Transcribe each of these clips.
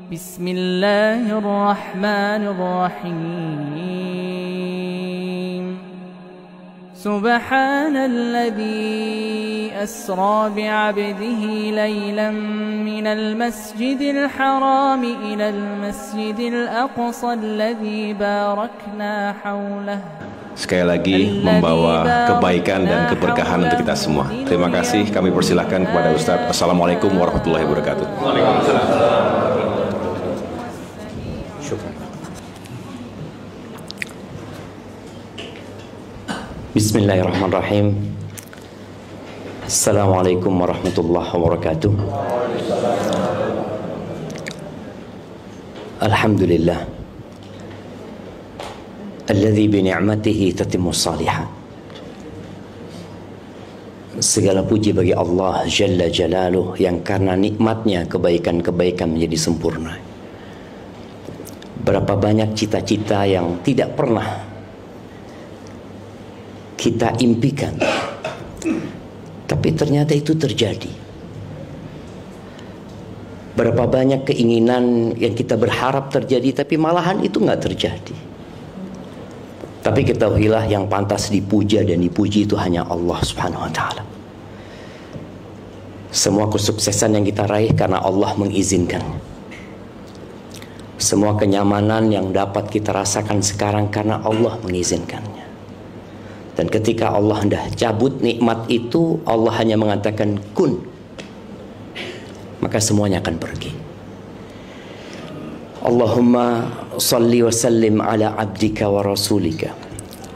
بسم الله الرحمن الرحيم سبحان الذي أسرى بعبده ليلا من المسجد الحرام إلى المسجد الأقصى الذي باركنا حوله. Sekali lagi membawa kebaikan dan keberkahan untuk kita semua. Terima kasih, kami persilahkan kepada Ustadz. Assalamualaikum warahmatullahi wabarakatuh. Waalaikumsalam. Bismillahirrahmanirrahim. Assalamualaikum warahmatullahi wabarakatuh. Alhamdulillah alladzi bi ni'matihi tatimmus shalihat. Segala puji bagi Allah Jalla Jalaluh yang karena nikmatnya kebaikan-kebaikan menjadi sempurna. Berapa banyak cita-cita yang tidak pernah kita impikan, tapi ternyata itu terjadi. Berapa banyak keinginan yang kita berharap terjadi, tapi malahan itu nggak terjadi. Tapi ketahuilah yang pantas dipuja dan dipuji itu hanya Allah Subhanahu wa Ta'ala. Semua kesuksesan yang kita raih karena Allah mengizinkan. Semua kenyamanan yang dapat kita rasakan sekarang karena Allah mengizinkannya. Dan ketika Allah hendak cabut nikmat itu, Allah hanya mengatakan kun, maka semuanya akan pergi. Allahumma salli wa sallim ala abdika wa rasulika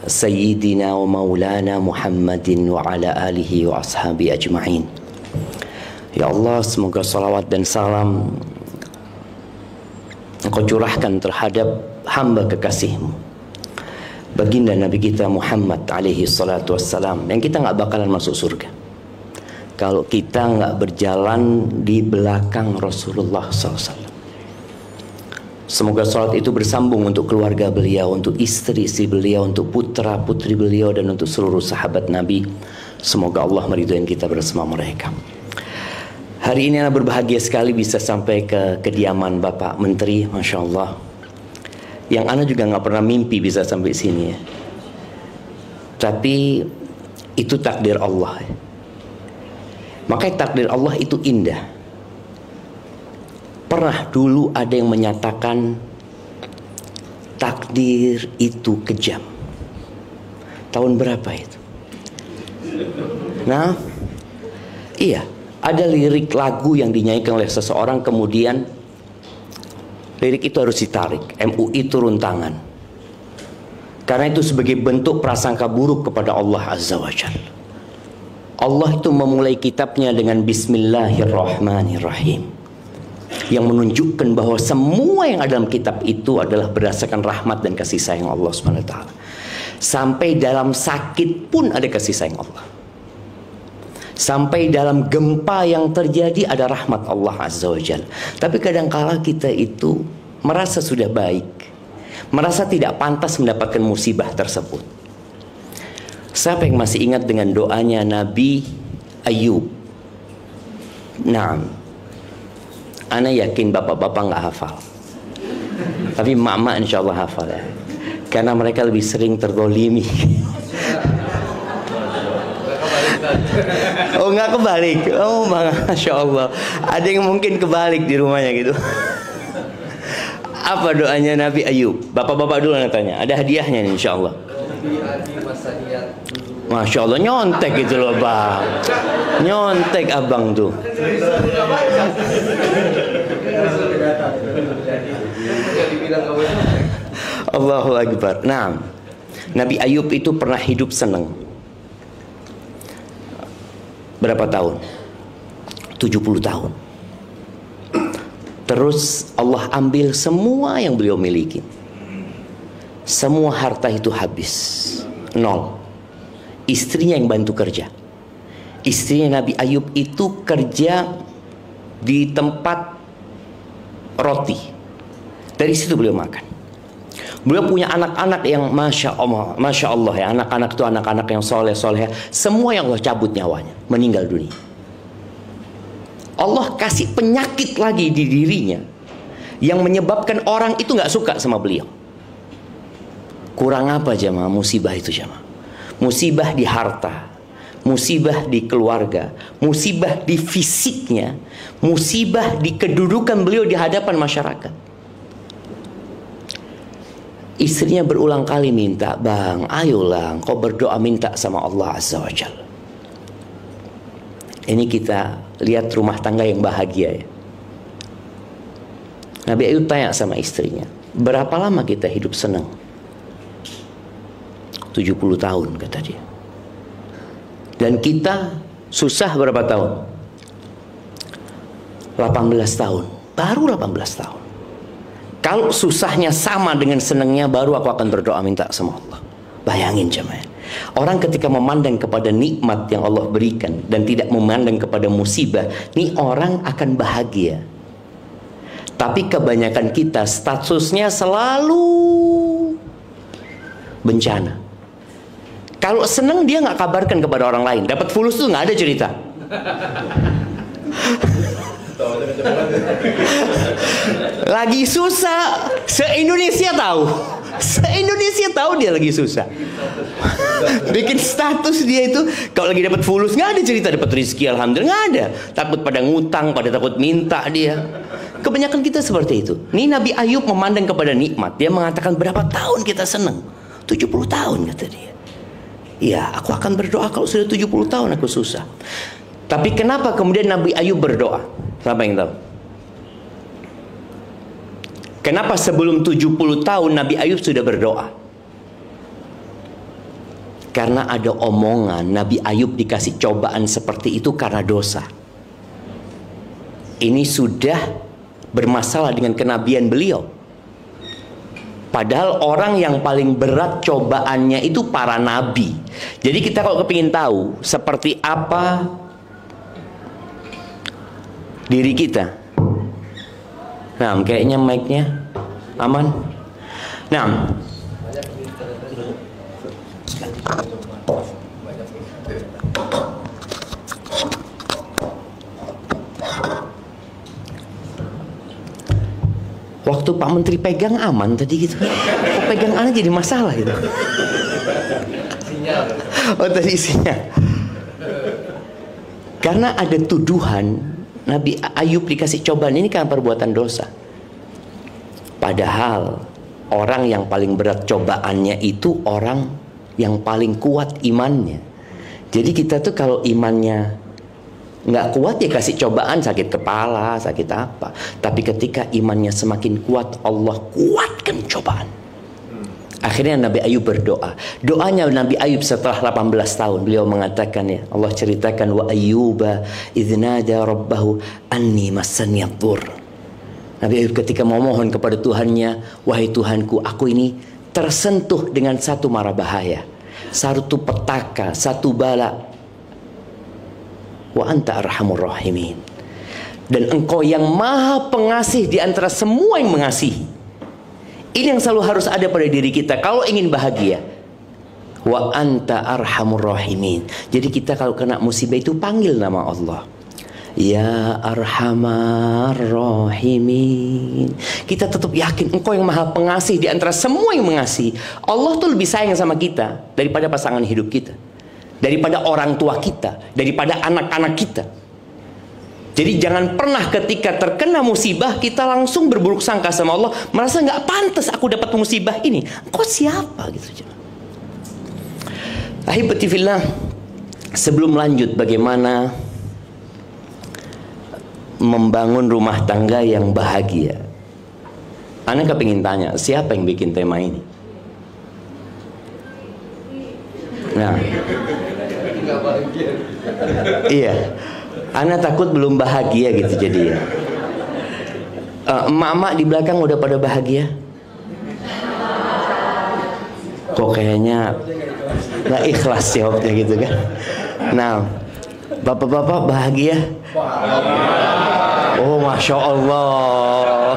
sayyidina wa maulana Muhammadin wa ala alihi wa ashabi ajma'in. Ya Allah, semoga salawat dan salam Engkau curahkan terhadap hamba kekasih-Mu, baginda Nabi kita Muhammad alaihi salatu wassalam, yang kita nggak bakalan masuk surga kalau kita nggak berjalan di belakang Rasulullah SAW. Semoga salat itu bersambung untuk keluarga beliau, untuk istri-istri beliau, untuk putra-putri beliau, dan untuk seluruh sahabat Nabi. Semoga Allah meridhoi kita bersama mereka. Hari ini anak berbahagia sekali bisa sampai ke kediaman Bapak Menteri, Masya Allah. Yang anak juga nggak pernah mimpi bisa sampai sini ya. Tapi itu takdir Allah ya. Makanya takdir Allah itu indah. Pernah dulu ada yang menyatakan takdir itu kejam. Tahun berapa itu? Nah, iya, ada lirik lagu yang dinyanyikan oleh seseorang, kemudian lirik itu harus ditarik, MUI turun tangan. Karena itu sebagai bentuk prasangka buruk kepada Allah Azza wa Jalla. Allah itu memulai kitabnya dengan Bismillahirrahmanirrahim, yang menunjukkan bahwa semua yang ada dalam kitab itu adalah berdasarkan rahmat dan kasih sayang Allah Subhanahu wa Ta'ala. Sampai dalam sakit pun ada kasih sayang Allah. Sampai dalam gempa yang terjadi ada rahmat Allah Azza wa Jalla. Tapi kadangkala kita itu merasa sudah baik, merasa tidak pantas mendapatkan musibah tersebut. Siapa yang masih ingat dengan doanya Nabi Ayub? Nah, ana yakin bapak-bapak nggak hafal, tapi mak-mak insya Allah hafal ya, karena mereka lebih sering terzalimi. Oh, nggak kebalik? Oh, Masya Allah. Ada yang mungkin kebalik di rumahnya gitu. Apa doanya Nabi Ayub? Bapak-bapak dulu yang tanya. Ada hadiahnya nih insya Allah. Masya Allah, nyontek gitu loh bang. Nyontek abang tuh. Allahu Akbar. Nah, Nabi Ayub itu pernah hidup senang. Berapa tahun? 70 tahun. Terus Allah ambil semua yang beliau miliki. Semua harta itu habis. Nol. Istrinya yang bantu kerja. Istrinya Nabi Ayub itu kerja di tempat roti. Dari situ beliau makan. Beliau punya anak-anak yang Masya Allah ya. Anak-anak itu anak-anak yang soleh-soleh. Semua yang Allah cabut nyawanya, meninggal dunia. Allah kasih penyakit lagi di dirinya yang menyebabkan orang itu nggak suka sama beliau. Kurang apa jemaah musibah itu jemaah? Musibah di harta, musibah di keluarga, musibah di fisiknya, musibah di kedudukan beliau di hadapan masyarakat. Istrinya berulang kali minta, "Bang, ayolah kau berdoa minta sama Allah Azza wa Jalla." Ini kita lihat rumah tangga yang bahagia ya. Nabi Ayub tanya sama istrinya, "Berapa lama kita hidup senang?" 70 tahun kata dia. Dan kita susah berapa tahun? 18 tahun. Baru 18 tahun. Kalau susahnya sama dengan senangnya, baru aku akan berdoa minta sama Allah. Bayangin jemaah. Orang ketika memandang kepada nikmat yang Allah berikan dan tidak memandang kepada musibah, nih orang akan bahagia. Tapi kebanyakan kita statusnya selalu bencana. Kalau senang dia nggak kabarkan kepada orang lain. Dapat fulus tuh nggak ada cerita. Lagi susah, se-Indonesia tahu. Se-Indonesia tahu dia lagi susah. Bikin status dia itu kalau lagi dapat fulus nggak ada cerita dapat rezeki, alhamdulillah nggak ada. Takut pada ngutang, pada takut minta dia. Kebanyakan kita seperti itu. Nih Nabi Ayub memandang kepada nikmat. Dia mengatakan berapa tahun kita senang? 70 tahun kata dia. Ya, aku akan berdoa kalau sudah 70 tahun aku susah. Tapi kenapa kemudian Nabi Ayub berdoa? Siapa yang tahu? Kenapa sebelum 70 tahun Nabi Ayub sudah berdoa? Karena ada omongan Nabi Ayub dikasih cobaan seperti itu karena dosa. Ini sudah bermasalah dengan kenabian beliau. Padahal orang yang paling berat cobaannya itu para nabi. Jadi kita kalau kepingin tahu seperti apa diri kita. Nah, kayaknya mic-nya aman. Nah, waktu Pak Menteri pegang aman tadi gitu. Kok pegang aneh jadi masalah gitu. Oh tadi isinya. Karena ada tuduhan Nabi Ayub dikasih cobaan ini karena perbuatan dosa. Padahal orang yang paling berat cobaannya itu orang yang paling kuat imannya. Jadi kita tuh kalau imannya nggak kuat ya kasih cobaan, sakit kepala, sakit apa. Tapi ketika imannya semakin kuat, Allah kuatkan cobaan. Akhirnya Nabi Ayub berdoa. Doanya Nabi Ayub setelah 18 tahun, beliau mengatakan ya, Allah ceritakan wa ayyuba idznada rabbahu anni massaniyadur. Nabi Ayub ketika memohon kepada Tuhannya, wahai Tuhanku, aku ini tersentuh dengan satu mara bahaya, satu petaka, satu bala. Wa anta arhamur rahimin. Dan engkau yang maha pengasih di antara semua yang mengasihi. Ini yang selalu harus ada pada diri kita kalau ingin bahagia. Wa anta arhamur rahimin. Jadi kita kalau kena musibah itu panggil nama Allah. Ya arhamar rahimin. Kita tetap yakin engkau yang maha pengasih di antara semua yang mengasihi. Allah tuh lebih sayang sama kita daripada pasangan hidup kita, daripada orang tua kita, daripada anak-anak kita. Jadi jangan pernah ketika terkena musibah kita langsung berburuk sangka sama Allah, merasa nggak pantas aku dapat musibah ini. Kau siapa gitu. Ahibati fillah, sebelum lanjut bagaimana membangun rumah tangga yang bahagia, Ana kepingin tanya, siapa yang bikin tema ini? Nah, iya. Ana takut belum bahagia gitu jadi ya. Emak-emak di belakang udah pada bahagia? Kok kayaknya nggak ikhlas jawabnya gitu kan? Nah, bapak-bapak bahagia? Oh, masya Allah.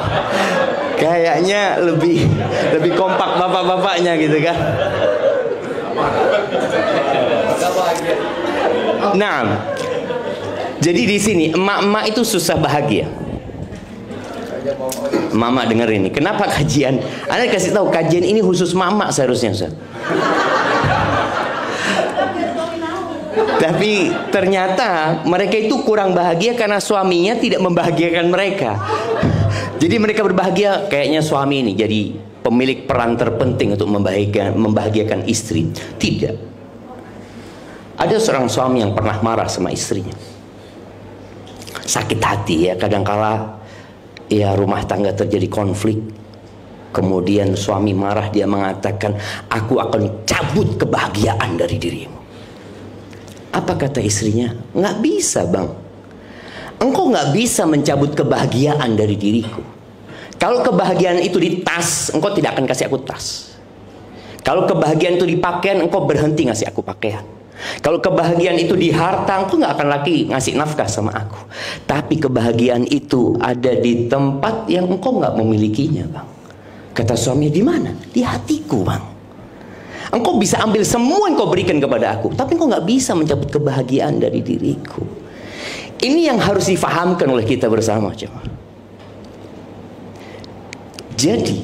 Kayaknya lebih kompak bapak-bapaknya gitu kan? Nah, jadi di sini emak-emak itu susah bahagia. Mama denger ini. Kenapa kajian? Anda kasih tahu kajian ini khusus mama seharusnya, Ustaz. Tapi ternyata mereka itu kurang bahagia karena suaminya tidak membahagiakan mereka. Jadi mereka berbahagia kayaknya suami ini jadi pemilik peran terpenting untuk membahagiakan istri. Tidak. Ada seorang suami yang pernah marah sama istrinya. Sakit hati ya, kadangkala ya rumah tangga terjadi konflik. Kemudian suami marah, dia mengatakan, aku akan cabut kebahagiaan dari dirimu. Apa kata istrinya? Nggak bisa, Bang. Engkau nggak bisa mencabut kebahagiaan dari diriku. Kalau kebahagiaan itu di tas, engkau tidak akan kasih aku tas. Kalau kebahagiaan itu di pakaian, engkau berhenti ngasih aku pakaian. Kalau kebahagiaan itu di harta, engkau nggak akan lagi ngasih nafkah sama aku. Tapi kebahagiaan itu ada di tempat yang engkau nggak memilikinya, Bang. Kata suami, di mana? Di hatiku, Bang. Engkau bisa ambil semua yang kau berikan kepada aku, tapi engkau nggak bisa mencabut kebahagiaan dari diriku. Ini yang harus difahamkan oleh kita bersama, jemaah. Jadi,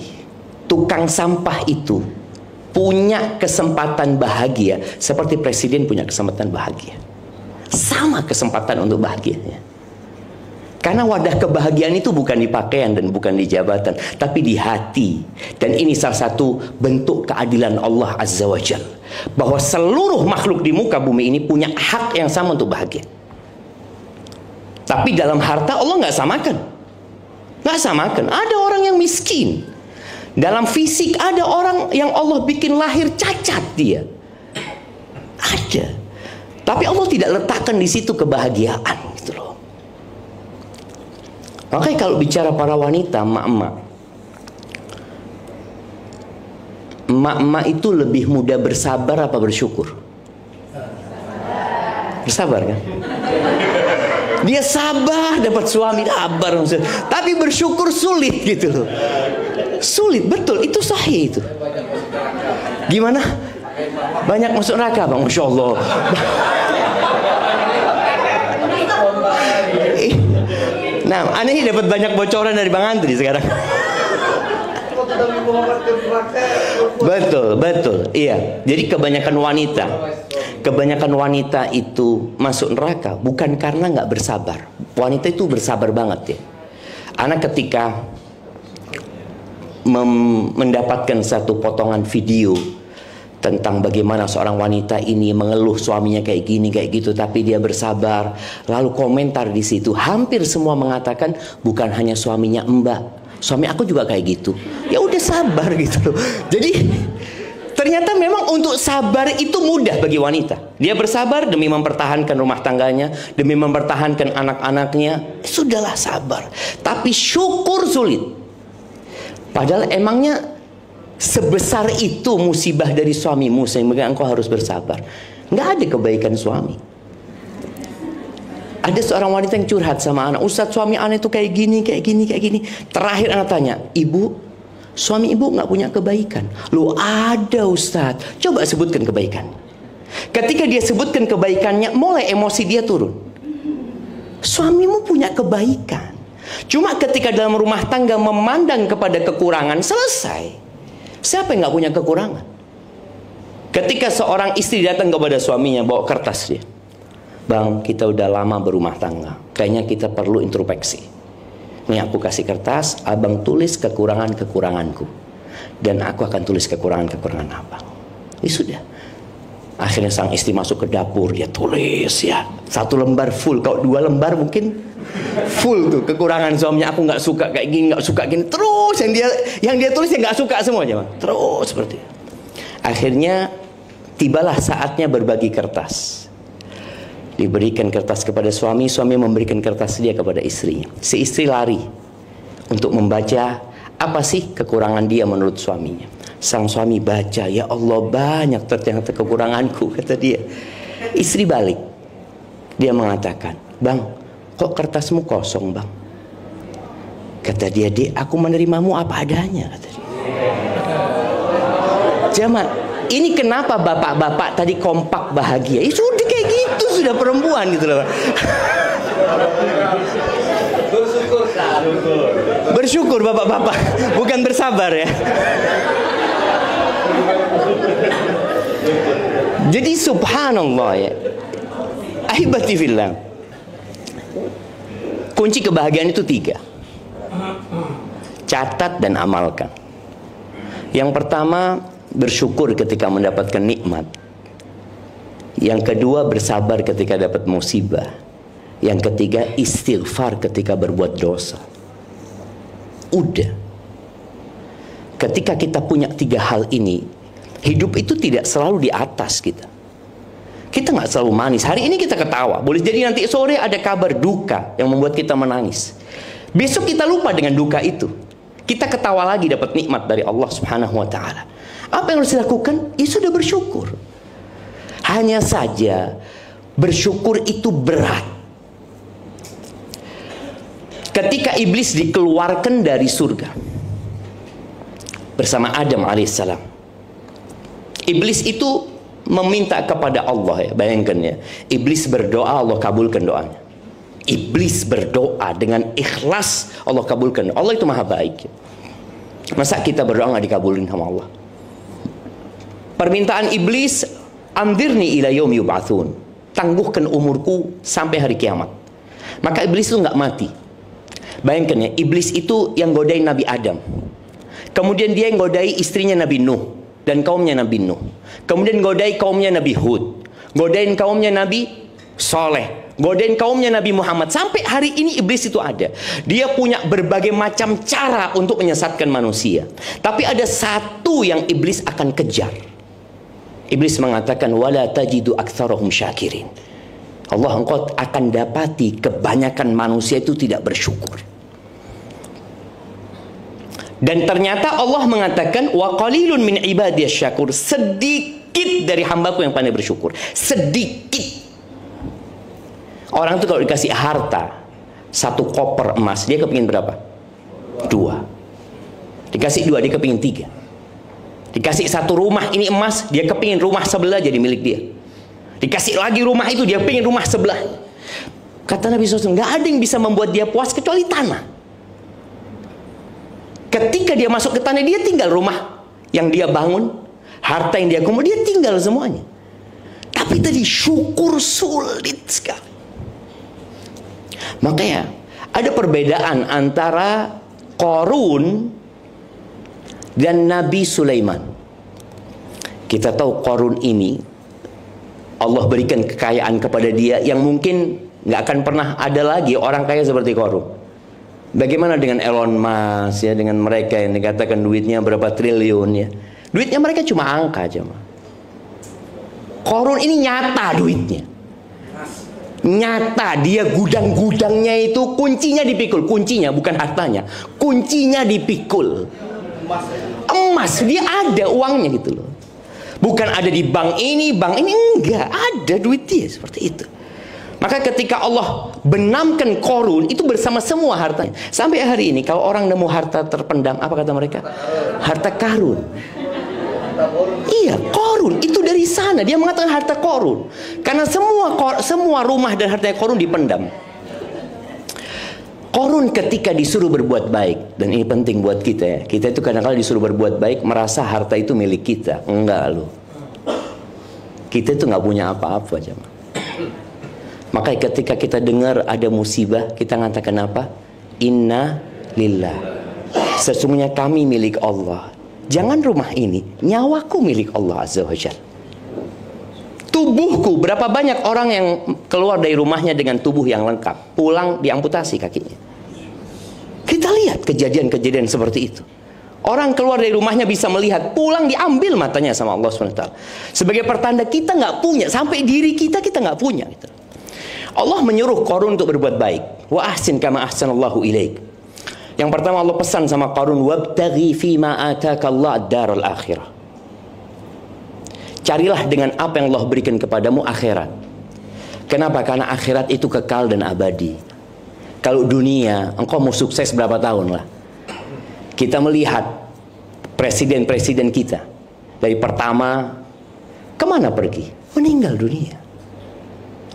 tukang sampah itu punya kesempatan bahagia seperti presiden punya kesempatan bahagia. Sama kesempatan untuk bahagianya. Karena wadah kebahagiaan itu bukan di pakaian dan bukan di jabatan, tapi di hati. Dan ini salah satu bentuk keadilan Allah Azza wa Jalla, bahwa seluruh makhluk di muka bumi ini punya hak yang sama untuk bahagia. Tapi dalam harta Allah nggak samakan. Nggak samakan. Ada orang yang miskin. Dalam fisik ada orang yang Allah bikin lahir cacat dia. Ada. Tapi Allah tidak letakkan di situ kebahagiaan gitu loh. Makanya kalau bicara para wanita, emak-emak itu lebih mudah bersabar apa bersyukur? Bersabar kan? Dia sabar dapat suami, sabar maksudnya. Tapi bersyukur sulit gitu loh. Sulit, betul, itu sahih itu. Gimana? Banyak masuk neraka, Bang, Masya Allah. Nah, aneh ini dapat banyak bocoran dari Bang Andri sekarang. Betul, betul. Iya. Jadi kebanyakan wanita itu masuk neraka bukan karena nggak bersabar. Wanita itu bersabar banget ya. Anak ketika mendapatkan satu potongan video tentang bagaimana seorang wanita ini mengeluh suaminya kayak gini kayak gitu, tapi dia bersabar. Lalu komentar di situ hampir semua mengatakan bukan hanya suaminya Mbak, suami aku juga kayak gitu. Ya udah sabar gitu loh. Jadi ternyata memang untuk sabar itu mudah bagi wanita. Dia bersabar demi mempertahankan rumah tangganya, demi mempertahankan anak-anaknya. Sudahlah sabar. Tapi syukur sulit. Padahal emangnya sebesar itu musibah dari suamimu sehingga engkau harus bersabar. Nggak ada kebaikan suami. Ada seorang wanita yang curhat sama anak, Ustadz suami anak itu kayak gini, kayak gini, kayak gini. Terakhir anak tanya, ibu, suami ibu nggak punya kebaikan? Loh ada Ustadz, coba sebutkan kebaikan. Ketika dia sebutkan kebaikannya, mulai emosi dia turun. Suamimu punya kebaikan. Cuma ketika dalam rumah tangga memandang kepada kekurangan, selesai. Siapa yang nggak punya kekurangan? Ketika seorang istri datang kepada suaminya bawa kertas dia, Bang, kita udah lama berumah tangga, kayaknya kita perlu introspeksi. Nih aku kasih kertas, abang tulis kekurangan-kekuranganku, dan aku akan tulis kekurangan-kekurangan abang. Ini sudah. Akhirnya sang istri masuk ke dapur, dia tulis ya 1 lembar full. Kalau 2 lembar mungkin full tuh kekurangan suaminya. Aku nggak suka kayak gini, nggak suka gini. Terus yang dia tulis yang nggak suka semuanya, Bang. Terus seperti itu. Akhirnya tibalah saatnya berbagi kertas. Diberikan kertas kepada suami, suami memberikan kertas dia kepada istrinya. Si istri lari untuk membaca apa sih kekurangan dia menurut suaminya. Sang suami baca, ya Allah banyak ternyata kekuranganku, kata dia. Istri balik, dia mengatakan, Bang, kok kertasmu kosong, Bang? Kata dia, Dek, aku menerimamu apa adanya, kata dia. Jamaah, ini kenapa bapak-bapak tadi kompak bahagia? Ya sudah kayak gitu, sudah perempuan gitu loh. Bersyukur bapak-bapak, bukan bersabar ya. Jadi subhanallah ya. Ahibati fillah. Kunci kebahagiaan itu 3. Catat dan amalkan. Yang pertama, bersyukur ketika mendapatkan nikmat. Yang kedua, bersabar ketika dapat musibah. Yang ketiga, istighfar ketika berbuat dosa. Udah. Ketika kita punya 3 hal ini, hidup itu tidak selalu di atas kita. Kita nggak selalu manis. Hari ini kita ketawa. Boleh jadi nanti sore ada kabar duka yang membuat kita menangis. Besok kita lupa dengan duka itu. Kita ketawa lagi dapat nikmat dari Allah Subhanahu wa Ta'ala. Apa yang harus dilakukan? Ya sudah bersyukur. Hanya saja bersyukur itu berat. Ketika iblis dikeluarkan dari surga bersama Adam alaihissalam, iblis itu meminta kepada Allah ya, bayangkan ya. Iblis berdoa, Allah kabulkan doanya. Iblis berdoa dengan ikhlas, Allah kabulkan. Allah itu maha baik. Masa kita berdoa nggak dikabulin sama Allah? Permintaan iblis, andirni ila yaumi yub'atsun, tangguhkan umurku sampai hari kiamat. Maka iblis itu nggak mati. Bayangkan ya, iblis itu yang godain Nabi Adam. Kemudian dia yang godai istrinya Nabi Nuh dan kaumnya Nabi Nuh. Kemudian godai kaumnya Nabi Hud, godain kaumnya Nabi Soleh, godain kaumnya Nabi Muhammad. Sampai hari ini iblis itu ada. Dia punya berbagai macam cara untuk menyesatkan manusia. Tapi ada satu yang iblis akan kejar. Iblis mengatakan, wala tajidu aktsarahum syakirin. Allah, engkau akan dapati kebanyakan manusia itu tidak bersyukur. Dan ternyata Allah mengatakan, wa qalilun min ibadiyasy syakur. Sedikit dari hambaku yang pandai bersyukur. Sedikit. Orang itu kalau dikasih harta 1 koper emas, dia kepingin berapa? 2. Dikasih 2, dia kepingin 3. Dikasih 1 rumah ini emas, dia kepingin rumah sebelah jadi milik dia. Dikasih lagi rumah itu, dia pengen rumah sebelah. Kata Nabi SAW, nggak ada yang bisa membuat dia puas kecuali tanah. Ketika dia masuk ke tanah, dia tinggal rumah yang dia bangun, harta yang dia kumpul, dia tinggal semuanya. Tapi tadi syukur sulit sekali. Makanya ada perbedaan antara Qarun dan Nabi Sulaiman. Kita tahu Qarun ini Allah berikan kekayaan kepada dia yang mungkin nggak akan pernah ada lagi orang kaya seperti Qarun. Bagaimana dengan Elon Musk ya, dengan mereka yang dikatakan duitnya berapa triliun ya. Duitnya mereka cuma angka aja. Qarun ini nyata duitnya. Nyata, dia gudang-gudangnya itu kuncinya dipikul. Kuncinya bukan hartanya, kuncinya dipikul. Emas, dia ada uangnya gitu loh. Bukan ada di bank ini enggak, ada duit dia seperti itu. Maka ketika Allah benamkan Qarun itu bersama semua hartanya. Sampai hari ini kalau orang nemu harta terpendam, apa kata mereka? Harta karun. Iya, Qarun itu dari sana. Dia mengatakan harta Qarun. Karena semua rumah dan hartanya Qarun dipendam. Qarun ketika disuruh berbuat baik, dan ini penting buat kita ya. Kita itu kadang-kadang disuruh berbuat baik merasa harta itu milik kita. Enggak loh. Kita itu nggak punya apa-apa aja. Makanya ketika kita dengar ada musibah, kita mengatakan apa? Inna lillah. Sesungguhnya kami milik Allah. Jangan rumah ini, nyawaku milik Allah Azza wa Jalla. Tubuhku, berapa banyak orang yang keluar dari rumahnya dengan tubuh yang lengkap, pulang diamputasi kakinya. Kita lihat kejadian-kejadian seperti itu. Orang keluar dari rumahnya bisa melihat, pulang diambil matanya sama Allah SWT. Sebagai pertanda kita nggak punya, sampai diri kita nggak punya. Gitu. Allah menyuruh Qarun untuk berbuat baik. Wa ahsin kama ahsanallahu ilaik. Yang pertama Allah pesan sama Qarun, wabtaghi fima ataka Allah ad-daral akhirah. Carilah dengan apa yang Allah berikan kepadamu akhirat. Kenapa? Karena akhirat itu kekal dan abadi. Kalau dunia, engkau mau sukses berapa tahun lah. Kita melihat presiden-presiden kita. Dari pertama, kemana pergi? Meninggal dunia.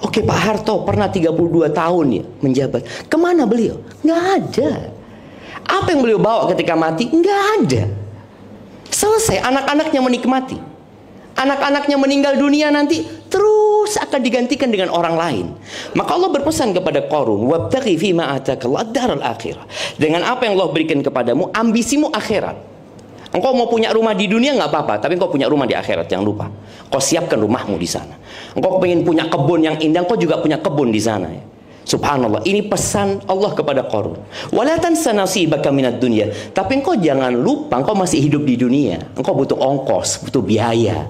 Oke, Pak Harto pernah 32 tahun ya menjabat. Kemana beliau? Nggak ada. Apa yang beliau bawa ketika mati? Nggak ada. Selesai, anak-anaknya menikmati. Anak-anaknya meninggal dunia nanti terus akan digantikan dengan orang lain. Maka Allah berpesan kepada Qarun, "Wabtaghi fima atakallahu ad-daral akhirah." Dengan apa yang Allah berikan kepadamu, ambisimu akhirat. Engkau mau punya rumah di dunia nggak apa-apa, tapi engkau punya rumah di akhirat, jangan lupa. Kau siapkan rumahmu di sana. Engkau pengen punya kebun yang indah, engkau juga punya kebun di sana ya. Subhanallah, ini pesan Allah kepada Qarun. Wala tansa nasibaka minad dunya. Tapi engkau jangan lupa, engkau masih hidup di dunia. Engkau butuh ongkos, butuh biaya.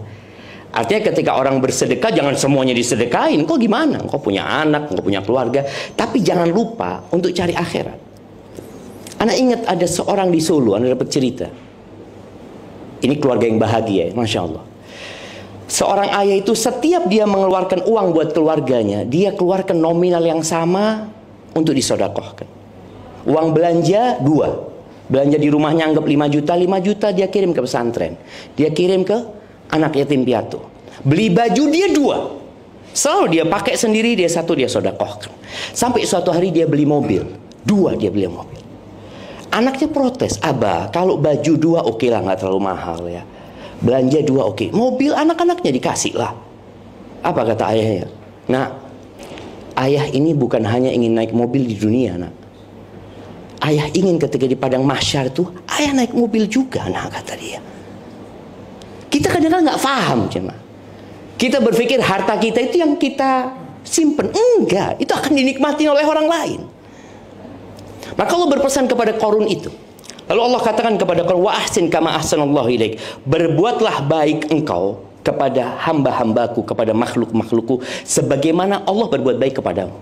Artinya ketika orang bersedekah, jangan semuanya disedekahin. Engkau gimana? Engkau punya anak, engkau punya keluarga. Tapi jangan lupa untuk cari akhirat. Anak ingat ada seorang di Solo, Anda dapat cerita. Ini keluarga yang bahagia ya, Masya Allah. Seorang ayah itu setiap dia mengeluarkan uang buat keluarganya, dia keluarkan nominal yang sama untuk disodakohkan. Uang belanja 2. Belanja di rumahnya anggap 5 juta, 5 juta dia kirim ke pesantren. Dia kirim ke anak yatim piatu. Beli baju dia 2. Selalu dia pakai sendiri, dia 1 dia sodakohkan. Sampai suatu hari dia beli mobil. 2 dia beli mobil. Anaknya protes, "Abah, kalau baju 2 oke lah, nggak terlalu mahal ya. Belanja 2 oke. Mobil anak-anaknya dikasih lah." Apa kata ayahnya? "Nak, ayah ini bukan hanya ingin naik mobil di dunia, nak. Ayah ingin ketika di padang mahsyar tuh, ayah naik mobil juga, nak," kata dia. Kita kadang-kadang nggak paham, cuma kita berpikir harta kita itu yang kita simpen. Enggak, itu akan dinikmati oleh orang lain. Maka Allah berpesan kepada Qarun itu. Lalu Allah katakan kepada Qarun, "Wa ahsin kama ahsanallahu ilaik." Berbuatlah baik engkau kepada hamba-hambaku, kepada makhluk-makhlukku, sebagaimana Allah berbuat baik kepadamu.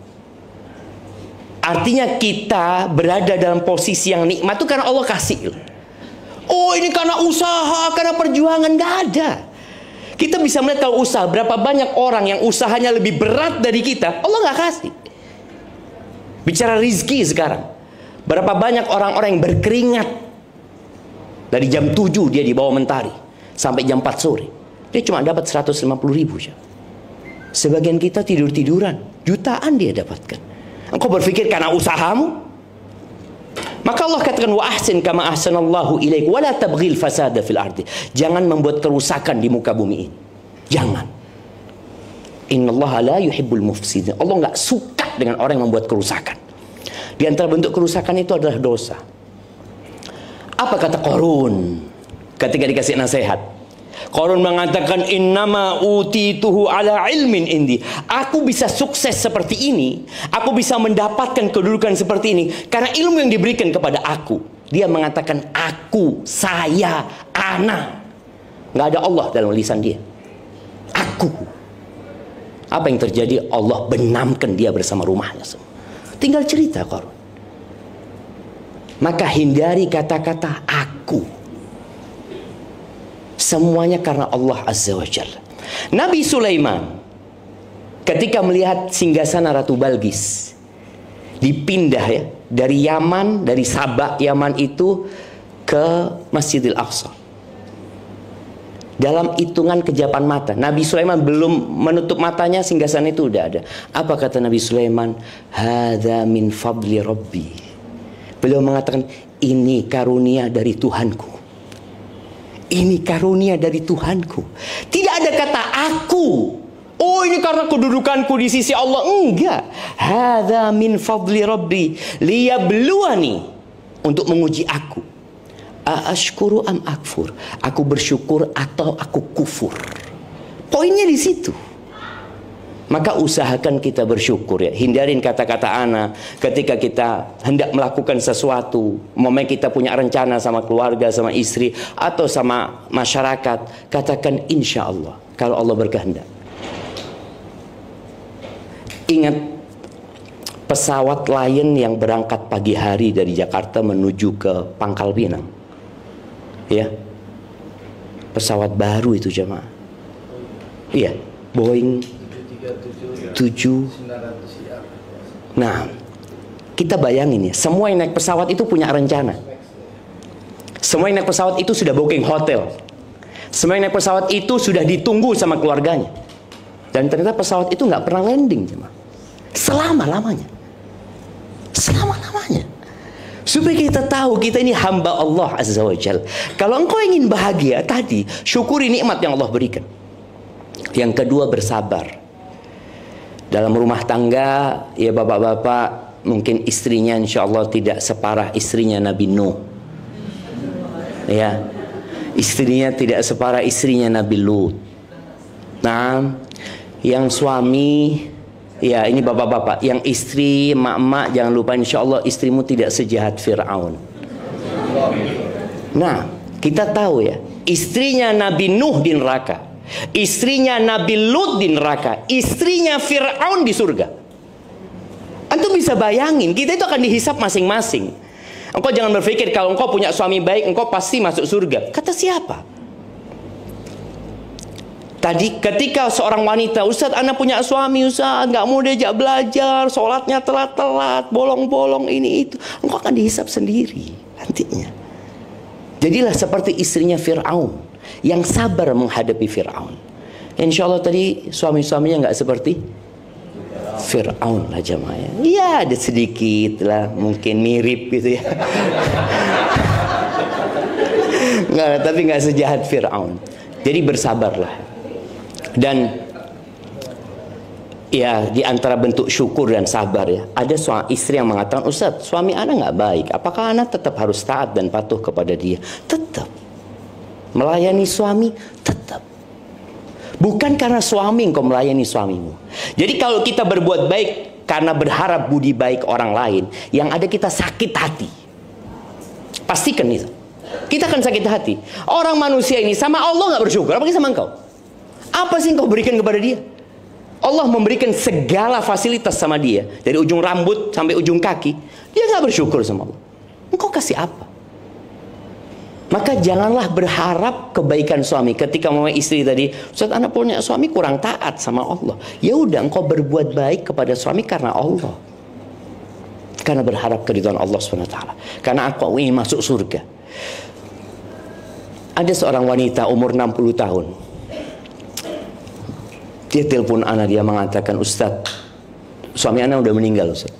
Artinya kita berada dalam posisi yang nikmat itu karena Allah kasih. Oh, ini karena usaha, karena perjuangan, nggak ada. Kita bisa melihat kalau usaha, berapa banyak orang yang usahanya lebih berat dari kita, Allah nggak kasih. Bicara rizki sekarang, berapa banyak orang-orang yang berkeringat dari jam 7 dia di bawah mentari sampai jam 4 sore, dia cuma dapat 150.000 saja. Sebagian kita tidur-tiduran, jutaan dia dapatkan. Engkau berpikir karena usahamu? Maka Allah katakan, "Wa ahsin kama ahsanallahu ilaik wa la tabghil fasada fil ardi." Jangan membuat kerusakan di muka bumi ini. Jangan. Innallaha la yuhibbul mufsidin. Allah enggak suka dengan orang yang membuat kerusakan. Di antara bentuk kerusakan itu adalah dosa. Apa kata Qarun ketika dikasih nasihat? Qarun mengatakan, "Innama utituhu ala ilmin indi." Aku bisa sukses seperti ini, aku bisa mendapatkan kedudukan seperti ini karena ilmu yang diberikan kepada aku. Dia mengatakan aku, saya, ana. Nggak ada Allah dalam lisan dia. Aku. Apa yang terjadi? Allah benamkan dia bersama rumahnya semua. Tinggal cerita Qarun. Maka hindari kata-kata aku. Semuanya karena Allah Azza wa Jalla. Nabi Sulaiman ketika melihat singgasana Ratu Balqis dipindah ya dari Yaman, dari Sabah Yaman itu ke Masjidil Aqsa. Dalam hitungan kejapan mata, Nabi Sulaiman belum menutup matanya, singgasana itu udah ada. Apa kata Nabi Sulaiman? "Hadza min fadli Rabbi." Beliau mengatakan, ini karunia dari Tuhanku. Ini karunia dari Tuhanku. Tidak ada kata aku. Oh, ini karena kedudukanku di sisi Allah. Enggak. Hadza min fadli Rabbi liyabluwani, untuk menguji aku. Aashkuru am akfur. Aku bersyukur atau aku kufur. Poinnya di situ. Maka usahakan kita bersyukur ya. Hindarin kata-kata ana ketika kita hendak melakukan sesuatu. Momen kita punya rencana sama keluarga, sama istri, atau sama masyarakat. Katakan insya Allah, kalau Allah berkehendak. Ingat pesawat Lion yang berangkat pagi hari dari Jakarta menuju ke Pangkal Pinang. Ya. Pesawat baru itu jemaah. Iya, Boeing 7. Nah, kita bayangin ya, semua yang naik pesawat itu punya rencana. Semua yang naik pesawat itu sudah booking hotel. Semua yang naik pesawat itu sudah ditunggu sama keluarganya. Dan ternyata pesawat itu nggak pernah landing, selama-lamanya. Selama-lamanya. Supaya kita tahu kita ini hamba Allah Azza wa Jal. Kalau engkau ingin bahagia tadi, syukuri nikmat yang Allah berikan. Yang kedua, bersabar. Dalam rumah tangga, ya bapak-bapak, mungkin istrinya insya Allah tidak separah istrinya Nabi Nuh. Ya, istrinya tidak separah istrinya Nabi Lut. Nah, yang suami, ya ini bapak-bapak, yang istri, emak-emak, jangan lupa insya Allah istrimu tidak sejahat Fir'aun. Nah, kita tahu ya, istrinya Nabi Nuh di neraka, istrinya Nabi Lut di neraka, istrinya Fir'aun di surga. Antum bisa bayangin, kita itu akan dihisap masing-masing. Engkau jangan berpikir kalau engkau punya suami baik, engkau pasti masuk surga. Kata siapa? Tadi ketika seorang wanita, Ustaz, anak punya suami, Ustaz, nggak mau diajak belajar, sholatnya telat-telat, bolong-bolong, ini itu. Engkau akan dihisap sendiri nantinya. Jadilah seperti istrinya Fir'aun, yang sabar menghadapi Fir'aun. Insya Allah tadi suami-suaminya nggak seperti Fir'aun lah jamaah. Ya ada sedikit lah, mungkin mirip gitu ya. Nggak, tapi nggak sejahat Fir'aun. Jadi bersabarlah. Dan ya di antara bentuk syukur dan sabar ya, ada suami istri yang mengatakan, Ustaz, suami anak nggak baik, apakah anak tetap harus taat dan patuh kepada dia? Tetap. Melayani suami, tetap. Bukan karena suami engkau melayani suamimu. Jadi kalau kita berbuat baik karena berharap budi baik orang lain, yang ada kita sakit hati. Pastikan itu. Kita akan sakit hati. Orang manusia ini sama Allah nggak bersyukur, apalagi sama engkau. Apa sih engkau berikan kepada dia? Allah memberikan segala fasilitas sama dia, dari ujung rambut sampai ujung kaki. Dia nggak bersyukur sama Allah. Engkau kasih apa? Maka janganlah berharap kebaikan suami. Ketika mama istri tadi, Ustaz, anak punya suami kurang taat sama Allah. Ya udah, engkau berbuat baik kepada suami karena Allah. Karena berharap keridhaan Allah SWT. Karena aku ingin masuk surga. Ada seorang wanita umur 60 tahun. Dia telepon anak, dia mengatakan, Ustaz, suami anak udah meninggal, Ustaz.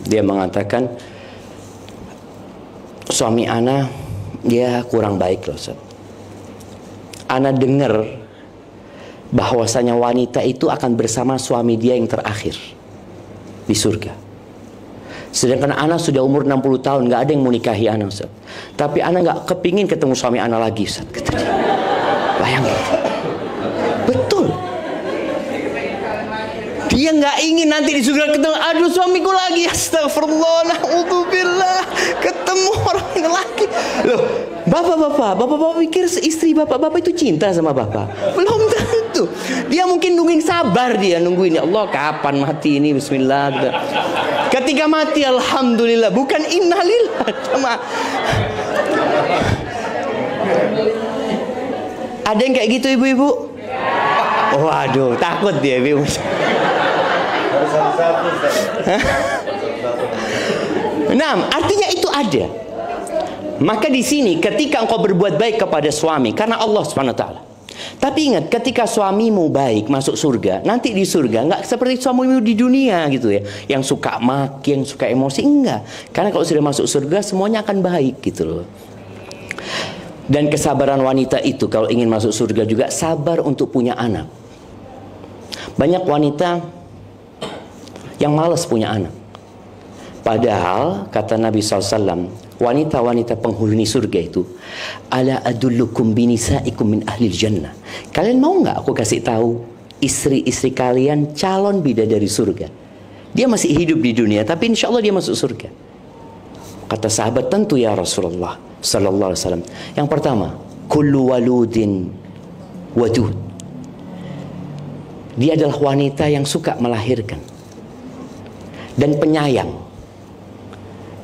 Dia mengatakan, suami ana dia kurang baik loh, Ustaz. Ana dengar bahwasanya wanita itu akan bersama suami dia yang terakhir di surga. Sedangkan ana sudah umur 60 tahun, nggak ada yang mau nikahi ana, Ustaz. Tapi ana nggak kepingin ketemu suami ana lagi, Ustaz. Kata dia. Bayangin. Betul. Dia nggak ingin nanti di surga ketemu, aduh suamiku lagi, astagfirullah, naudzubillah, ketemu orang ini lagi. Loh, bapak-bapak pikir istri bapak-bapak itu cinta sama bapak? Belum tentu. Dia mungkin nungguin, sabar dia nungguin, ya Allah kapan mati ini, bismillah. Ketika mati, alhamdulillah, bukan innalillah. Ada yang kayak gitu ibu-ibu? Waduh, takut dia ibu. Nah, artinya itu ada. Maka di sini ketika engkau berbuat baik kepada suami karena Allah SWT. Tapi ingat, ketika suamimu baik masuk surga, nanti di surga nggak seperti suamimu di dunia gitu ya, yang suka maki, yang suka emosi, enggak. Karena kalau sudah masuk surga semuanya akan baik gitu loh. Dan kesabaran wanita itu kalau ingin masuk surga juga sabar untuk punya anak. Banyak wanita yang malas punya anak. Padahal kata Nabi SAW, wanita-wanita penghuni surga itu, ala adullukum binisaikum min ahlil jannah. Kalian mau nggak aku kasih tahu istri-istri kalian calon bidadari surga? Dia masih hidup di dunia, tapi insya Allah dia masuk surga. Kata sahabat, tentu ya Rasulullah Sallallahu Alaihi Wasallam. Yang pertama, kullu waludin wadud. Dia adalah wanita yang suka melahirkan dan penyayang.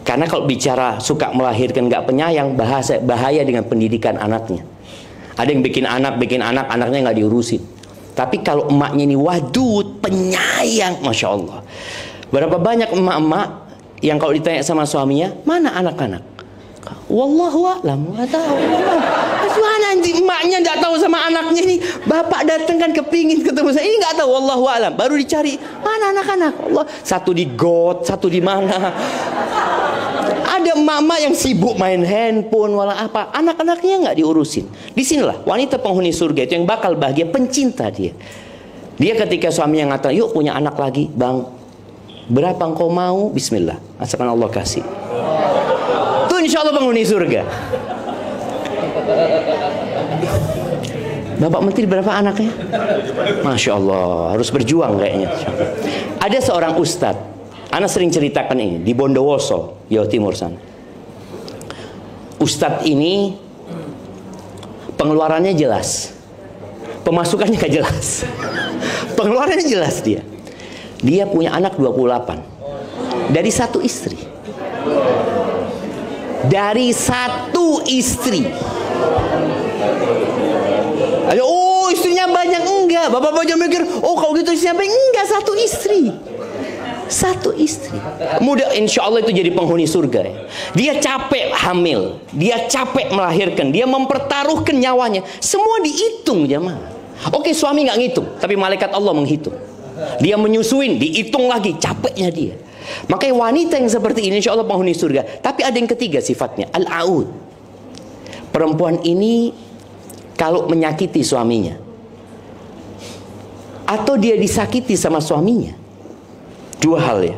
Karena kalau bicara suka melahirkan nggak penyayang, bahaya dengan pendidikan anaknya. Ada yang bikin anak, anaknya nggak diurusin. Tapi kalau emaknya ini wadud, penyayang, Masya Allah. Berapa banyak emak-emak yang kalau ditanya sama suaminya, mana anak-anak? Wallahu a'lam, nggak tahu. Mana emaknya nggak tahu sama anaknya ini. Bapak datang kan kepingin ketemu saya, ini nggak tahu. Wallahu a'lam. Baru dicari mana anak-anak. Allah, satu di got, satu di mana. Ada emak-emak yang sibuk main handphone, wala apa. Anak-anaknya nggak diurusin. Disinilah wanita penghuni surga itu yang bakal bahagia, pencinta dia. Dia ketika suaminya ngatakan, yuk punya anak lagi, bang. Berapa engkau mau? Bismillah. Asalkan Allah kasih. Itu insya Allah penghuni surga. Bapak Menteri berapa anaknya? Masya Allah, harus berjuang kayaknya. Ada seorang ustadz, Ana sering ceritakan ini di Bondowoso, Jawa Timur sana. Ustadz ini pengeluarannya jelas, pemasukannya gak jelas. Pengeluarannya jelas dia. Dia punya anak 28 dari satu istri. Dari satu istri. Ayo, oh istrinya banyak, enggak. Bapak-bapak jangan mikir, oh kalau gitu istrinya banyak, enggak, satu istri. Satu istri. Mudah, insya Allah itu jadi penghuni surga ya. Dia capek hamil, dia capek melahirkan, dia mempertaruhkan nyawanya. Semua dihitung jemaah. Oke, suami nggak ngitung, tapi malaikat Allah menghitung. Dia menyusuin, dihitung lagi, capeknya dia. Makanya wanita yang seperti ini insya Allah penghuni surga. Tapi ada yang ketiga sifatnya, al-aud. Perempuan ini kalau menyakiti suaminya, atau dia disakiti sama suaminya, dua hal ya,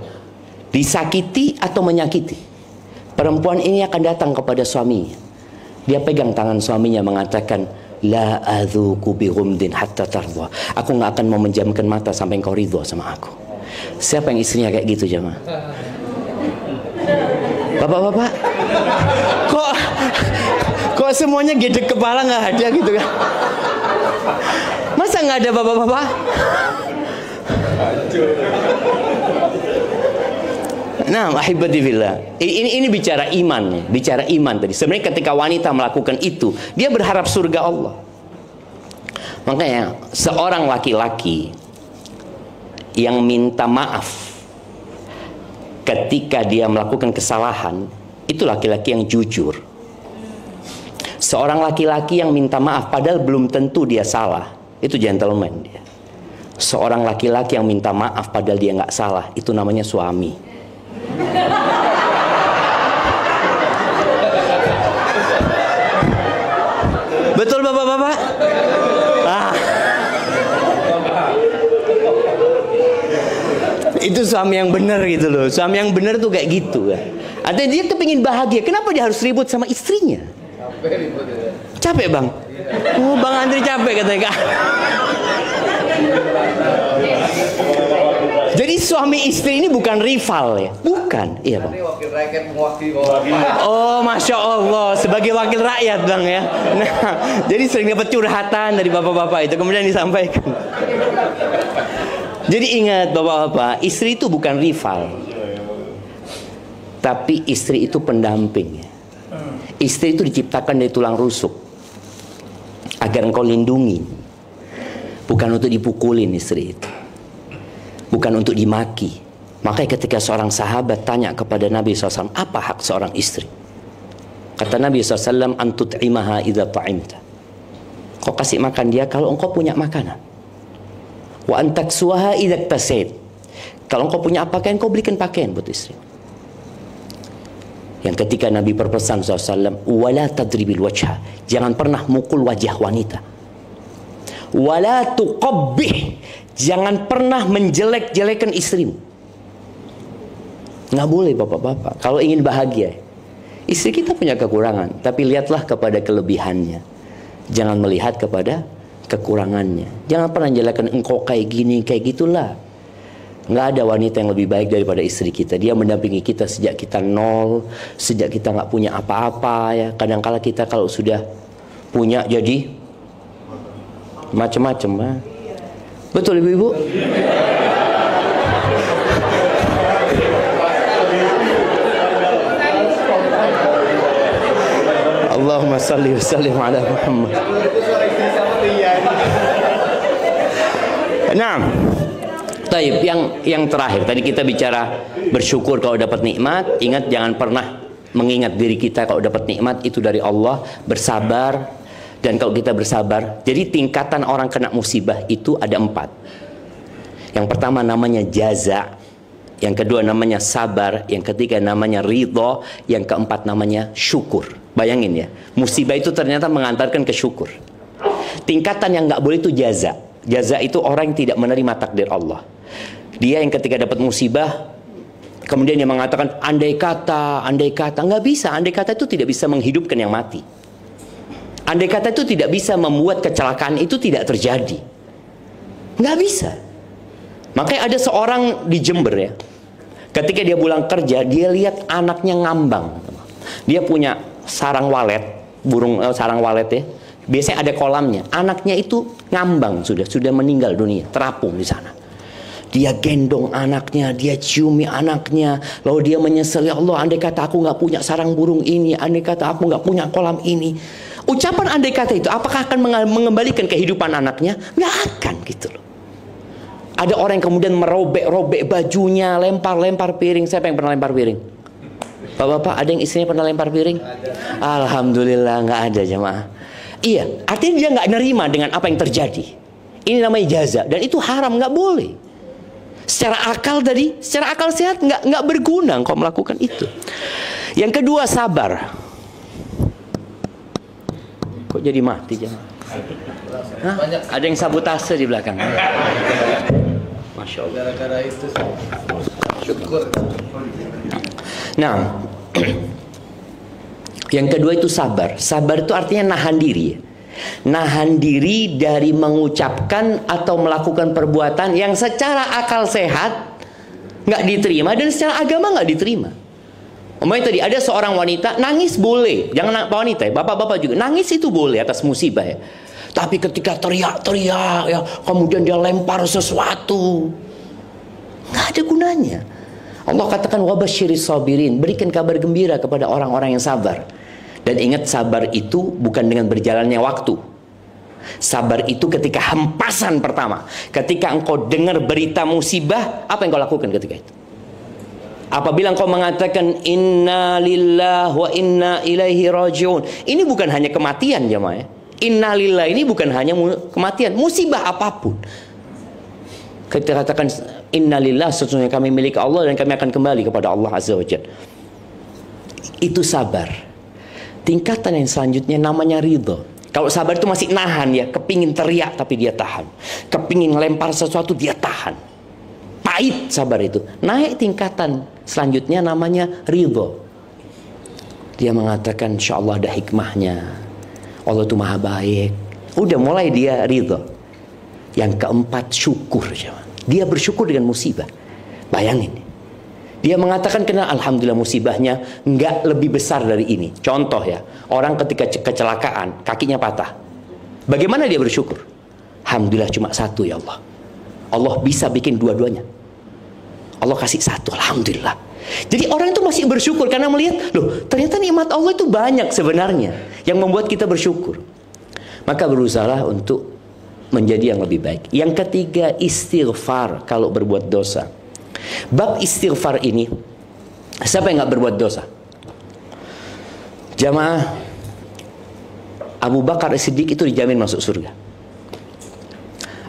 disakiti atau menyakiti, perempuan ini akan datang kepada suaminya. Dia pegang tangan suaminya mengatakan, la adzuku bi ghumdin hatta tardha. Aku nggak akan memejamkan mata sampai engkau ridho sama aku. Siapa yang istrinya kayak gitu jemaah? Bapak-bapak, kok semuanya gede kepala, nggak ada gitu kan? Masa nggak ada bapak-bapak? Nah, ahibati fillah. Ini bicara iman, bicara iman tadi. Sebenarnya ketika wanita melakukan itu, dia berharap surga Allah. Makanya seorang laki-laki yang minta maaf ketika dia melakukan kesalahan, itu laki-laki yang jujur. Seorang laki-laki yang minta maaf padahal belum tentu dia salah, itu gentleman dia. Seorang laki-laki yang minta maaf padahal dia nggak salah, itu namanya suami. Betul bapak-bapak? Itu suami yang benar gitu loh. Suami yang benar tuh kayak gitu kan. Artinya dia kepingin bahagia. Kenapa dia harus ribut sama istrinya? Capek bang? Oh bang Andri capek katanya kak. Jadi suami istri ini bukan rival ya? Bukan, iya bang. Oh masya Allah, sebagai wakil rakyat bang ya. Nah, jadi sering dapat curhatan dari bapak-bapak itu kemudian disampaikan. Jadi ingat bapak-bapak, istri itu bukan rival, tapi istri itu pendamping. Istri itu diciptakan dari tulang rusuk agar engkau lindungi, bukan untuk dipukulin istri itu, bukan untuk dimaki. Makanya ketika seorang sahabat tanya kepada Nabi SAW, apa hak seorang istri? Kata Nabi SAW, antut'imaha idza ta'imta. Kau kasih makan dia kalau engkau punya makanan. Wa antaksuha idza tasait. Kalau engkau punya pakaian, kau belikan pakaian buat istri. Yang ketika Nabi berpesan SAW, wala tadribil wajha, jangan pernah mukul wajah wanita. Wala tuqabbih, jangan pernah menjelek-jelekan istrimu. Nggak boleh bapak-bapak. Kalau ingin bahagia, istri kita punya kekurangan, tapi lihatlah kepada kelebihannya. Jangan melihat kepada kekurangannya. Jangan pernah menjelekkan engkau kayak gini, kayak gitulah. Nggak ada wanita yang lebih baik daripada istri kita. Dia mendampingi kita sejak kita nol, sejak kita nggak punya apa-apa ya. Kadang-kala kita kalau sudah punya jadi macam-macam ya. Betul ibu-ibu? Allahumma salli wa sallim ala Muhammad. Nah, taib, yang terakhir tadi kita bicara bersyukur kalau dapat nikmat. Ingat jangan pernah mengingat diri kita kalau dapat nikmat itu dari Allah. Bersabar, dan kalau kita bersabar, jadi tingkatan orang kena musibah itu ada 4. Yang pertama namanya jaza, yang kedua namanya sabar, yang ketiga namanya ridho, yang keempat namanya syukur. Bayangin ya, musibah itu ternyata mengantarkan ke syukur. Tingkatan yang nggak boleh itu jaza. Jaza itu orang yang tidak menerima takdir Allah. Dia yang ketika dapat musibah, kemudian dia mengatakan andai kata, nggak bisa. Andai kata itu tidak bisa menghidupkan yang mati. Andai kata itu tidak bisa membuat kecelakaan itu tidak terjadi. Nggak bisa. Makanya ada seorang di Jember ya, ketika dia pulang kerja, dia lihat anaknya ngambang. Dia punya sarang walet, burung sarang walet ya. Biasanya ada kolamnya. Anaknya itu ngambang, sudah meninggal dunia, terapung di sana. Dia gendong anaknya, dia ciumi anaknya, lalu dia menyesal, ya Allah, andai kata aku nggak punya sarang burung ini, andai kata aku nggak punya kolam ini. Ucapan andai kata itu, apakah akan mengembalikan kehidupan anaknya? Nggak akan gitu loh. Ada orang yang kemudian merobek-robek bajunya, lempar-lempar piring. Siapa yang pernah lempar piring? Bapak-bapak, ada yang istrinya pernah lempar piring? Alhamdulillah nggak ada jemaah. Iya, artinya dia nggak nerima dengan apa yang terjadi. Ini namanya jaza, dan itu haram, nggak boleh. Secara akal tadi, secara akal sehat nggak berguna kau melakukan itu. Yang kedua sabar. Kok jadi mati jemaah? Hah? Ada yang sabotase di belakang. Masya Allah. Gara-gara itu syukur. Nah, yang kedua itu sabar. Sabar itu artinya nahan diri. Nahan diri dari mengucapkan atau melakukan perbuatan yang secara akal sehat nggak diterima dan secara agama nggak diterima. Umpamanya tadi ada seorang wanita nangis boleh, jangan wanita ya, bapak-bapak juga nangis itu boleh atas musibah ya. Tapi ketika teriak-teriak ya, kemudian dia lempar sesuatu, nggak ada gunanya. Allah katakan wabasyiris sabirin, berikan kabar gembira kepada orang-orang yang sabar. Dan ingat, sabar itu bukan dengan berjalannya waktu. Sabar itu ketika hempasan pertama, ketika engkau dengar berita musibah, apa yang kau lakukan ketika itu? Apabila engkau mengatakan inna lillahi wa inna ilaihi rajiun, ini bukan hanya kematian jemaah ya. Inna lillahi ini bukan hanya kematian, musibah apapun. Kita katakan inna lillahi, sesungguhnya kami milik Allah dan kami akan kembali kepada Allah Azza wa Jalla. Itu sabar. Tingkatan yang selanjutnya namanya ridho. Kalau sabar itu masih nahan ya, kepingin teriak tapi dia tahan, kepingin lempar sesuatu dia tahan. Pahit sabar itu. Naik tingkatan selanjutnya namanya ridho. Dia mengatakan insya Allah ada hikmahnya, Allah itu maha baik. Udah mulai dia ridho. Yang keempat syukur. Dia bersyukur dengan musibah. Bayangin, dia mengatakan kena alhamdulillah musibahnya nggak lebih besar dari ini. Contoh ya, orang ketika kecelakaan kakinya patah, bagaimana dia bersyukur? Alhamdulillah cuma satu ya Allah. Allah bisa bikin dua-duanya. Allah kasih satu, alhamdulillah. Jadi orang itu masih bersyukur karena melihat, loh ternyata nikmat Allah itu banyak sebenarnya yang membuat kita bersyukur. Maka berusahalah untuk menjadi yang lebih baik. Yang ketiga, istighfar kalau berbuat dosa. Bab istighfar ini, siapa yang nggak berbuat dosa? Jamaah, Abu Bakar As-Siddiq itu dijamin masuk surga.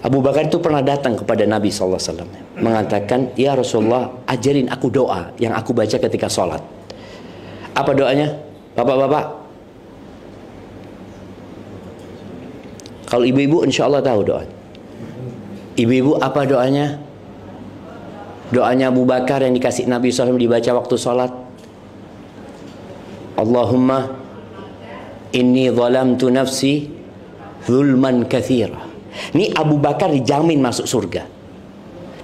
Abu Bakar itu pernah datang kepada Nabi SAW, mengatakan, ya Rasulullah, ajarin aku doa yang aku baca ketika sholat. Apa doanya? Bapak-bapak, kalau ibu-ibu insya Allah tahu doa. Ibu-ibu apa doanya? Doanya Abu Bakar yang dikasih Nabi SAW dibaca waktu sholat. Allahumma inni zalamtu nafsi zulman katsira. Ini Abu Bakar dijamin masuk surga.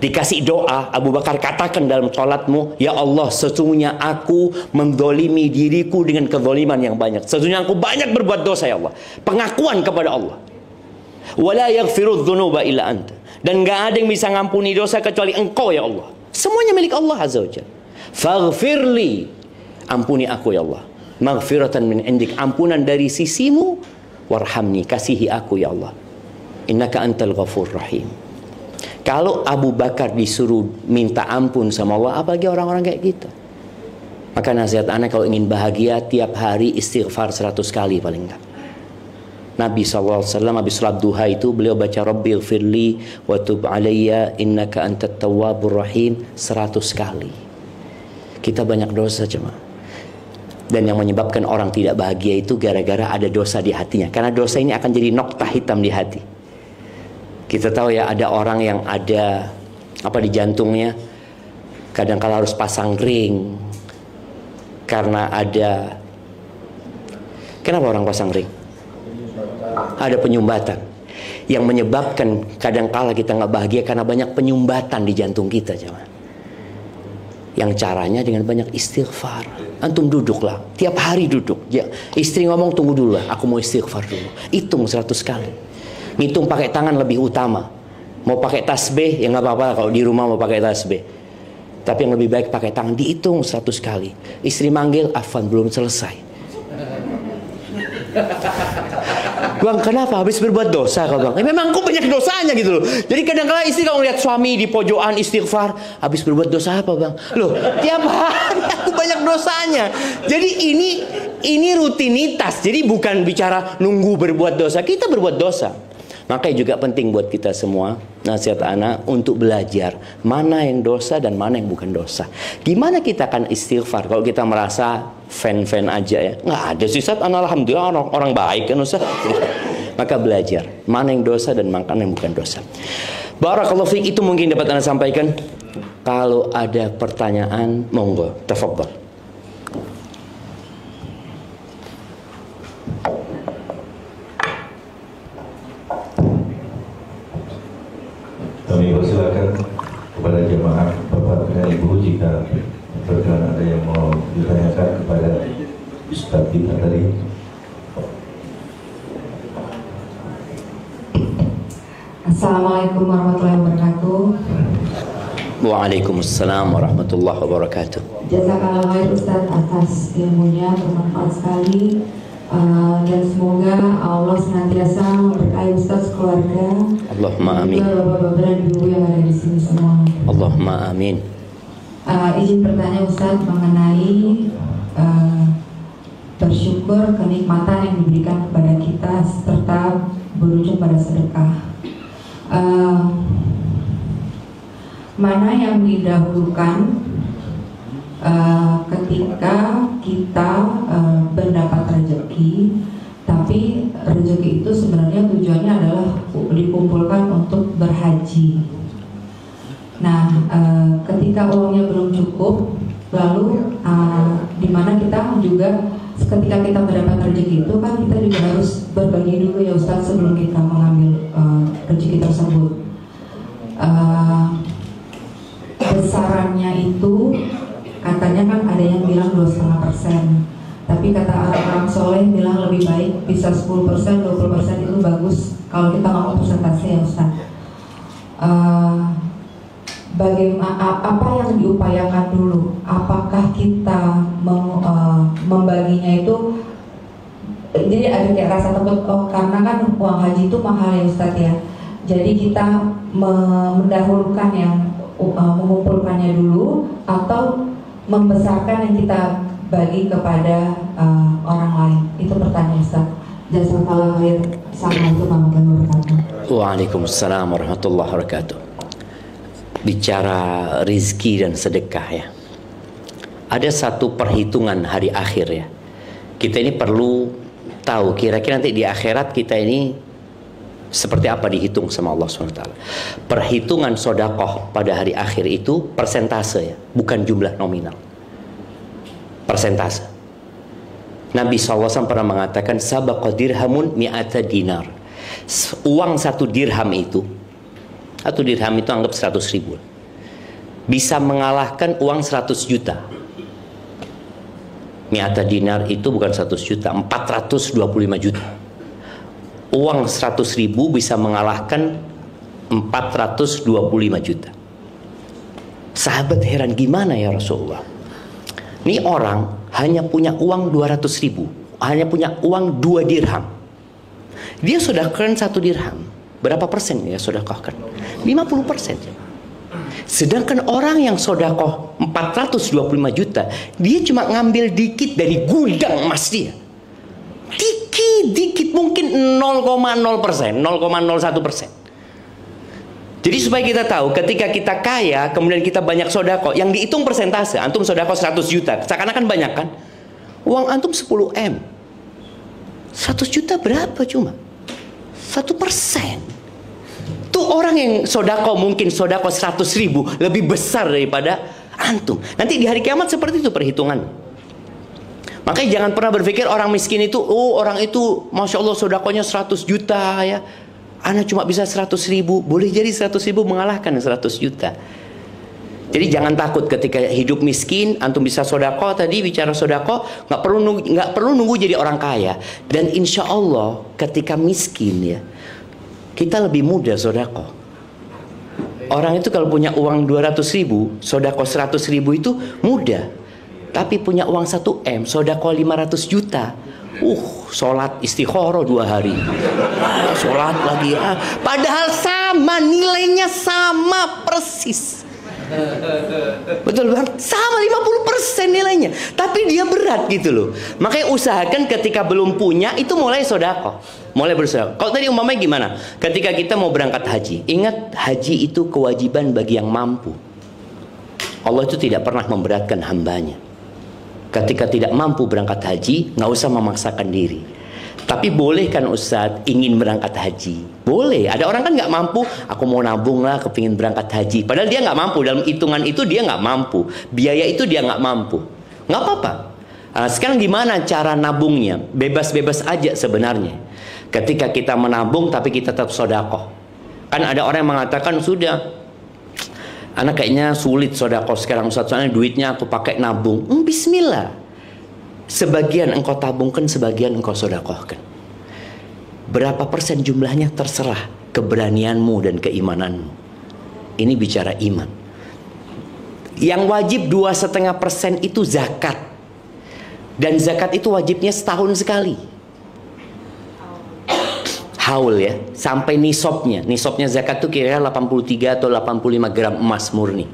Dikasih doa, Abu Bakar katakan dalam sholatmu, ya Allah sesungguhnya aku menzalimi diriku dengan kezaliman yang banyak. Sesungguhnya aku banyak berbuat dosa ya Allah. Pengakuan kepada Allah. Wala yaghfiru dzunuba illa anta. Dan gak ada yang bisa ngampuni dosa kecuali engkau ya Allah. Semuanya milik Allah Azza wa Jalla. Faghfirli, ampuni aku ya Allah. Maghfiratan min indik, ampunan dari sisimu. Warhamni, kasihi aku ya Allah. Innaka antal ghafur rahim. Kalau Abu Bakar disuruh minta ampun sama Allah, apalagi orang-orang kayak kita. Maka nasihat anak kalau ingin bahagia, tiap hari istighfar 100 kali paling enggak. Nabi SAW habis salat duha itu beliau baca Rabbil firli wa tub alayya innaka antat tawwabur rahim 100 kali. Kita banyak dosa jemaah. Dan yang menyebabkan orang tidak bahagia itu gara-gara ada dosa di hatinya. Karena dosa ini akan jadi noktah hitam di hati. Kita tahu ya, ada orang yang ada apa di jantungnya, kadang-kala harus pasang ring karena ada, kenapa orang pasang ring? Ada penyumbatan yang menyebabkan kadang-kala kita nggak bahagia karena banyak penyumbatan di jantung kita, jangan. Yang caranya dengan banyak istighfar. Antum duduklah, tiap hari duduk. Ya, istri ngomong tunggu dulu lah, aku mau istighfar dulu. Hitung 100 kali. Ngitung pakai tangan lebih utama. Mau pakai tasbih ya nggak apa-apa kalau di rumah mau pakai tasbih. Tapi yang lebih baik pakai tangan, dihitung 100 kali. Istri manggil, afwan belum selesai. Bang, kenapa? Habis berbuat dosa kau bang? Memang aku banyak dosanya gitu loh. Jadi kadang-kadang istri kalau lihat suami di pojokan istighfar, habis berbuat dosa apa bang? Loh, tiap hari aku banyak dosanya. Jadi ini rutinitas. Jadi bukan bicara nunggu berbuat dosa. Kita berbuat dosa. Makanya juga penting buat kita semua, nasihat anak, untuk belajar mana yang dosa dan mana yang bukan dosa. Gimana kita akan istighfar kalau kita merasa fan-fan aja ya? Nggak ada sih Ustaz, alhamdulillah orang baik kan Ustaz. Maka belajar mana yang dosa dan mana yang bukan dosa. Barakallahu fiik, itu mungkin dapat Anda sampaikan. Kalau ada pertanyaan, monggo, tafadhal. Kami persilakan kepada jemaah Bapak dan Ibu jika berkenan ada yang mau ditanyakan kepada Ustaz kita tadi. Assalamualaikum warahmatullahi wabarakatuh. Waalaikumsalam warahmatullahi wabarakatuh. Jazakallah khair Ustaz atas ilmunya, bermanfaat sekali. Dan semoga Allah senantiasa memberkahi Ustaz, keluarga, Allahumma amin. juga bapak-bapak dan ibu yang ada di sini semua. Allahumma amin. Izin bertanya Ustaz mengenai bersyukur kenikmatan yang diberikan kepada kita serta berujung pada sedekah. Mana yang didahulukan ketika kita mendapat rezeki, tapi rezeki itu sebenarnya tujuannya adalah dikumpulkan untuk berhaji. Nah, ketika uangnya belum cukup, lalu di mana kita juga ketika kita mendapat rezeki itu kan kita juga harus berbagi dulu ya Ustaz sebelum kita mengambil rezeki tersebut. Besarannya itu katanya kan ada yang bilang 2,5%, tapi kata orang-orang soleh bilang lebih baik bisa 10%, 20% itu bagus kalau kita ngomong persentase ya Ustaz. Bagaimana, apa yang diupayakan dulu? Apakah kita membaginya itu? Jadi ada kayak rasa takut, karena kan uang haji itu mahal ya Ustaz ya. Jadi kita mendahulukan yang mengumpulkannya dulu atau membesarkan yang kita bagi kepada orang lain. Itu pertanyaan Ustaz. Jazakallahu khair. Assalamualaikum warahmatullahi wabarakatuh. Waalaikumsalam warahmatullahi wabarakatuh. Bicara rizki dan sedekah ya, ada satu perhitungan hari akhir ya. Kita ini perlu tahu kira-kira nanti di akhirat kita ini seperti apa dihitung sama Allah SWT. Perhitungan sodakoh pada hari akhir itu persentase ya, bukan jumlah nominal. Persentase. Nabi SAW pernah mengatakan sabaqa dirhamun mi'ata dinar. Uang 1 dirham itu, 1 dirham itu anggap 100.000, bisa mengalahkan uang 100 juta. Mi'ata dinar itu bukan 100 juta, 425 juta. Uang 100.000 bisa mengalahkan 425 juta. Sahabat heran, gimana ya Rasulullah? Ini orang hanya punya uang 200.000, hanya punya uang 2 dirham. Dia sedekahkan 1 dirham. Berapa persen ya sedekahkan? 50%. Sedangkan orang yang sedekah 425 juta, dia cuma ngambil dikit dari gudang emas dia. Dikit. dikit, mungkin 0,0%, 0,01%. Jadi supaya kita tahu, ketika kita kaya, kemudian kita banyak sodako, yang dihitung persentase, antum sodako 100 juta, seakan-akan banyak kan? Uang antum 10 M, 100 juta berapa cuma? 1%. Tuh orang yang sodako, mungkin sodako 100.000 lebih besar daripada antum. Nanti di hari kiamat seperti itu perhitungan. Makanya jangan pernah berpikir orang miskin itu, oh orang itu Masya Allah sodakonya 100 juta ya, Ana cuma bisa 100.000. Boleh jadi 100.000 mengalahkan 100 juta. Jadi jangan takut ketika hidup miskin, antum bisa sodako. Tadi bicara sodako, nggak perlu nunggu jadi orang kaya. Dan insya Allah ketika miskin ya, kita lebih mudah sodako. Orang itu kalau punya uang 200.000, sodako 100.000 itu mudah. Tapi punya uang 1 M, sodako 500 juta. Sholat istikharah 2 hari. Sholat lagi. Padahal sama, nilainya sama persis. Betul bang? Sama 50% nilainya. Tapi dia berat gitu loh. Makanya usahakan ketika belum punya, itu mulai sodako. Mulai bersodako. Kalau tadi umpamanya gimana? Ketika kita mau berangkat haji. Ingat, haji itu kewajiban bagi yang mampu. Allah itu tidak pernah memberatkan hambanya. Ketika tidak mampu berangkat haji, nggak usah memaksakan diri. Tapi boleh kan Ustadz ingin berangkat haji? Boleh. Ada orang kan nggak mampu, aku mau nabung lah, kepingin berangkat haji. Padahal dia nggak mampu. Dalam hitungan itu dia nggak mampu. Biaya itu dia nggak mampu. Nggak apa-apa. Sekarang gimana cara nabungnya? Bebas-bebas aja sebenarnya. Ketika kita menabung tapi kita tetap sodakoh. Kan ada orang yang mengatakan sudah, anak kayaknya sulit sodako sekarang Ustaz, soalnya duitnya aku pakai nabung. Bismillah. Sebagian engkau tabungkan, sebagian engkau sodakohkan. Berapa persen jumlahnya terserah keberanianmu dan keimananmu. Ini bicara iman. Yang wajib 2,5% itu zakat. Dan zakat itu wajibnya setahun sekali. Haul ya, sampai nisabnya. Nisabnya zakat itu kira-kira 83 atau 85 gram emas murni.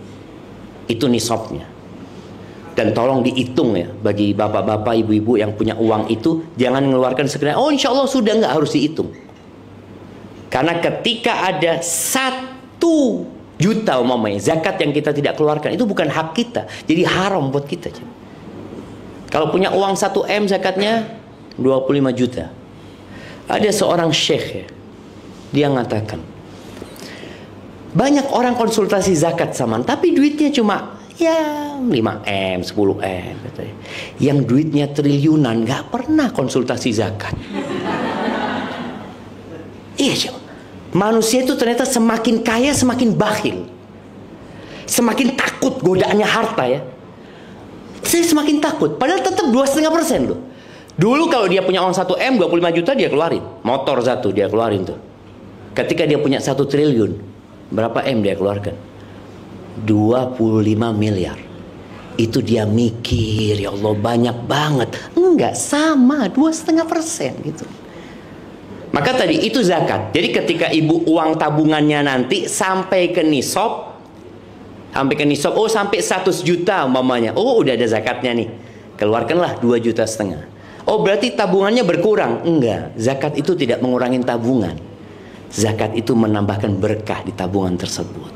Itu nisabnya. Dan tolong dihitung ya, bagi bapak-bapak, ibu-ibu yang punya uang itu, jangan mengeluarkan sekedar, oh insya Allah sudah, nggak, harus dihitung. Karena ketika ada 1 juta umpamanya zakat yang kita tidak keluarkan, itu bukan hak kita, jadi haram buat kita. Kalau punya uang 1 M zakatnya 25 juta. Ada seorang syekh ya, dia mengatakan, banyak orang konsultasi zakat sama, tapi duitnya cuma ya 5 M, 10 M. Yang duitnya triliunan nggak pernah konsultasi zakat. Iya, manusia itu ternyata semakin kaya semakin bakhil, semakin takut godaannya harta ya. Saya semakin takut, padahal tetap 2,5% loh. Dulu kalau dia punya uang 1 M, 25 juta dia keluarin. Motor 1 dia keluarin tuh. Ketika dia punya 1 triliun, berapa M dia keluarkan? 25 miliar. Itu dia mikir, ya Allah banyak banget. Enggak, sama 2,5% gitu. Maka tadi itu zakat. Jadi ketika ibu uang tabungannya nanti sampai ke nisab, oh sampai 100 juta umpamanya, oh udah ada zakatnya nih, keluarkanlah 2,5 juta. Oh berarti tabungannya berkurang? Enggak, zakat itu tidak mengurangi tabungan. Zakat itu menambahkan berkah di tabungan tersebut.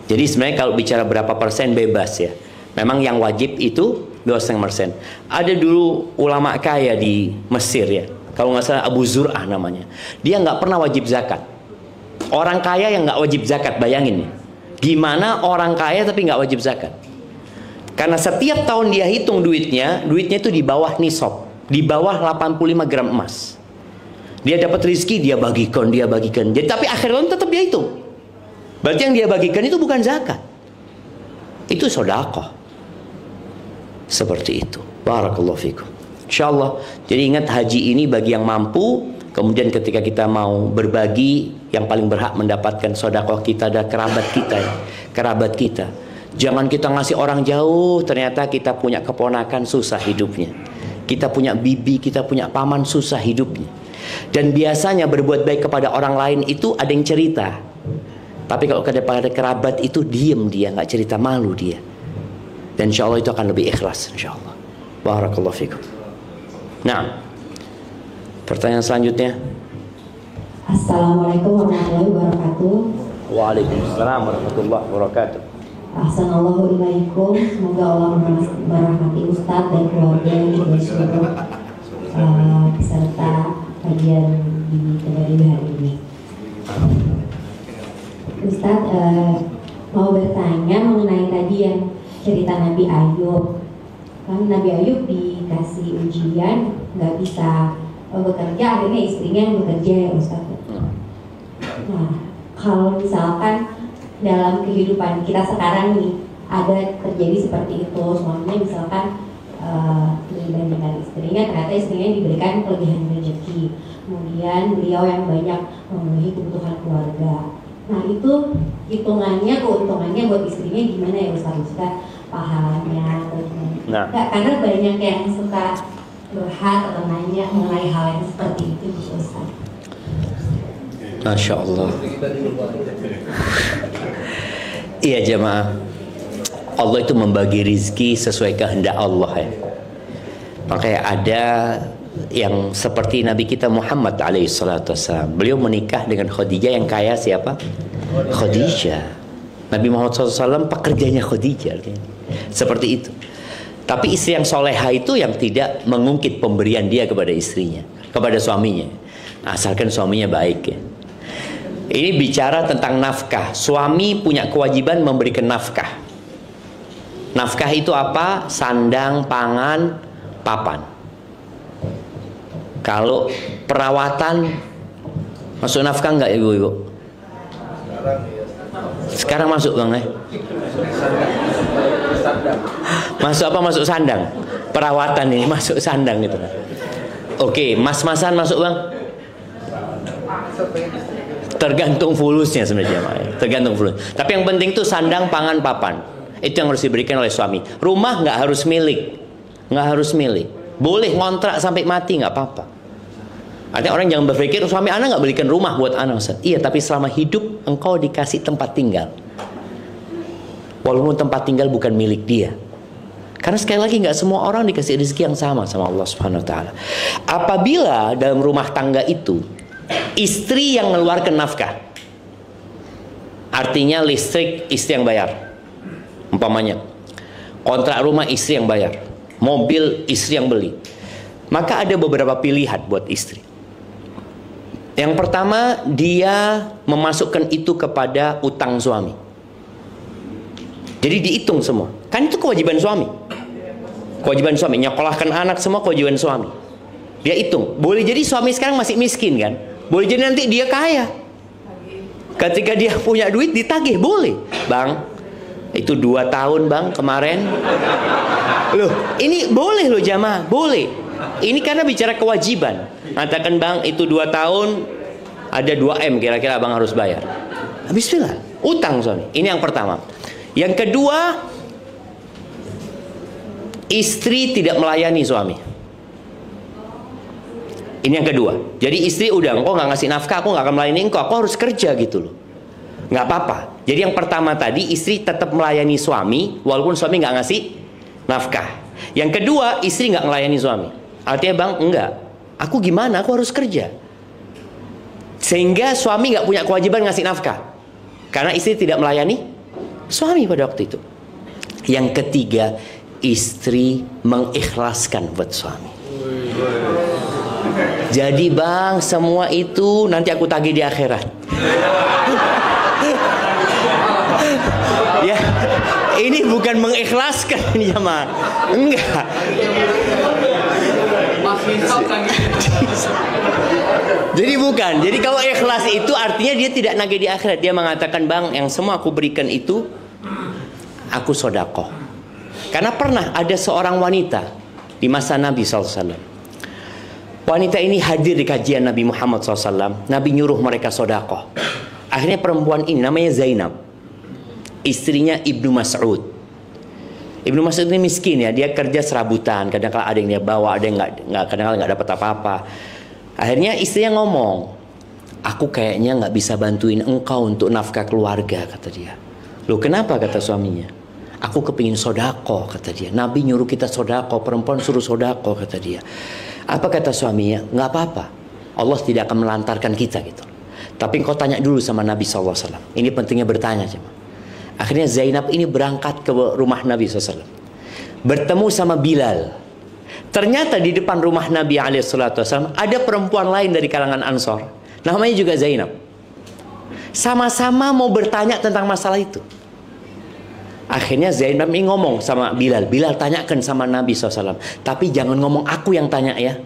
Jadi sebenarnya kalau bicara berapa persen bebas ya. Memang yang wajib itu 2,5%. Ada dulu ulama kaya di Mesir ya, kalau nggak salah Abu Zur'ah namanya. Dia nggak pernah wajib zakat. Orang kaya yang nggak wajib zakat, bayangin nih. Gimana orang kaya tapi nggak wajib zakat? Karena setiap tahun dia hitung duitnya itu di bawah nisab, di bawah 85 gram emas. Dia dapat rezeki, dia bagikan. Jadi tapi akhir tahun tetap dia hitung. Berarti yang dia bagikan itu bukan zakat, itu sedekah. Seperti itu. Barakallahu fikum. Insyaallah. Jadi ingat, haji ini bagi yang mampu. Kemudian ketika kita mau berbagi, yang paling berhak mendapatkan sedekah kita adalah kerabat kita ya. Kerabat kita. Jangan kita ngasih orang jauh, ternyata kita punya keponakan susah hidupnya. Kita punya bibi, kita punya paman susah hidupnya. Dan biasanya berbuat baik kepada orang lain itu ada yang cerita. Tapi kalau kepada kerabat itu diem dia, nggak cerita, malu dia. Dan insya Allah itu akan lebih ikhlas, insya Allah. Barakallahu fikum. Nah, Pertanyaan selanjutnya. Assalamualaikum warahmatullahi wabarakatuh. Waalaikumsalam warahmatullahi wabarakatuh. Assalamualaikum ilaikum. Semoga Allah merahmati Ustadz dan keluarga juga seluruh peserta kajian di TPDB hari ini. Ustadz mau bertanya mengenai tadi yang cerita Nabi Ayub. Kan Nabi Ayub dikasih ujian, nggak bisa bekerja, akhirnya istrinya yang bekerja ya Ustadz. Nah, kalau misalkan dalam kehidupan kita sekarang nih ada terjadi seperti itu, suaminya misalkan dibandingkan istrinya, ternyata istrinya diberikan kelebihan rezeki, kemudian beliau yang banyak memenuhi kebutuhan keluarga. Nah itu hitungannya, keuntungannya buat istrinya gimana ya Ustaz? Pahalanya atau gimana? Nah. Nggak, karena banyak yang suka curhat atau nanya mengenai hal yang seperti itu Ustaz. Masya Allah. Iya jemaah, Allah itu membagi rizki sesuai kehendak Allah ya. Makanya ada yang seperti Nabi kita Muhammad alaihissalam. Beliau menikah dengan Khadijah yang kaya siapa? Khadijah. Nabi Muhammad SAW pekerjanya Khadijah. Seperti itu. Tapi istri yang soleha itu yang tidak mengungkit pemberian dia kepada istrinya, kepada suaminya, asalkan suaminya baik ya. Ini bicara tentang nafkah. Suami punya kewajiban memberikan nafkah. Nafkah itu apa? Sandang, pangan, papan. Kalau perawatan masuk nafkah enggak ibu-ibu? Sekarang masuk bang ya? Masuk apa? Masuk sandang. Perawatan ini masuk sandang gitu. Oke, mas-masan masuk bang? Tergantung fulusnya sebenarnya, tergantung fulus. Tapi yang penting tuh sandang, pangan, papan. Itu yang harus diberikan oleh suami. Rumah nggak harus milik, nggak harus milik. Boleh ngontrak sampai mati nggak apa-apa. Artinya orang jangan berpikir suami anak nggak belikan rumah buat anak Ustaz. Iya, tapi selama hidup engkau dikasih tempat tinggal. Walaupun tempat tinggal bukan milik dia. Karena sekali lagi nggak semua orang dikasih rezeki yang sama Allah Subhanahu Wa Taala. Apabila dalam rumah tangga itu istri yang mengeluarkan nafkah, artinya listrik istri yang bayar, umpamanya kontrak rumah istri yang bayar, mobil istri yang beli, maka ada beberapa pilihan buat istri. Yang pertama, dia memasukkan itu kepada utang suami. Jadi dihitung semua, kan itu kewajiban suami. Kewajiban suami, nyekolahkan anak semua kewajiban suami. Dia hitung, boleh jadi suami sekarang masih miskin kan, boleh jadi nanti dia kaya. Ketika dia punya duit ditagih, boleh. Bang, itu 2 tahun bang kemarin. Loh, ini boleh loh jamaah, boleh. Ini karena bicara kewajiban. Katakan bang, itu 2 tahun ada 2M kira-kira bang harus bayar. Bismillah, utang suami. Ini yang pertama. Yang kedua, istri tidak melayani suami. Ini yang kedua. Jadi istri udah, engkau nggak ngasih nafkah, aku nggak akan melayani engkau, aku harus kerja gitu loh. Nggak apa-apa. Jadi yang pertama tadi, istri tetap melayani suami walaupun suami nggak ngasih nafkah. Yang kedua, istri nggak melayani suami. Artinya bang, enggak, aku gimana, aku harus kerja. Sehingga suami nggak punya kewajiban ngasih nafkah karena istri tidak melayani suami pada waktu itu. Yang ketiga, istri mengikhlaskan buat suami. Jadi bang, semua itu nanti aku tagih di akhirat. Ya, ini bukan mengikhlaskan ini jemaah. Enggak. Jadi bukan. Jadi kalau ikhlas itu artinya dia tidak nagih di akhirat. Dia mengatakan bang, yang semua aku berikan itu aku sodakoh. Karena pernah ada seorang wanita di masa Nabi SAW. Wanita ini hadir di kajian Nabi Muhammad SAW. Nabi nyuruh mereka sodakoh. Akhirnya perempuan ini namanya Zainab, istrinya Ibnu Mas'ud. Ibnu Mas'ud ini miskin ya, dia kerja serabutan. Kadang-kadang ada yang dia bawa, ada yang nggak, kadang-kadang nggak dapat apa-apa. Akhirnya istrinya ngomong, aku kayaknya nggak bisa bantuin engkau untuk nafkah keluarga, kata dia. Loh kenapa, kata suaminya? Aku kepingin sodako, kata dia. Nabi nyuruh kita sodako, perempuan suruh sodako, kata dia. Apa kata suaminya? Nggak apa-apa, Allah tidak akan melantarkan kita gitu. Tapi engkau tanya dulu sama Nabi SAW. Ini pentingnya bertanya. Akhirnya Zainab ini berangkat ke rumah Nabi SAW, bertemu sama Bilal. Ternyata di depan rumah Nabi SAW ada perempuan lain dari kalangan Ansor, namanya juga Zainab. Sama-sama mau bertanya tentang masalah itu. Akhirnya Zainab ini ngomong sama Bilal, Bilal tanyakan sama Nabi SAW, tapi jangan ngomong aku yang tanya ya.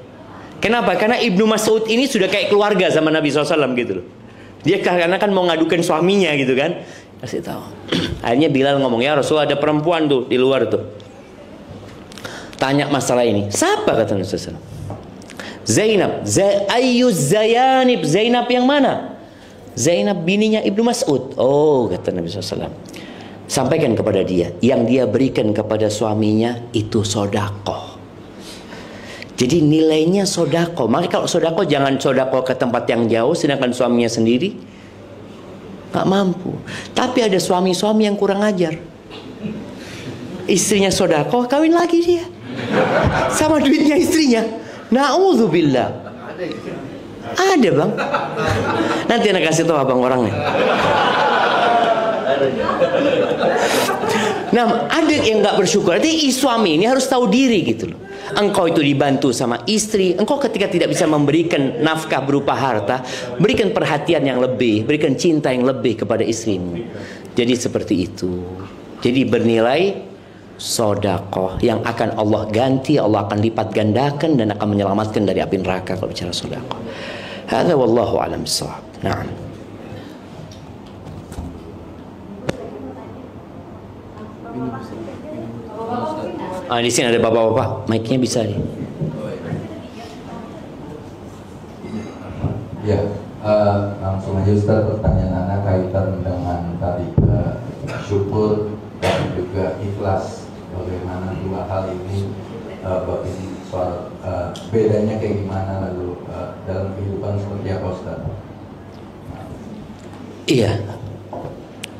Kenapa? Karena Ibnu Mas'ud ini sudah kayak keluarga sama Nabi SAW gitu loh. Dia karena kan mau ngadukan suaminya gitu kan. Kasih tahu. Akhirnya Bilal ngomong, ya Rasul, ada perempuan tuh di luar tuh, tanya masalah ini. Siapa kata Nabi SAW? Zainab. Ayyuz Zayanib, Zainab yang mana? Zainab bininya Ibnu Mas'ud. Oh, kata Nabi SAW. Sampaikan kepada dia, yang dia berikan kepada suaminya itu sodakoh. Jadi nilainya sodakoh. Maka kalau sodakoh, jangan sodakoh ke tempat yang jauh, sedangkan suaminya sendiri gak mampu. Tapi ada suami-suami yang kurang ajar. Istrinya sodakoh, kawin lagi dia sama duitnya istrinya. Na'udzubillah. Ada bang. Nanti anak kasih tahu abang orangnya. Nah, ada yang nggak bersyukur. Artinya suami ini harus tahu diri gitu loh. Engkau itu dibantu sama istri. Engkau ketika tidak bisa memberikan nafkah berupa harta, berikan perhatian yang lebih, berikan cinta yang lebih kepada istrimu. Jadi seperti itu. Jadi bernilai sodakoh yang akan Allah ganti, Allah akan lipat gandakan dan akan menyelamatkan dari api neraka kalau bicara sodakoh. Hadza wallahu a'lam bissawab. Na'am. Di sini ada bapak-bapak, mic-nya bisa nih. Ya, langsung aja Ustaz, pertanyaan anak kaitan dengan tadi syukur dan juga ikhlas. Bagaimana dua hal ini, soal bedanya kayak gimana, lalu dalam kehidupan seperti apa Ustaz? Iya,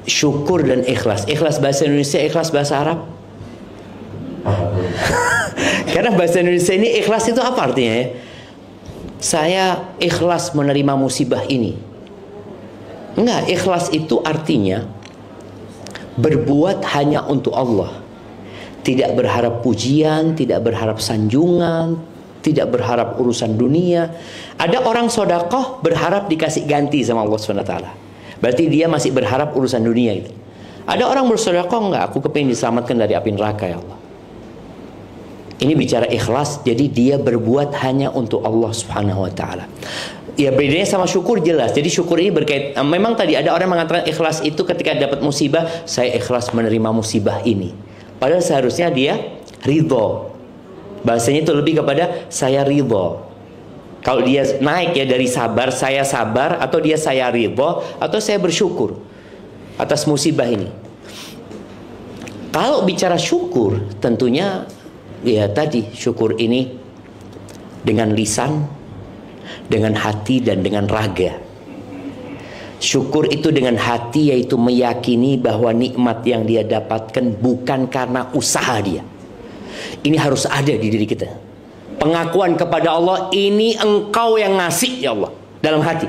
syukur dan ikhlas. Ikhlas bahasa Indonesia, ikhlas bahasa Arab. Karena bahasa Indonesia ini ikhlas itu apa artinya ya? Saya ikhlas menerima musibah ini. Enggak, ikhlas itu artinya berbuat hanya untuk Allah. Tidak berharap pujian, tidak berharap sanjungan, tidak berharap urusan dunia. Ada orang sodakoh berharap dikasih ganti sama Allah SWT. Berarti dia masih berharap urusan dunia itu. Ada orang bersodakoh, enggak, aku kepingin diselamatkan dari api neraka ya Allah. Ini bicara ikhlas, jadi dia berbuat hanya untuk Allah Subhanahu wa taala. Ya bedanya sama syukur jelas. Jadi syukur ini berkait, memang tadi ada orang mengatakan ikhlas itu ketika dapat musibah, saya ikhlas menerima musibah ini. Padahal seharusnya dia ridho. Bahasanya itu lebih kepada saya ridho. Kalau dia naik ya dari sabar, saya sabar, atau dia saya ridho, atau saya bersyukur atas musibah ini. Kalau bicara syukur, tentunya ya tadi syukur ini dengan lisan, dengan hati, dan dengan raga. Syukur itu dengan hati, yaitu meyakini bahwa nikmat yang dia dapatkan bukan karena usaha dia. Ini harus ada di diri kita. Pengakuan kepada Allah, ini engkau yang ngasih ya Allah, dalam hati.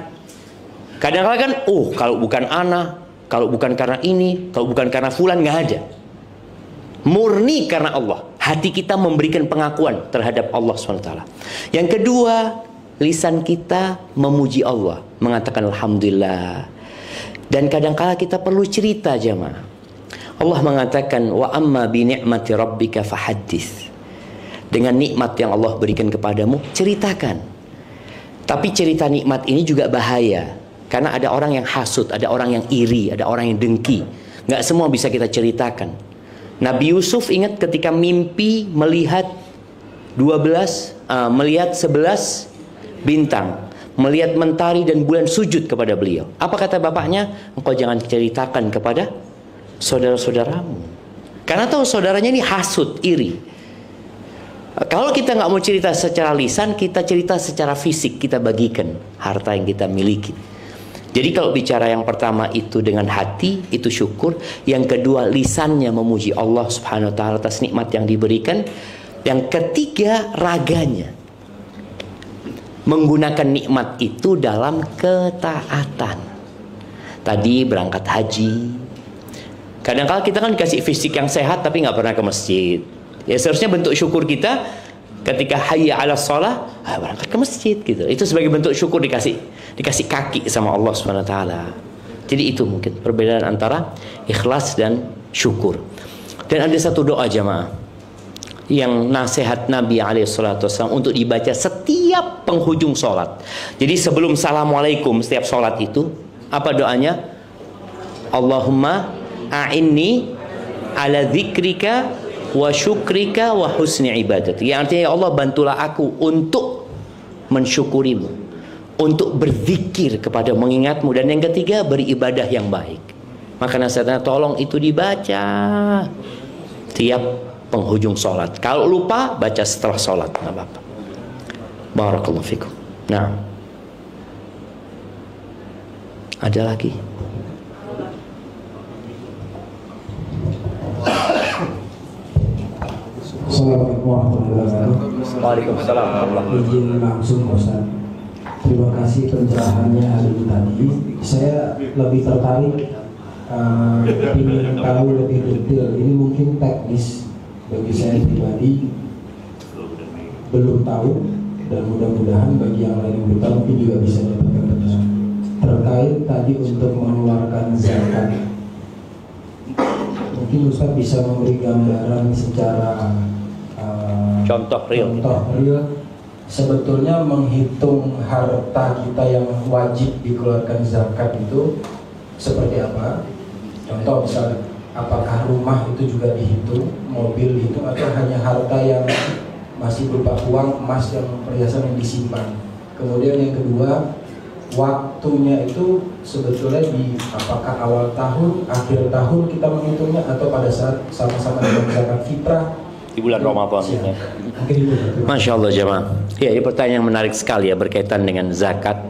Kadang-kadang kan, kalau bukan ana, kalau bukan karena ini, kalau bukan karena fulan, nggak ada. Murni karena Allah. Hati kita memberikan pengakuan terhadap Allah SWT. Yang kedua, lisan kita memuji Allah, mengatakan alhamdulillah. Dan kadang-kala kita perlu cerita jemaah. Allah mengatakan wa amma bi ni'mati rabbika fahaddits. Dengan nikmat yang Allah berikan kepadamu, ceritakan. Tapi cerita nikmat ini juga bahaya. Karena ada orang yang hasud, ada orang yang iri, ada orang yang dengki. Nggak semua bisa kita ceritakan. Nabi Yusuf ingat ketika mimpi melihat 11 bintang, melihat mentari dan bulan sujud kepada beliau. Apa kata bapaknya? Engkau jangan ceritakan kepada saudara-saudaramu. Karena tahu saudaranya ini hasud, iri. Kalau kita nggak mau cerita secara lisan, kita cerita secara fisik, kita bagikan harta yang kita miliki. Jadi kalau bicara yang pertama itu dengan hati, itu syukur. Yang kedua, lisannya memuji Allah Subhanahu wa taala atas nikmat yang diberikan. Yang ketiga, raganya. menggunakan nikmat itu dalam ketaatan. Tadi berangkat haji, kadang-kala kita kan dikasih fisik yang sehat tapi nggak pernah ke masjid. Ya seharusnya bentuk syukur kita ketika hayya 'alas shalah, berangkat ke masjid gitu. Itu sebagai bentuk syukur dikasih kaki sama Allah Subhanahu wa taala. Jadi itu mungkin perbedaan antara ikhlas dan syukur. Dan ada satu doa jamaah yang nasihat Nabi SAW untuk dibaca setiap penghujung sholat. Jadi sebelum assalamualaikum setiap sholat itu, apa doanya? Allahumma a'inni ala dzikrika wa syukrika wa husni ibadati. Yang artinya, ya Allah, bantulah aku untuk mensyukurimu, untuk berzikir kepada mengingatmu, dan yang ketiga beribadah yang baik. Maka nasihatnya tolong itu dibaca tiap penghujung sholat. Kalau lupa, baca setelah sholat, nggak apa-apa. Barakallahu fikum. Nah, ada lagi? Assalamualaikum warahmatullahi wabarakatuh. Waalaikumsalam warahmatullahi wabarakatuh. Izin langsung Ustaz. Terima kasih pencerahannya hari ini tadi. Saya lebih tertarik ingin tahu lebih detail. Ini mungkin teknis bagi saya pribadi, belum tahu, dan mudah-mudahan bagi yang lain yang belum tahu mungkin juga bisa dapatkan pencerahan terkait tadi untuk mengeluarkan zakat. Mungkin Ustaz bisa memberi gambaran secara Contoh real. Sebetulnya menghitung harta kita yang wajib dikeluarkan zakat itu seperti apa? Contoh misalnya, apakah rumah itu juga dihitung, mobil dihitung, atau hanya harta yang masih berupa uang, emas, yang perhiasan yang disimpan? Kemudian yang kedua, waktunya itu sebetulnya di apakah awal tahun, akhir tahun kita menghitungnya, atau pada saat sama-sama dengan zakat fitrah di bulan Ramadan. Ya. Masya Allah jemaah. Ya, ini pertanyaan yang menarik sekali ya, berkaitan dengan zakat.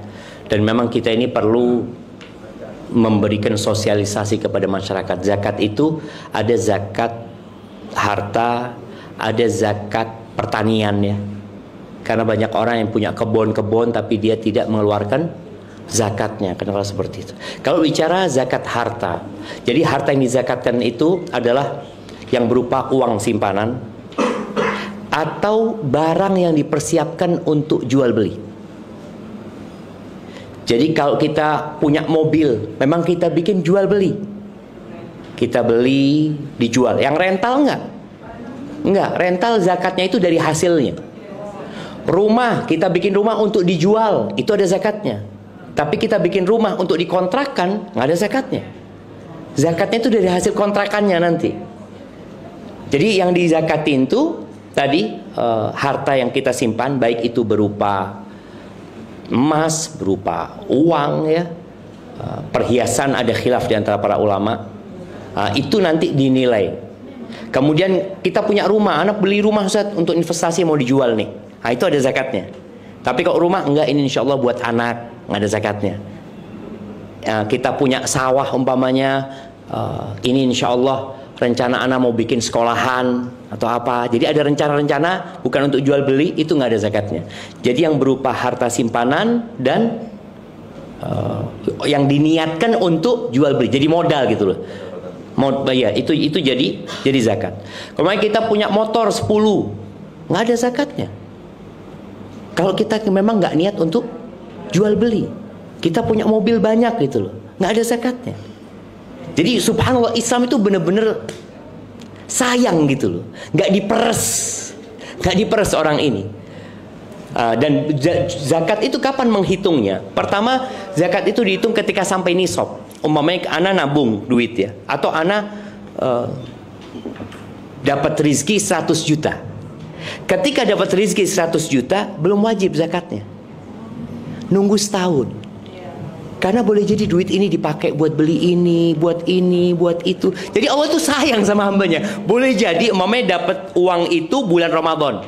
Dan memang kita ini perlu memberikan sosialisasi kepada masyarakat. Zakat itu ada zakat harta, ada zakat pertanian ya. Karena banyak orang yang punya kebun-kebun tapi dia tidak mengeluarkan zakatnya. Kenapa seperti itu? Kalau bicara zakat harta, jadi harta yang dizakatkan itu adalah yang berupa uang simpanan atau barang yang dipersiapkan untuk jual beli. Jadi kalau kita punya mobil, memang kita bikin jual beli. Kita beli, dijual. Yang rental enggak? Enggak, rental zakatnya itu dari hasilnya. Rumah, kita bikin rumah untuk dijual, itu ada zakatnya. Tapi kita bikin rumah untuk dikontrakkan, nggak ada zakatnya. Zakatnya itu dari hasil kontrakannya nanti. Jadi yang dizakatin itu tadi harta yang kita simpan, baik itu berupa emas, berupa uang ya, perhiasan, ada khilaf di antara para ulama, itu nanti dinilai. Kemudian kita punya rumah, anak beli rumah Ustaz untuk investasi mau dijual nih, itu ada zakatnya. Tapi kalau rumah enggak, ini insya Allah buat anak, nggak ada zakatnya. Kita punya sawah umpamanya, ini insya Allah rencana anak mau bikin sekolahan atau apa. Jadi ada rencana-rencana bukan untuk jual beli, itu nggak ada zakatnya. Jadi yang berupa harta simpanan dan yang diniatkan untuk jual beli, jadi modal gitu loh. Ya, itu jadi zakat. Kemudian kita punya motor 10, nggak ada zakatnya. Kalau kita memang nggak niat untuk jual beli, kita punya mobil banyak gitu loh, nggak ada zakatnya. Jadi subhanallah, Islam itu benar-benar sayang gitu loh, nggak diperes orang ini. Dan zakat itu kapan menghitungnya? Pertama, zakat itu dihitung ketika sampai nisab. Umpamanya ana nabung duit ya, atau ana dapat rizki 100 juta. Ketika dapat rizki 100 juta, belum wajib zakatnya. Nunggu setahun. Karena boleh jadi duit ini dipakai buat beli ini, buat itu. Jadi Allah tuh sayang sama hambanya. Boleh jadi umpamanya dapat uang itu bulan Ramadan.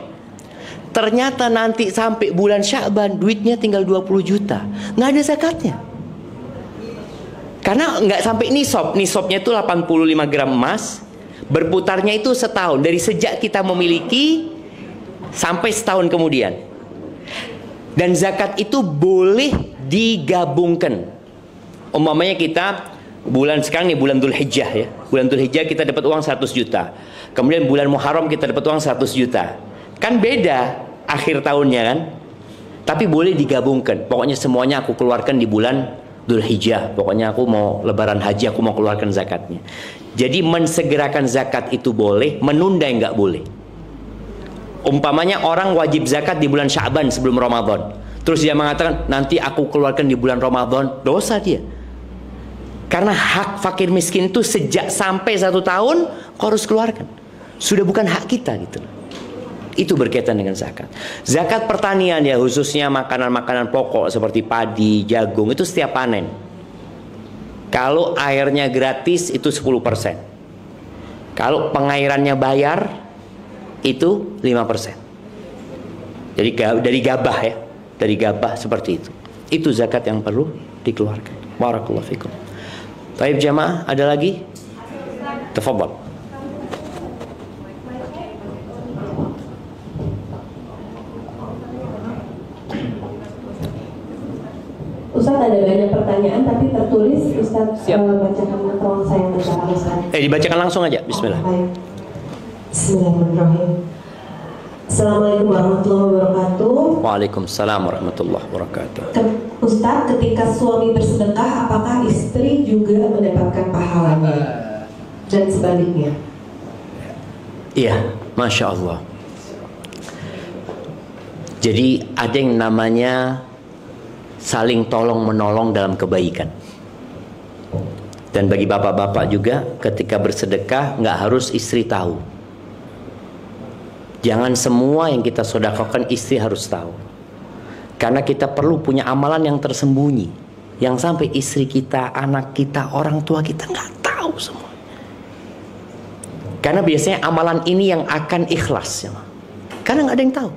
Ternyata nanti sampai bulan Sya'ban duitnya tinggal 20 juta. Nggak ada zakatnya. Karena nggak sampai nisab. Nisabnya itu 85 gram emas. Berputarnya itu setahun. Dari sejak kita memiliki sampai setahun kemudian. Dan zakat itu boleh digabungkan. Umpamanya kita bulan sekarang nih, bulan Dzulhijjah ya. Bulan Dzulhijjah kita dapat uang 100 juta. Kemudian bulan Muharram kita dapat uang 100 juta. Kan beda akhir tahunnya kan? Tapi boleh digabungkan. Pokoknya semuanya aku keluarkan di bulan Dzulhijjah. Pokoknya aku mau lebaran haji, aku mau keluarkan zakatnya. Jadi mensegerakan zakat itu boleh, menunda enggak boleh. Umpamanya orang wajib zakat di bulan Sya'ban sebelum Ramadan. Terus dia mengatakan, nanti aku keluarkan di bulan Ramadan. Dosa dia. Karena hak fakir miskin itu sejak sampai 1 tahun kau harus keluarkan. Sudah bukan hak kita gitu. Itu berkaitan dengan zakat. Zakat pertanian ya, khususnya makanan-makanan pokok seperti padi, jagung, itu setiap panen. Kalau airnya gratis itu 10%. Kalau pengairannya bayar itu 5%. Jadi dari gabah ya, dari gabah seperti itu. Itu zakat yang perlu dikeluarkan. Barakallahu fikum. Baik jamaah, ada lagi? Tafadhal. Ustaz, ada banyak pertanyaan tapi tertulis. Ustaz bacakan tolong saya bacakan Ustaz. Dibacakan langsung aja. Bismillah. Bismillahirrahmanirrahim. Assalamualaikum warahmatullahi wabarakatuh. Waalaikumsalam warahmatullahi wabarakatuh. Ustaz, ketika suami bersedekah, apakah istri juga mendapatkan pahalanya? Dan sebaliknya? Iya, Masya Allah. Jadi ada yang namanya saling tolong menolong dalam kebaikan. Dan bagi bapak-bapak juga, ketika bersedekah nggak harus istri tahu. Jangan semua yang kita sedekahkan istri harus tahu. Karena kita perlu punya amalan yang tersembunyi, yang sampai istri kita, anak kita, orang tua kita nggak tahu semua. Karena biasanya amalan ini yang akan ikhlas, ya. Karena nggak ada yang tahu.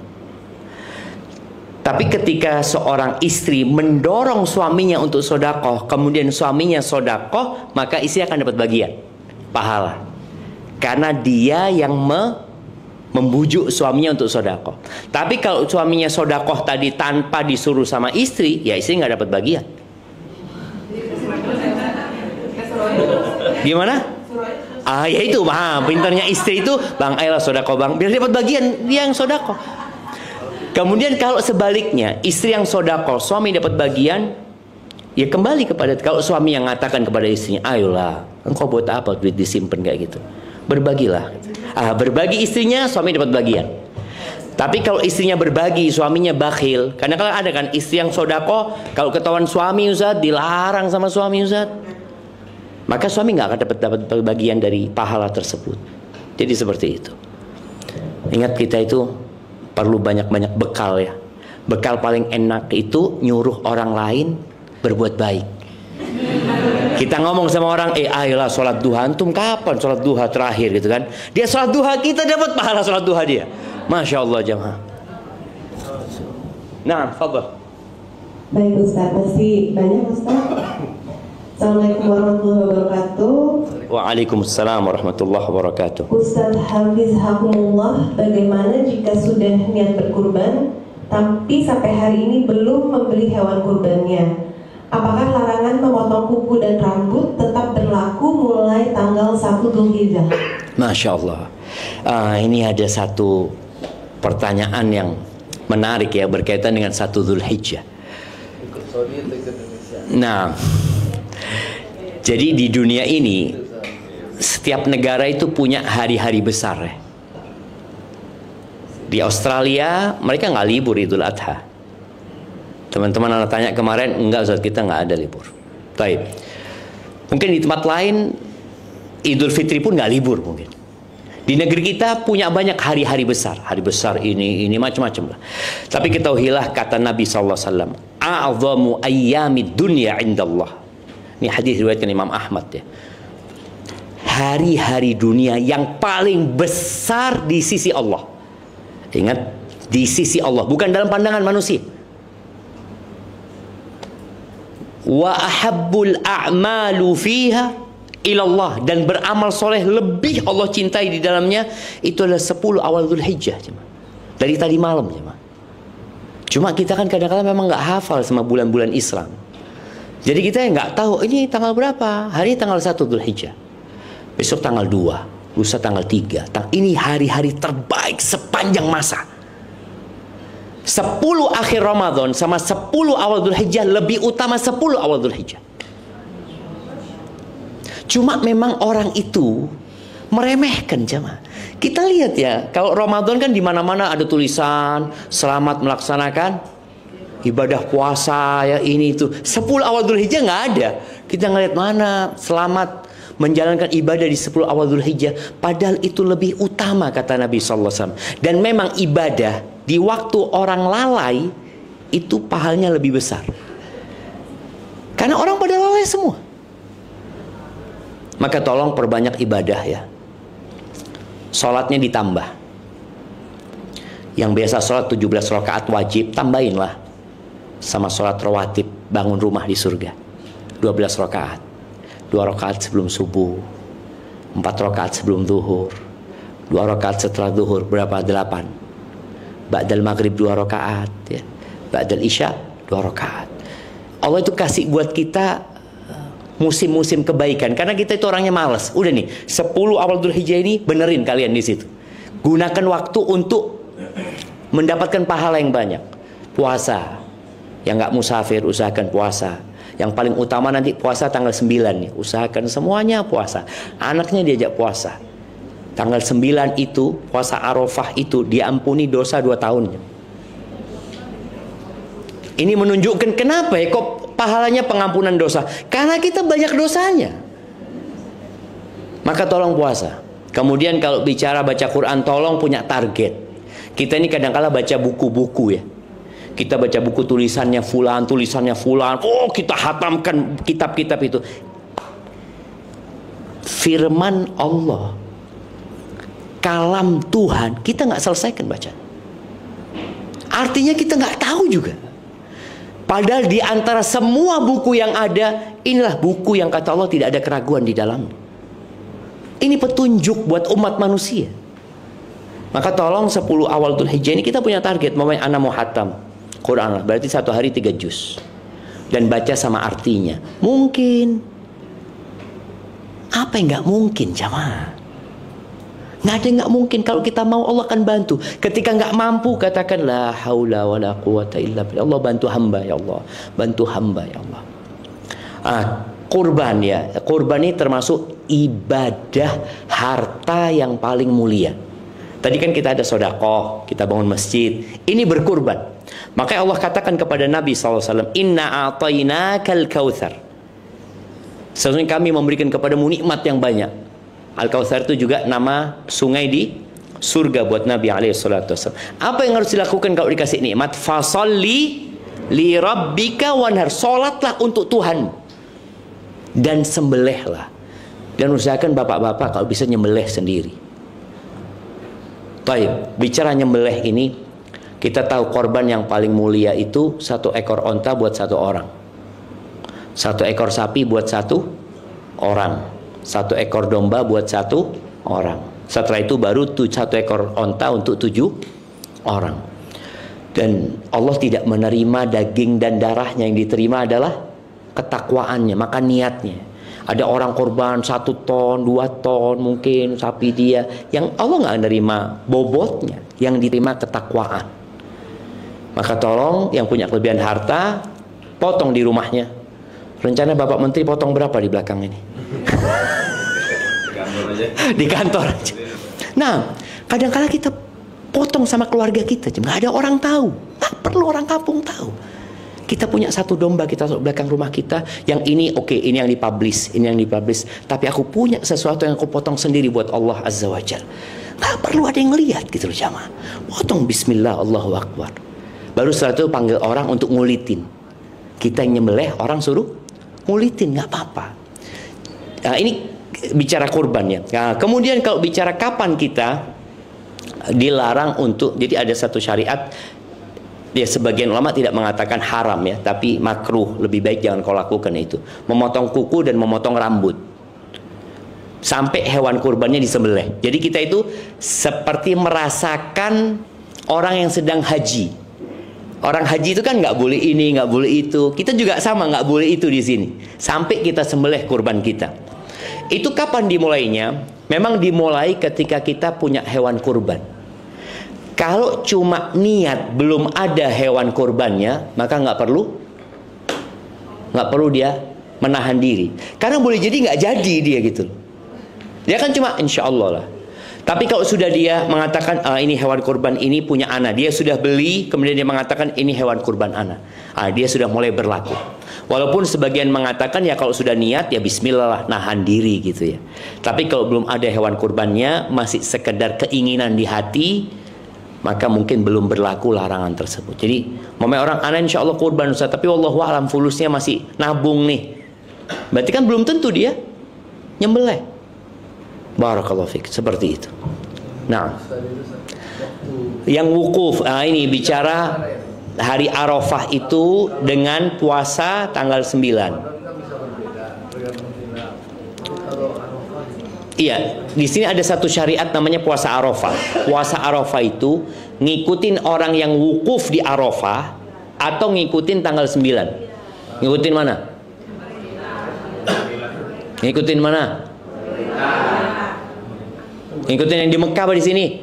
Tapi ketika seorang istri mendorong suaminya untuk sedekah, kemudian suaminya sedekah, maka istri akan dapat bagian pahala. Karena dia yang membujuk suaminya untuk sedekah. Tapi kalau suaminya sedekah tadi tanpa disuruh sama istri, ya istri nggak dapat bagian. Gimana? Ya itu, pintarnya istri itu, Bang, ayolah sedekah Bang, biar dapat bagian, dia yang sedekah. Kemudian kalau sebaliknya, istri yang sedekah, suami dapat bagian, ya kembali kepada, kalau suami yang mengatakan kepada istrinya, ayolah, engkau buat apa duit disimpan kayak gitu, berbagilah. Berbagi istrinya, suami dapat bagian. Tapi kalau istrinya berbagi, suaminya bakhil, karena kalau ada kan istri yang sedekah, kalau ketahuan suami Ustaz, dilarang sama suami Ustaz, maka suami nggak akan dapat bagian dari pahala tersebut. Jadi seperti itu. Ingat, kita itu perlu banyak-banyak bekal ya. Bekal paling enak itu nyuruh orang lain berbuat baik. Kita ngomong sama orang, ayolah sholat duha. Antum kapan sholat duha terakhir gitu kan? Dia sholat duha, kita dapat pahala sholat duha dia. Masya Allah jamaah. Nah, fadhal. Baik Ustaz, masih banyak Ustaz. Assalamualaikum warahmatullahi wabarakatuh. Waalaikumsalam warahmatullahi wabarakatuh. Ustaz Hafizhakumullah, bagaimana jika sudah niat berkurban tapi sampai hari ini belum membeli hewan kurbannya? Apakah larangan memotong kuku dan rambut tetap berlaku mulai tanggal 1 Dzulhijjah? Masya Allah. Ini ada satu pertanyaan yang menarik ya, berkaitan dengan 1 Dzulhijjah. Nah, jadi di dunia ini setiap negara itu punya hari-hari besar ya. Di Australia mereka nggak libur Idul Adha. Teman-teman anak tanya kemarin, enggak Ustaz, kita nggak ada libur. Baik. Mungkin di tempat lain Idul Fitri pun nggak libur mungkin. Di negeri kita punya banyak hari-hari besar. Hari besar ini macam-macam lah. Tapi ketahuilah kata Nabi SAW, a'zamu ayyamid dunya indallah. Ini hadis riwayatkan Imam Ahmad ya. Hari-hari dunia yang paling besar di sisi Allah. Ingat, di sisi Allah, bukan dalam pandangan manusia. Wa ahabbul a'malu fiha ilallah, dan beramal soleh lebih Allah cintai di dalamnya itu adalah 10 awal Dzulhijjah. Dari tadi malam. Cuma kita kan kadang-kadang memang nggak hafal sama bulan-bulan Islam. Jadi kita nggak tahu ini tanggal berapa. Hari ini tanggal 1 Dzulhijjah. Besok tanggal 2, lusa tanggal 3. Ini hari-hari terbaik sepanjang masa. 10 akhir Ramadan sama 10 awal Dzulhijjah lebih utama 10 awal Dzulhijjah. Cuma memang orang itu meremehkan jemaah. Kita lihat ya, kalau Ramadan kan di mana-mana ada tulisan selamat melaksanakan ibadah puasa ya ini itu. 10 awal Dzulhijjah nggak ada. Kita ngeliat mana selamat menjalankan ibadah di 10 awal Dzulhijjah. Padahal itu lebih utama kata Nabi SAW. Dan memang ibadah di waktu orang lalai itu pahalanya lebih besar. Karena orang pada lalai semua. Maka tolong perbanyak ibadah ya. Sholatnya ditambah. Yang biasa sholat 17 rakaat wajib, tambahinlah sama sholat rawatib bangun rumah di surga. 12 rakaat. 2 rakaat sebelum subuh, 4 rakaat sebelum zuhur, 2 rakaat setelah zuhur, berapa? 8. Ba'dal maghrib 2 rakaat ya. Ba'dal isya 2 rakaat. Allah itu kasih buat kita musim-musim kebaikan, karena kita itu orangnya malas. Udah nih, 10 awal Dzulhijjah ini benerin kalian di situ. Gunakan waktu untuk mendapatkan pahala yang banyak. Puasa, yang nggak musafir usahakan puasa. Yang paling utama nanti puasa tanggal 9 nih, usahakan semuanya puasa. Anaknya diajak puasa. Tanggal 9 itu puasa Arafah itu diampuni dosa 2 tahunnya. Ini menunjukkan kenapa ya kok pahalanya pengampunan dosa. Karena kita banyak dosanya. Maka tolong puasa. Kemudian kalau bicara baca Quran, tolong punya target. Kita ini kadang-kala baca buku-buku ya. Kita baca buku tulisannya fulan. Oh, kita hatamkan kitab-kitab itu. Firman Allah, kalam Tuhan, kita nggak selesaikan baca. Artinya kita nggak tahu juga. Padahal di antara semua buku yang ada, inilah buku yang kata Allah tidak ada keraguan di dalamnya. Ini petunjuk buat umat manusia. Maka tolong 10 awal Dzulhijjah ini kita punya target. Mamanya anak mau hatam Quran lah, berarti 1 hari 3 juz. Dan baca sama artinya. Mungkin. Apa yang nggak mungkin jamaah? Nggak ada yang nggak mungkin. Kalau kita mau, Allah akan bantu. Ketika nggak mampu, katakan la haula wa la quwata illa billah. Allah bantu hamba ya Allah. Bantu hamba ya Allah. Kurban ya. Kurban ini termasuk ibadah harta yang paling mulia. Tadi kan kita ada sedekah, kita bangun masjid. Ini berkurban. Maka Allah katakan kepada Nabi SAW, Inna a'tainakal kautsar. Sesungguhnya kami memberikan kepadamu nikmat yang banyak. Al-Kautsar itu juga nama sungai di surga buat Nabi SAW. Apa yang harus dilakukan kalau dikasih nikmat? Fasalli li rabbika wanhar. Salatlah untuk Tuhan dan sembelihlah. Dan usahakan bapak-bapak kalau bisa nyembelih sendiri. Baik, bicara nyembelih ini, kita tahu korban yang paling mulia itu 1 ekor onta buat 1 orang, 1 ekor sapi buat 1 orang, 1 ekor domba buat 1 orang. Setelah itu baru 1 ekor onta untuk 7 orang. Dan Allah tidak menerima daging dan darahnya. Yang diterima adalah ketakwaannya, maka niatnya. Ada orang korban 1 ton, 2 ton mungkin sapi dia, yang Allah nggak menerima bobotnya, yang diterima ketakwaan. Maka tolong yang punya kelebihan harta, potong di rumahnya. Rencana Bapak Menteri potong berapa di belakang ini? Di kantor aja. Nah, kadang-kala kita potong sama keluarga kita, nggak ada orang tahu, nggak perlu orang kampung tahu. Kita punya 1 domba kita taruh belakang rumah kita, yang ini oke, ini yang dipublish, ini yang dipublish. Tapi aku punya sesuatu yang aku potong sendiri buat Allah Azza wa Jalla. Nggak perlu ada yang lihat gitu loh jamaah. Potong Bismillah, Allahu Akbar. Baru setelah itu panggil orang untuk ngulitin. Kita yang nyembelih, orang suruh ngulitin, nggak apa-apa. Nah, ini bicara kurban ya. Nah, kemudian kalau bicara kapan kita dilarang untuk, jadi ada satu syariat, ya sebagian ulama tidak mengatakan haram ya, tapi makruh, lebih baik jangan kau lakukan itu. Memotong kuku dan memotong rambut sampai hewan kurbannya disembelih. Jadi kita itu seperti merasakan orang yang sedang haji. Orang haji itu kan nggak boleh ini, nggak boleh itu. Kita juga sama, nggak boleh itu di sini. Sampai kita sembelih kurban kita. Itu kapan dimulainya? Memang dimulai ketika kita punya hewan kurban. Kalau cuma niat belum ada hewan kurbannya, maka nggak perlu dia menahan diri. Karena boleh jadi nggak jadi dia gitu. Dia kan cuma insya Allah lah. Tapi kalau sudah dia mengatakan ini hewan kurban ini punya ana, dia sudah beli, kemudian dia mengatakan ini hewan kurban ana, dia sudah mulai berlaku. Walaupun sebagian mengatakan ya kalau sudah niat ya bismillah lah, nahan diri gitu ya. Tapi kalau belum ada hewan kurbannya, masih sekedar keinginan di hati, maka mungkin belum berlaku larangan tersebut. Jadi orang ana insya Allah kurban Ustaz, tapi wallahu a'lam fulusnya masih nabung nih, berarti kan belum tentu dia nyembelih. Barakallahu fiik, seperti itu. Nah, yang wukuf, ini bicara hari Arafah itu dengan puasa tanggal 9. Iya, di sini ada satu syariat namanya puasa Arafah. Puasa Arafah itu ngikutin orang yang wukuf di Arafah atau ngikutin tanggal 9. Ngikutin mana? Ngikutin mana? Ngikutin yang di Mekah apa di sini?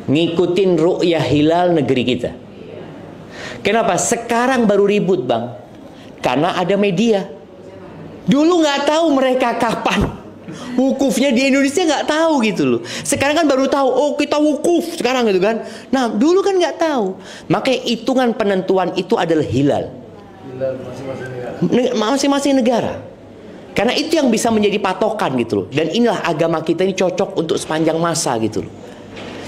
Ngikutin ru'yah hilal negeri kita. Kenapa? Sekarang baru ribut bang, karena ada media. Dulu nggak tahu mereka kapan wukufnya di Indonesia, nggak tahu gitu loh. Sekarang kan baru tahu, oh kita wukuf sekarang gitu kan. Nah dulu kan nggak tahu. Makanya hitungan penentuan itu adalah hilal. Masing-masing negara. Karena itu yang bisa menjadi patokan gitu loh. Dan inilah agama kita ini cocok untuk sepanjang masa gitu loh.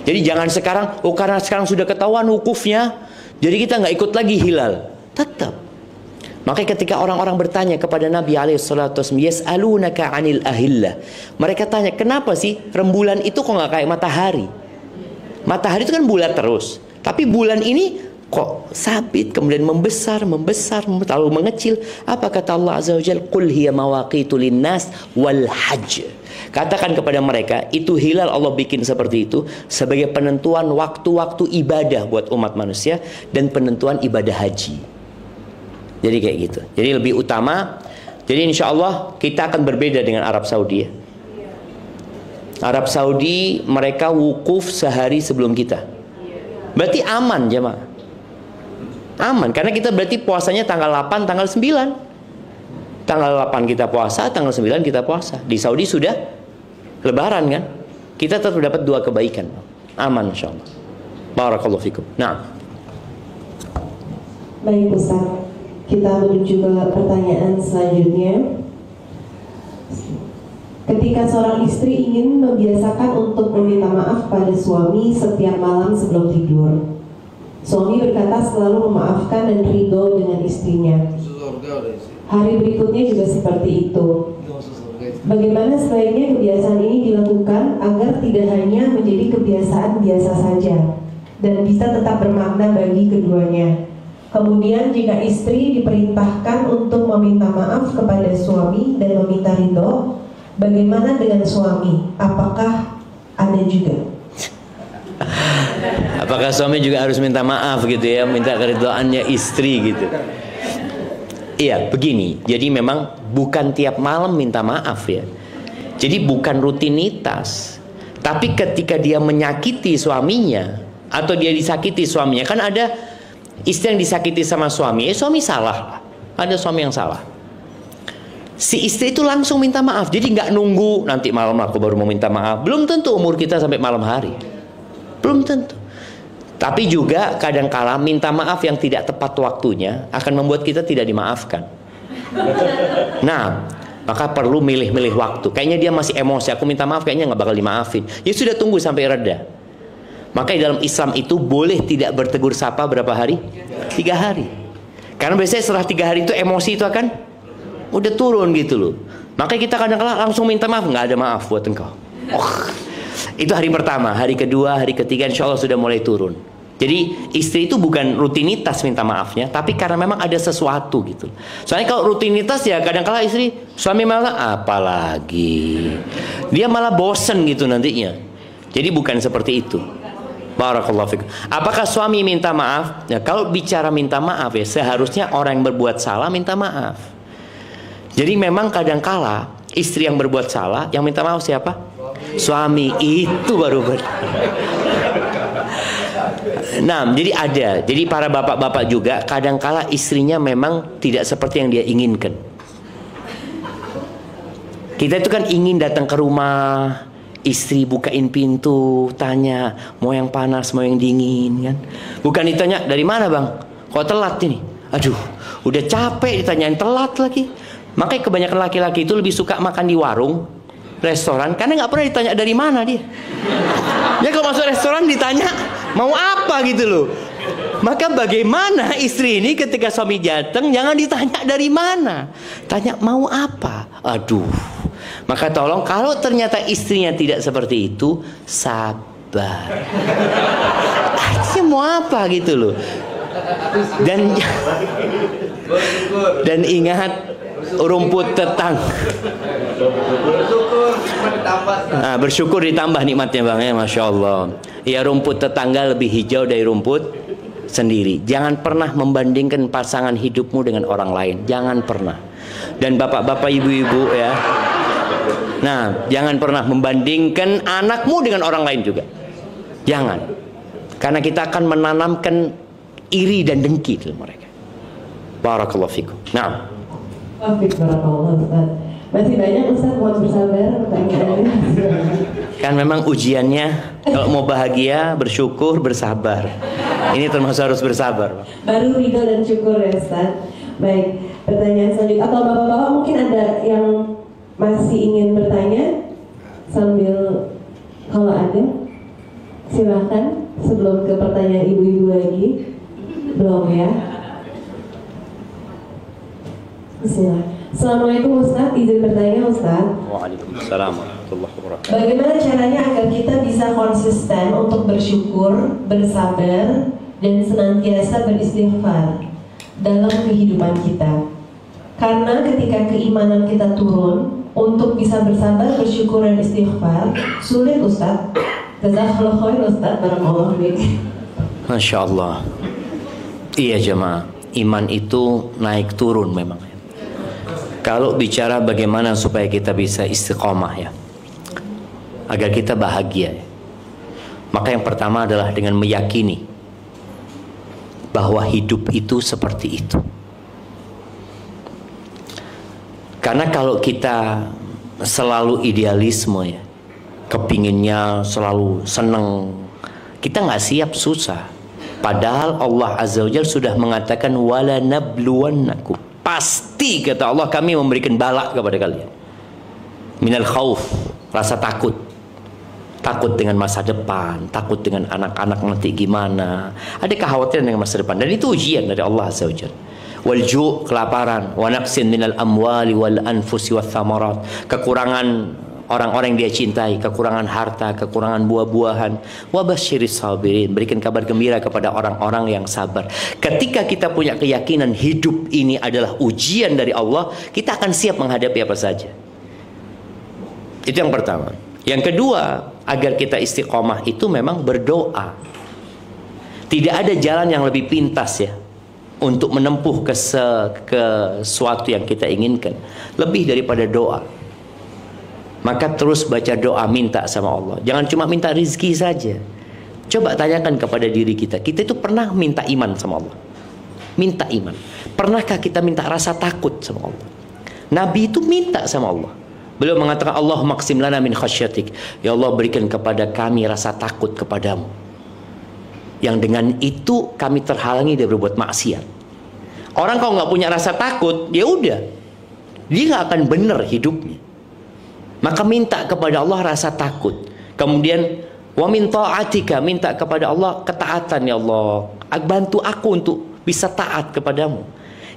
Jadi jangan sekarang, oh karena sekarang sudah ketahuan wukufnya, jadi kita nggak ikut lagi hilal. Tetap. Makanya ketika orang-orang bertanya kepada Nabi SAW, yas'alunaka 'anil ahillah. Mereka tanya, kenapa sih rembulan itu kok nggak kayak matahari? Matahari itu kan bulat terus. Tapi bulan ini kok sabit, kemudian membesar, lalu mengecil. Apa kata Allah Azza wa Jalla? Qul hiya mawaqitu linnas wal hajj. Katakan kepada mereka, itu hilal Allah bikin seperti itu sebagai penentuan waktu-waktu ibadah buat umat manusia dan penentuan ibadah haji. Jadi kayak gitu. Jadi lebih utama. Jadi insya Allah kita akan berbeda dengan Arab Saudi ya. Arab Saudi mereka wukuf sehari sebelum kita. Berarti aman jemaah. Aman, karena kita berarti puasanya tanggal 8, tanggal 9. Tanggal 8 kita puasa, tanggal 9 kita puasa. Di Saudi sudah lebaran kan. Kita tetap dapat 2 kebaikan. Aman insyaallah. Barakallahu fikum. Nah. Baik Ustaz, kita menuju ke pertanyaan selanjutnya. Ketika seorang istri ingin membiasakan untuk meminta maaf pada suami setiap malam sebelum tidur, suami berkata selalu memaafkan dan ridho dengan istrinya. Hari berikutnya juga seperti itu. Bagaimana sebaiknya kebiasaan ini dilakukan agar tidak hanya menjadi kebiasaan biasa saja dan bisa tetap bermakna bagi keduanya? Kemudian jika istri diperintahkan untuk meminta maaf kepada suami dan meminta ridho, bagaimana dengan suami? Apakah ada juga? Apakah suami juga harus minta maaf gitu ya, minta keridhaannya istri gitu? Iya, begini. Jadi memang bukan tiap malam minta maaf ya. Jadi bukan rutinitas. Tapi ketika dia menyakiti suaminya atau dia disakiti suaminya, kan ada istri yang disakiti sama suami, suami salah. Ada suami yang salah. Si istri itu langsung minta maaf. Jadi nggak nunggu nanti malam aku baru mau minta maaf. Belum tentu umur kita sampai malam hari. Belum tentu. Tapi juga kadangkala minta maaf yang tidak tepat waktunya akan membuat kita tidak dimaafkan. Nah, maka perlu milih-milih waktu. Kayaknya dia masih emosi, aku minta maaf kayaknya nggak bakal dimaafin. Ya sudah, tunggu sampai reda. Makanya dalam Islam itu boleh tidak bertegur sapa berapa hari? 3 hari. Karena biasanya setelah 3 hari itu emosi itu akan udah turun gitu loh. Makanya kita kadang-kala langsung minta maaf, nggak ada maaf buat engkau. Itu hari pertama, hari kedua, hari ketiga insya Allah sudah mulai turun. Jadi istri itu bukan rutinitas minta maafnya, tapi karena memang ada sesuatu gitu. Soalnya kalau rutinitas ya kadang-kala istri, suami malah apalagi, dia malah bosen gitu nantinya. Jadi bukan seperti itu. Barakallahu fikum. Apakah suami minta maaf? Ya, kalau bicara minta maaf ya, seharusnya orang yang berbuat salah minta maaf. Jadi memang kadangkala istri yang berbuat salah, yang minta maaf siapa? Suami. Itu baru benar. Nah, jadi ada. Jadi para bapak-bapak juga kadangkala istrinya memang tidak seperti yang dia inginkan. Kita itu kan ingin datang ke rumah, istri bukain pintu, tanya mau yang panas, mau yang dingin kan. Bukan ditanya dari mana bang, kok telat ini. Aduh, udah capek ditanyain telat lagi. Makanya kebanyakan laki-laki itu lebih suka makan di warung, restoran, karena nggak pernah ditanya dari mana dia. Ya kalau masuk restoran ditanya mau apa gitu loh. Maka bagaimana istri ini ketika suami datang jangan ditanya dari mana, tanya mau apa. Aduh. Maka tolong kalau ternyata istrinya tidak seperti itu, sabar. Aja mau apa gitu loh. Dan ingat rumput tetangga. Nah, bersyukur ditambah nikmatnya bang ya, masya Allah. Ya rumput tetangga lebih hijau dari rumput sendiri. Jangan pernah membandingkan pasangan hidupmu dengan orang lain. Jangan pernah. Dan bapak-bapak, ibu-ibu ya. Nah, jangan pernah membandingkan anakmu dengan orang lain juga. Jangan. Karena kita akan menanamkan iri dan dengki dalam mereka. Barakallahu fikum. Nah. Barakallahu Ustaz. Masih banyak Ustaz, mohon bersabar pertanyaannya. Kan memang ujiannya kalau mau bahagia, bersyukur, bersabar. Ini termasuk harus bersabar. Baru ridho dan syukur ya Ustaz. Baik, pertanyaan selanjutnya. Atau bapak-bapak mungkin ada yang masih ingin bertanya sambil, kalau ada silakan sebelum ke pertanyaan ibu-ibu lagi. Belum ya? Bismillah. Assalamualaikum Ustaz, izin bertanya Ustaz. Waalaikumsalam warahmatullahi wabarakatuh. Bagaimana caranya agar kita bisa konsisten untuk bersyukur, bersabar, dan senantiasa beristighfar dalam kehidupan kita? Karena ketika keimanan kita turun, untuk bisa bersabar, bersyukur, dan istighfar sulit Ustaz. Jazakallahu khair Ustaz, barakallahu fiik. Masya Allah. Iya jemaah, iman itu naik turun memang. Kalau bicara bagaimana supaya kita bisa istiqomah ya, agar kita bahagia ya, maka yang pertama adalah dengan meyakini bahwa hidup itu seperti itu. Karena kalau kita selalu idealisme ya, kepinginnya selalu senang, kita nggak siap, susah. Padahal Allah Azza wa Jalla sudah mengatakan wala nabluwannakum. Pasti kata Allah kami memberikan bala kepada kalian. Minal khauf, rasa takut. Takut dengan masa depan, takut dengan anak-anak nanti gimana. Ada kekhawatiran dengan masa depan, dan itu ujian dari Allah Azza wa Jalla. Wal ju', kelaparan, wa naqsin minal amwali wal anfusi wath thamarat, kekurangan orang-orang yang dia cintai, kekurangan harta, kekurangan buah-buahan. Wa basyiris sabirin, berikan kabar gembira kepada orang-orang yang sabar. Ketika kita punya keyakinan hidup ini adalah ujian dari Allah, kita akan siap menghadapi apa saja. Itu yang pertama. Yang kedua, agar kita istiqomah itu memang berdoa. Tidak ada jalan yang lebih pintas ya untuk menempuh ke sesuatu yang kita inginkan lebih daripada doa. Maka terus baca doa, minta sama Allah. Jangan cuma minta rizki saja. Coba tanyakan kepada diri kita. Kita itu pernah minta iman sama Allah? Minta iman. Pernahkah kita minta rasa takut sama Allah? Nabi itu minta sama Allah. Beliau mengatakan, Allahumma qsim lana min khasyatik. Ya Allah, berikan kepada kami rasa takut kepadamu. Yang dengan itu kami terhalangi dari berbuat maksiat. Orang kalau nggak punya rasa takut, ya udah, dia nggak akan benar hidupnya. Maka minta kepada Allah rasa takut. Kemudian wa min ta'atika, minta kepada Allah ketaatan. Ya Allah, bantu aku untuk bisa taat kepadamu,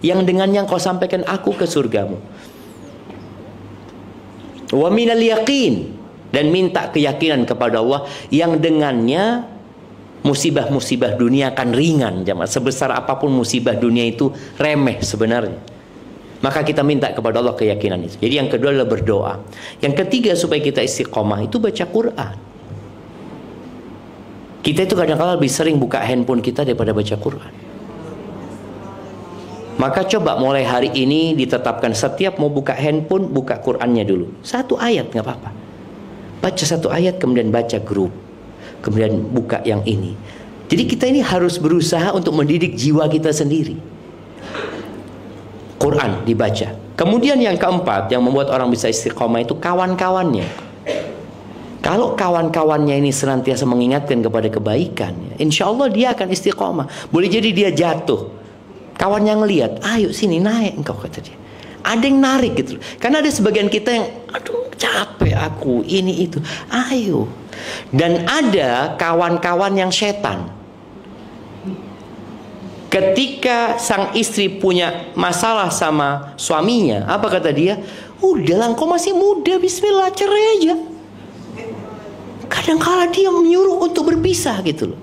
yang dengannya Engkau sampaikan aku ke surgamu. Wa minal yaqin, dan minta keyakinan kepada Allah yang dengannya musibah-musibah dunia akan ringan. Jamaah, sebesar apapun musibah dunia itu remeh sebenarnya. Maka kita minta kepada Allah keyakinan itu. Jadi yang kedua adalah berdoa. Yang ketiga supaya kita istiqomah itu baca Quran. Kita itu kadang-kadang lebih sering buka handphone kita daripada baca Quran. Maka coba mulai hari ini ditetapkan setiap mau buka handphone, buka Qurannya dulu. 1 ayat nggak apa-apa. Baca 1 ayat, kemudian baca grup, kemudian buka yang ini. Jadi kita ini harus berusaha untuk mendidik jiwa kita sendiri. Quran dibaca. Kemudian yang keempat yang membuat orang bisa istiqomah itu kawan-kawannya. Kalau kawan-kawannya ini senantiasa mengingatkan kepada kebaikan, insya Allah dia akan istiqomah. Boleh jadi dia jatuh, kawannya ngelihat, ayo sini naik engkau, kata dia. Ada yang narik gitu. Karena ada sebagian kita yang, aduh capek aku, ini itu, ayo. Dan ada kawan-kawan yang setan. Ketika sang istri punya masalah sama suaminya, apa kata dia? Udahlah, engkau masih muda, bismillah, cerai aja. Kadang-kala dia menyuruh untuk berpisah gitu loh.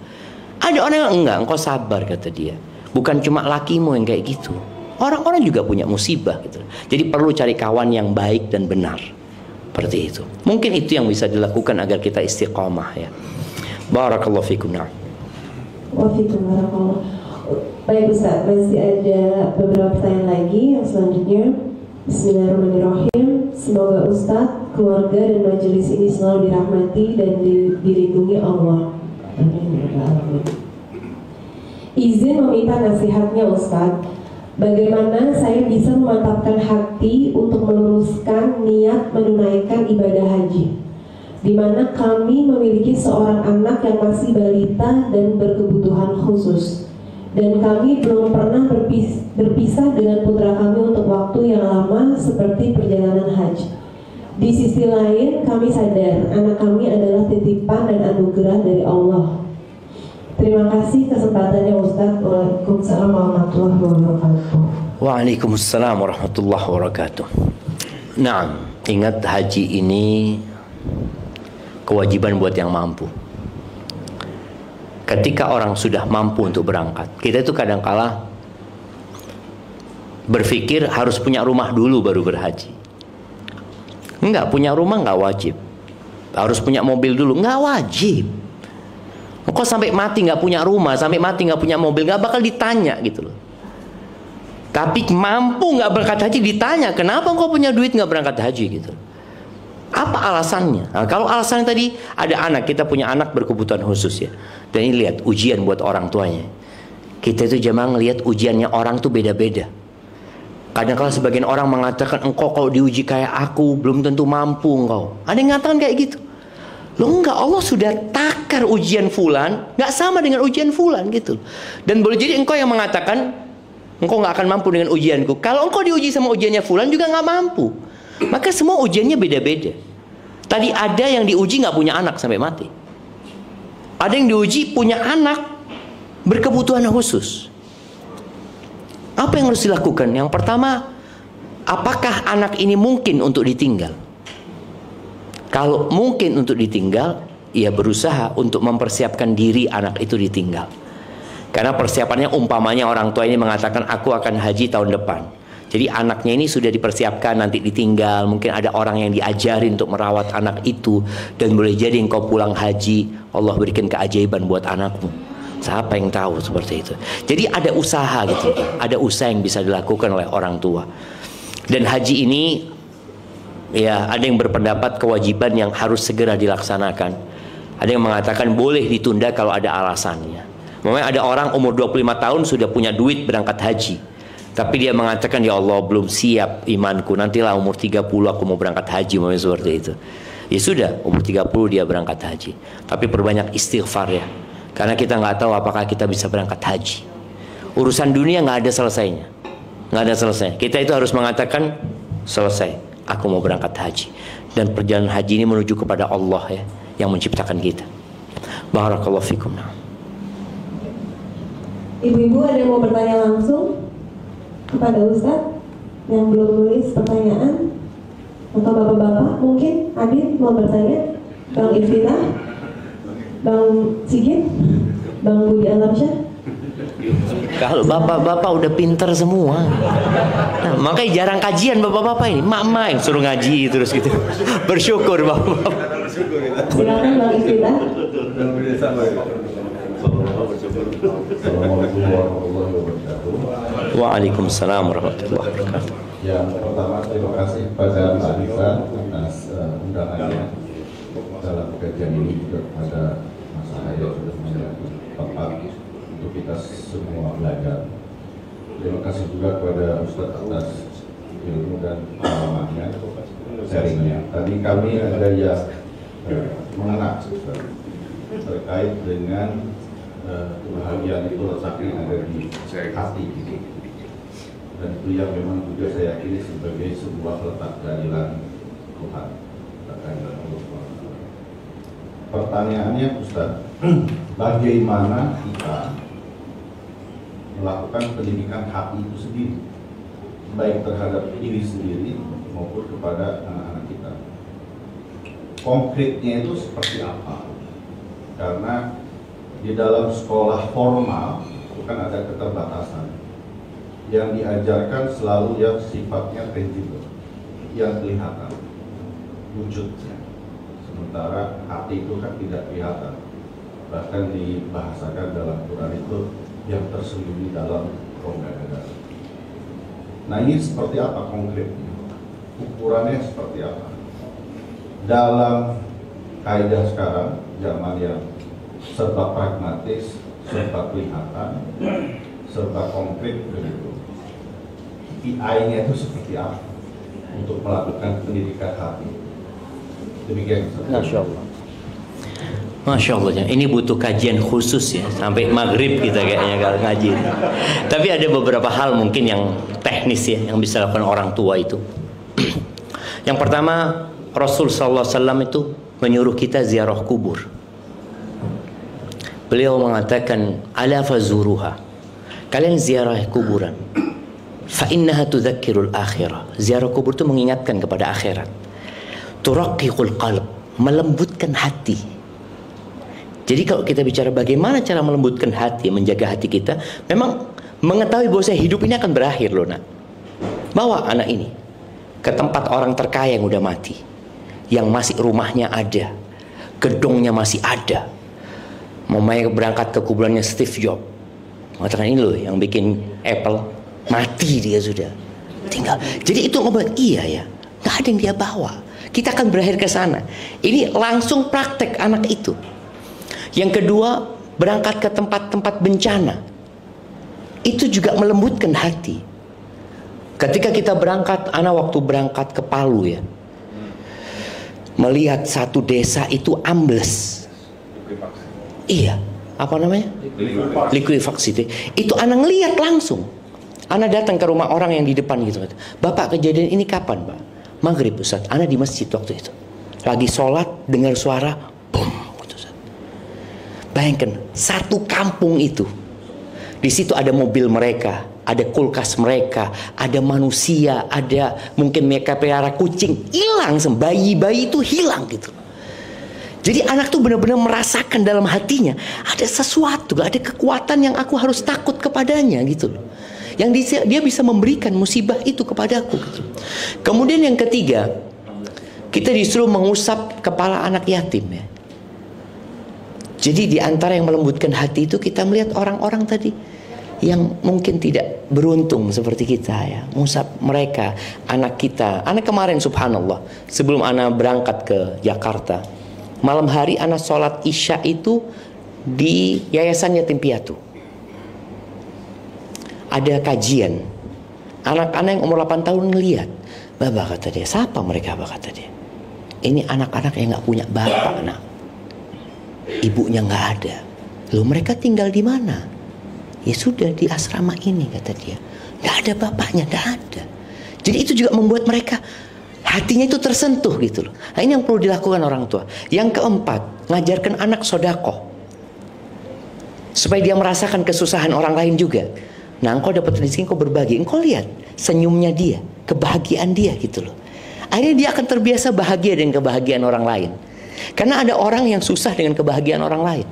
Ada orang yang enggak, engkau sabar, kata dia. Bukan cuma lakimu yang kayak gitu. Orang-orang juga punya musibah gitu. Jadi perlu cari kawan yang baik dan benar. Seperti itu. Mungkin itu yang bisa dilakukan agar kita istiqomah ya. Barakallahu fikum. Wafikum barakallah. Baik Ustaz, masih ada beberapa pertanyaan lagi yang selanjutnya. Bismillahirrahmanirrahim. Semoga Ustaz, keluarga dan majelis ini selalu dirahmati dan dilindungi Allah. Amin. Izin meminta nasihatnya Ustaz. Bagaimana saya bisa memantapkan hati untuk meluruskan niat menunaikan ibadah haji, di mana kami memiliki seorang anak yang masih balita dan berkebutuhan khusus, dan kami belum pernah berpisah dengan putra kami untuk waktu yang lama seperti perjalanan haji. Di sisi lain, kami sadar anak kami adalah titipan dan anugerah dari Allah. Terima kasih kesempatannya Ustaz. Waalaikumsalam warahmatullahi wabarakatuh. Waalaikumsalam warahmatullahi wabarakatuh. Nah, ingat haji ini kewajiban buat yang mampu. Ketika orang sudah mampu untuk berangkat, kita itu kadang-kala berpikir harus punya rumah dulu baru berhaji. Enggak, punya rumah enggak wajib. Harus punya mobil dulu, enggak wajib. Kok sampai mati nggak punya rumah, sampai mati nggak punya mobil, nggak bakal ditanya gitu loh. Tapi mampu nggak berangkat haji ditanya, kenapa kok punya duit nggak berangkat haji gitu? Apa alasannya? Nah, kalau alasannya tadi ada anak, kita punya anak berkebutuhan khusus ya. Dan ini lihat ujian buat orang tuanya. Kita itu jemaah ngelihat ujiannya orang tuh beda-beda. Kadang-kadang sebagian orang mengatakan engkau kalau diuji kayak aku belum tentu mampu engkau. Ada yang ngatakan kayak gitu. Loh enggak, Allah sudah takar ujian fulan nggak sama dengan ujian fulan gitu. Dan boleh jadi engkau yang mengatakan engkau nggak akan mampu dengan ujianku. Kalau engkau diuji sama ujiannya fulan juga nggak mampu. Maka semua ujiannya beda-beda. Tadi ada yang diuji nggak punya anak sampai mati. Ada yang diuji punya anak berkebutuhan khusus. Apa yang harus dilakukan? Yang pertama, apakah anak ini mungkin untuk ditinggal? Kalau mungkin untuk ditinggal, ia berusaha untuk mempersiapkan diri anak itu ditinggal. Karena persiapannya umpamanya orang tua ini mengatakan aku akan haji tahun depan. Jadi anaknya ini sudah dipersiapkan nanti ditinggal. Mungkin ada orang yang diajarin untuk merawat anak itu. Dan boleh jadi engkau pulang haji, Allah berikan keajaiban buat anakmu. Siapa yang tahu seperti itu. Jadi ada usaha gitu. Ada usaha yang bisa dilakukan oleh orang tua. Dan haji ini, ya, ada yang berpendapat kewajiban yang harus segera dilaksanakan. Ada yang mengatakan boleh ditunda kalau ada alasannya. Memang ada orang umur 25 tahun sudah punya duit berangkat haji. Tapi dia mengatakan, ya Allah belum siap imanku, nantilah umur 30 aku mau berangkat haji, memang seperti itu. Ya sudah, umur 30 dia berangkat haji. Tapi perbanyak istighfar ya. Karena kita nggak tahu apakah kita bisa berangkat haji. Urusan dunia nggak ada selesainya. Nggak ada selesai. Kita itu harus mengatakan selesai. Aku mau berangkat haji. Dan perjalanan haji ini menuju kepada Allah ya, yang menciptakan kita. Barakallahu fikum. Ibu-ibu ada yang mau bertanya langsung kepada Ustadz yang belum nulis pertanyaan? Atau bapak-bapak mungkin? Adit mau bertanya? Bang Iftitah? Bang Sigit? Bang Budi Alamsyah? Kalau bapak-bapak udah pinter semua. Nah, makanya jarang kajian bapak-bapak ini. Mak-mak yang suruh ngaji terus gitu. Bersyukur bapak-bapak. Silakan Bang Iftitah. Assalamualaikum warahmatullahi wabarakatuh. Waalaikumsalam warahmatullahi wabarakatuh. Yang pertama, terima kasih kepada Pak Arifan atas undangannya dalam kajian ini, juga kepada Mas Ahaya sudah menjadi tempat untuk kita semua belajar. Terima kasih juga kepada Ustadz atas ilmu dan pengalamannya, sharingnya. Tadi kami ada yang mengenal terkait dengan kebahagiaan itu letaknya ada di hati, dan itu yang memang juga saya yakini sebagai sebuah letak keadilan Tuhan. Pertanyaannya, Ustaz, bagaimana kita melakukan pendidikan hati itu sendiri, baik terhadap diri sendiri maupun kepada anak-anak kita? Konkretnya itu seperti apa? Karena di dalam sekolah formal itu kan ada keterbatasan. Yang diajarkan selalu yang sifatnya tangible, yang kelihatan wujudnya. Sementara hati itu kan tidak kelihatan. Bahkan dibahasakan dalam Quran itu yang tersembunyi dalam rongga dada. Nah, ini seperti apa konkretnya? Ukurannya seperti apa? Dalam kaidah sekarang, zaman yang serba pragmatis, serba kelihatan, serba konkret begitu. KPI-nya itu seperti apa untuk melakukan pendidikan hati? Demikian. Masya Allah. Masya Allah, ini butuh kajian khusus ya, sampai maghrib kita kayaknya kalau ngaji. Tapi ada beberapa hal mungkin yang teknis ya, yang bisa dilakukan orang tua itu. Yang pertama, Rasul Sallallahu Alaihi Wasallam itu menyuruh kita ziarah kubur. Beliau mengatakan, ala fazuruha, kalian ziarah kuburan. Fa innaha tudzakkirul akhirah. Ziarah kubur itu mengingatkan kepada akhirat. Turaqqiqul qalb, melembutkan hati. Jadi kalau kita bicara bagaimana cara melembutkan hati, menjaga hati kita, memang mengetahui bahwa hidup ini akan berakhir loh nak. Bawa anak ini ke tempat orang terkaya yang udah mati, yang masih rumahnya ada, gedungnya masih ada. Mamanya berangkat ke kuburannya Steve Jobs, mengatakan ini loh yang bikin Apple, mati dia sudah, tinggal. Jadi itu ngomong iya ya, nggak ada yang dia bawa. Kita akan berakhir ke sana. Ini langsung praktek anak itu. Yang kedua, berangkat ke tempat-tempat bencana. Itu juga melembutkan hati. Ketika kita berangkat, anak waktu berangkat ke Palu ya, melihat satu desa itu ambles. Iya, apa namanya? Likuifaksi. Itu anak ngelihat langsung. Anak datang ke rumah orang yang di depan gitu. Bapak, kejadian ini kapan, Pak? Maghrib, Ustaz. Anak di masjid waktu itu. Lagi sholat, dengar suara, boom. Bayangkan, satu kampung itu. Di situ ada mobil mereka, ada kulkas mereka, ada manusia, ada mungkin mereka pelihara kucing, hilang, bayi-bayi itu hilang gitu. Jadi anak tuh benar-benar merasakan dalam hatinya ada sesuatu, ada kekuatan yang aku harus takut kepadanya gitu loh. Yang dia bisa memberikan musibah itu kepadaku gitu. Kemudian yang ketiga, kita disuruh mengusap kepala anak yatim ya. Jadi di antara yang melembutkan hati itu kita melihat orang-orang tadi yang mungkin tidak beruntung seperti kita ya, mengusap mereka, anak kita. Anak kemarin subhanallah, sebelum anak berangkat ke Jakarta, malam hari anak sholat isya itu di Yayasan Yatim Piatu. Ada kajian, anak-anak yang umur 8 tahun ngelihat, Bapak kata dia, siapa mereka? Bapak kata dia, ini anak-anak yang nggak punya bapak nak, ibunya nggak ada. Loh mereka tinggal di mana? Ya sudah di asrama ini kata dia, nggak ada bapaknya, nggak ada. Jadi itu juga membuat mereka hatinya itu tersentuh gitu loh. Nah ini yang perlu dilakukan orang tua. Yang keempat, ngajarkan anak sedekah supaya dia merasakan kesusahan orang lain juga. Nah engkau dapat rezeki, engkau berbagi, engkau lihat senyumnya dia, kebahagiaan dia gitu loh. Akhirnya dia akan terbiasa bahagia dengan kebahagiaan orang lain. Karena ada orang yang susah dengan kebahagiaan orang lain.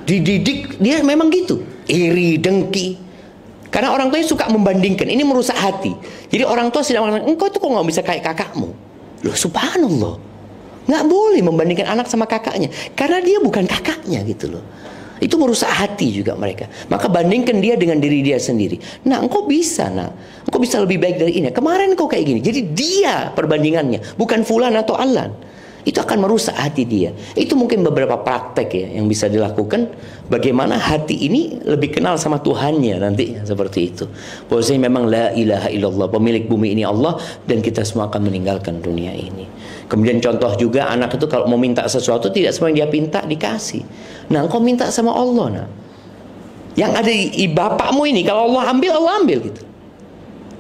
Dididik dia memang gitu, iri, dengki. Karena orang tuanya suka membandingkan, ini merusak hati. Jadi orang tua sedang mengatakan, engkau itu kok nggak bisa kayak kakakmu. Loh subhanallah, nggak boleh membandingkan anak sama kakaknya, karena dia bukan kakaknya gitu loh. Itu merusak hati juga mereka. Maka bandingkan dia dengan diri dia sendiri. Nah, engkau bisa, engkau bisa lebih baik dari ini. Kemarin engkau kayak gini. Jadi dia perbandingannya, bukan fulan atau alan. Itu akan merusak hati dia. Itu mungkin beberapa praktek ya yang bisa dilakukan. Bagaimana hati ini lebih kenal sama Tuhannya nantinya, seperti itu. Bahwasanya memang la ilaha illallah, pemilik bumi ini Allah, dan kita semua akan meninggalkan dunia ini. Kemudian contoh juga, anak itu kalau mau minta sesuatu, tidak semua yang dia minta dikasih. Nah, engkau minta sama Allah, yang ada di bapakmu ini, kalau Allah ambil gitu.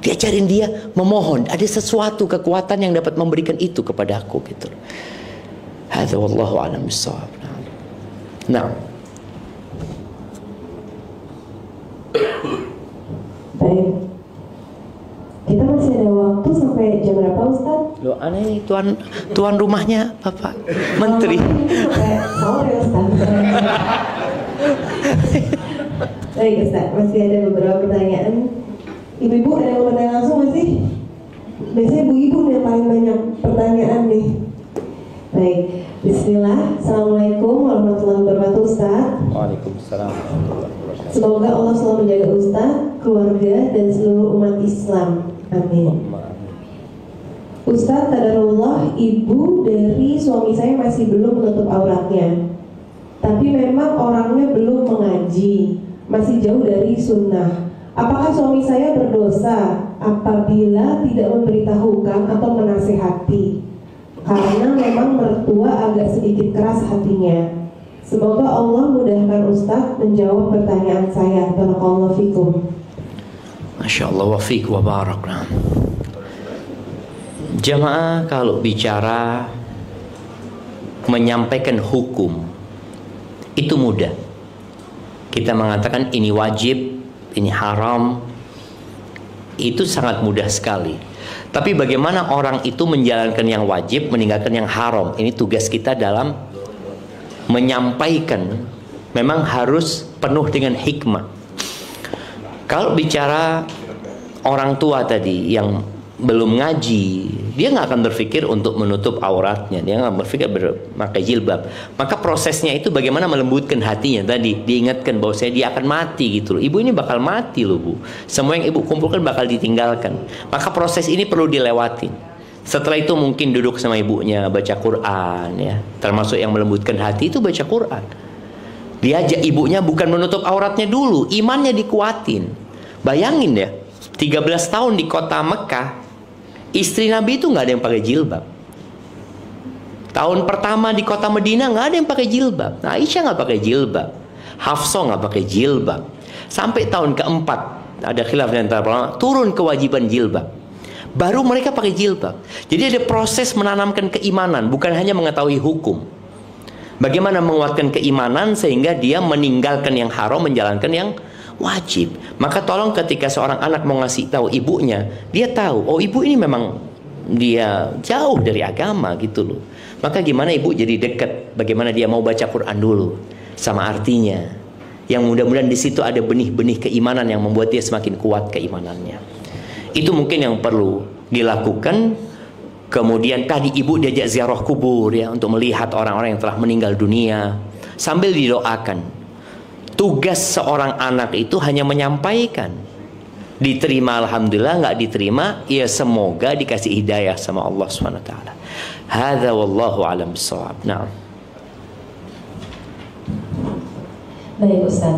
Diajarin dia memohon, ada sesuatu kekuatan yang dapat memberikan itu kepada aku gitu. Hadza wallahu a'lam bissawab. Nah. Baik. Kita masih ada waktu sampai jam berapa, Ustaz? Loh, aneh, tuan rumahnya Bapak Menteri. Sampai sore, Ustaz. Baik, Ustaz, masih ada beberapa pertanyaan. Ibu-ibu ada yang mau bertanya langsung masih? Biasanya ibu-ibu yang paling banyak pertanyaan nih. Baik, bismillah. Assalamualaikum warahmatullahi wabarakatuh, Ustaz. Waalaikumsalam warahmatullahi wabarakatuh. Semoga Allah selalu menjaga Ustaz, keluarga, dan seluruh umat Islam. Amin. Ustaz, tadarullah, ibu dari suami saya masih belum menutup auratnya. Tapi memang orangnya belum mengaji, masih jauh dari sunnah. Apakah suami saya berdosa apabila tidak memberitahukan atau menasihati? Karena memang mertua agak sedikit keras hatinya. Semoga Allah mudahkan Ustaz menjawab pertanyaan saya. Barakallahu fikum. Masya Allah, wa fiq wa barak. Jamaah, kalau bicara menyampaikan hukum itu mudah. Kita mengatakan ini wajib, ini haram, itu sangat mudah sekali. Tapi bagaimana orang itu menjalankan yang wajib, meninggalkan yang haram, ini tugas kita dalam menyampaikan. Memang harus penuh dengan hikmah. Kalau bicara orang tua tadi yang belum ngaji, dia nggak akan berpikir untuk menutup auratnya, dia nggak berpikir memakai jilbab. Maka prosesnya itu bagaimana melembutkan hatinya tadi, diingatkan bahwa dia akan mati gitu loh. Ibu ini bakal mati loh, Bu. Semua yang ibu kumpulkan bakal ditinggalkan. Maka proses ini perlu dilewatin. Setelah itu mungkin duduk sama ibunya baca Quran ya. Termasuk yang melembutkan hati itu baca Quran. Diajak ibunya bukan menutup auratnya dulu, imannya dikuatin. Bayangin ya, 13 tahun di kota Mekah, istri Nabi itu nggak ada yang pakai jilbab. Tahun pertama di kota Medina nggak ada yang pakai jilbab. Nah, Aisyah nggak pakai jilbab, Hafsah nggak pakai jilbab. Sampai tahun keempat ada khilaf di antara ulama, turun kewajiban jilbab. Baru mereka pakai jilbab. Jadi ada proses menanamkan keimanan, bukan hanya mengetahui hukum. Bagaimana menguatkan keimanan sehingga dia meninggalkan yang haram, menjalankan yang wajib. Maka tolong ketika seorang anak mau ngasih tahu ibunya, dia tahu, oh ibu ini memang dia jauh dari agama gitu loh. Maka gimana ibu jadi dekat, bagaimana dia mau baca Quran dulu sama artinya. Yang mudah-mudahan di situ ada benih-benih keimanan yang membuat dia semakin kuat keimanannya. Itu mungkin yang perlu dilakukan. Kemudian tadi ibu diajak ziarah kubur ya, untuk melihat orang-orang yang telah meninggal dunia sambil didoakan. Tugas seorang anak itu hanya menyampaikan. Diterima alhamdulillah, nggak diterima ya semoga dikasih hidayah sama Allah SWT. Hadza wallahu a'lam bissawab. Nah. Baik Ustaz.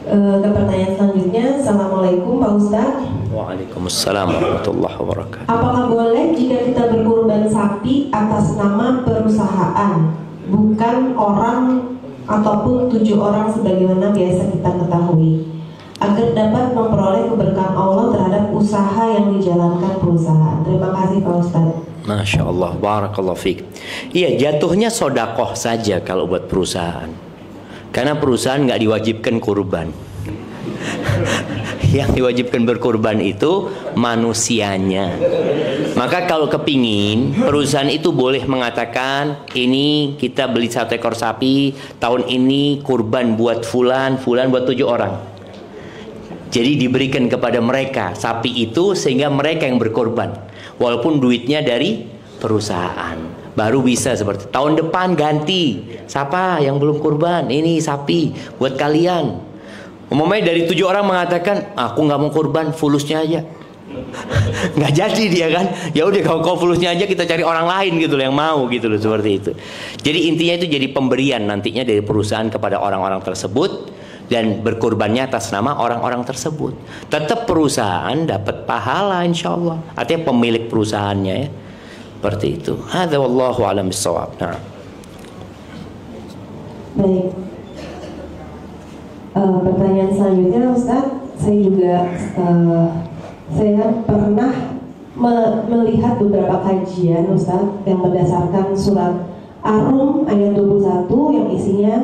Ke pertanyaan selanjutnya. Assalamualaikum Pak Ustaz. Waalaikumsalam warahmatullahi wabarakatuh. Apakah boleh jika kita berkurban sapi atas nama perusahaan, bukan orang ataupun 7 orang sebagaimana biasa kita ketahui, agar dapat memperoleh keberkahan Allah terhadap usaha yang dijalankan perusahaan? Terima kasih Pak Ustaz. Masya Allah, barakallahu fiik. Iya, jatuhnya sodakoh saja kalau buat perusahaan. Karena perusahaan nggak diwajibkan kurban. Yang diwajibkan berkurban itu manusianya. Maka kalau kepingin, perusahaan itu boleh mengatakan, ini kita beli 1 ekor sapi, tahun ini kurban buat fulan buat 7 orang. Jadi diberikan kepada mereka sapi itu sehingga mereka yang berkorban, walaupun duitnya dari perusahaan. baru bisa seperti tahun depan ganti. Siapa yang belum kurban? Ini sapi buat kalian. Umumnya dari 7 orang mengatakan, aku nggak mau kurban, fulusnya aja. Nggak jadi dia kan. Ya udah kalau fulusnya aja kita cari orang lain gitu loh yang mau gitu loh, seperti itu. Jadi intinya itu jadi pemberian nantinya dari perusahaan kepada orang-orang tersebut. Dan berkurbannya atas nama orang-orang tersebut. Tetap perusahaan dapat pahala insya Allah. Artinya pemilik perusahaannya ya. Seperti itu. Hadza wallahu a'lam bissawab. Nah. Baik. Pertanyaan selanjutnya Ustaz, saya pernah melihat beberapa kajian Ustaz yang berdasarkan surat Ar-Rum ayat 21 yang isinya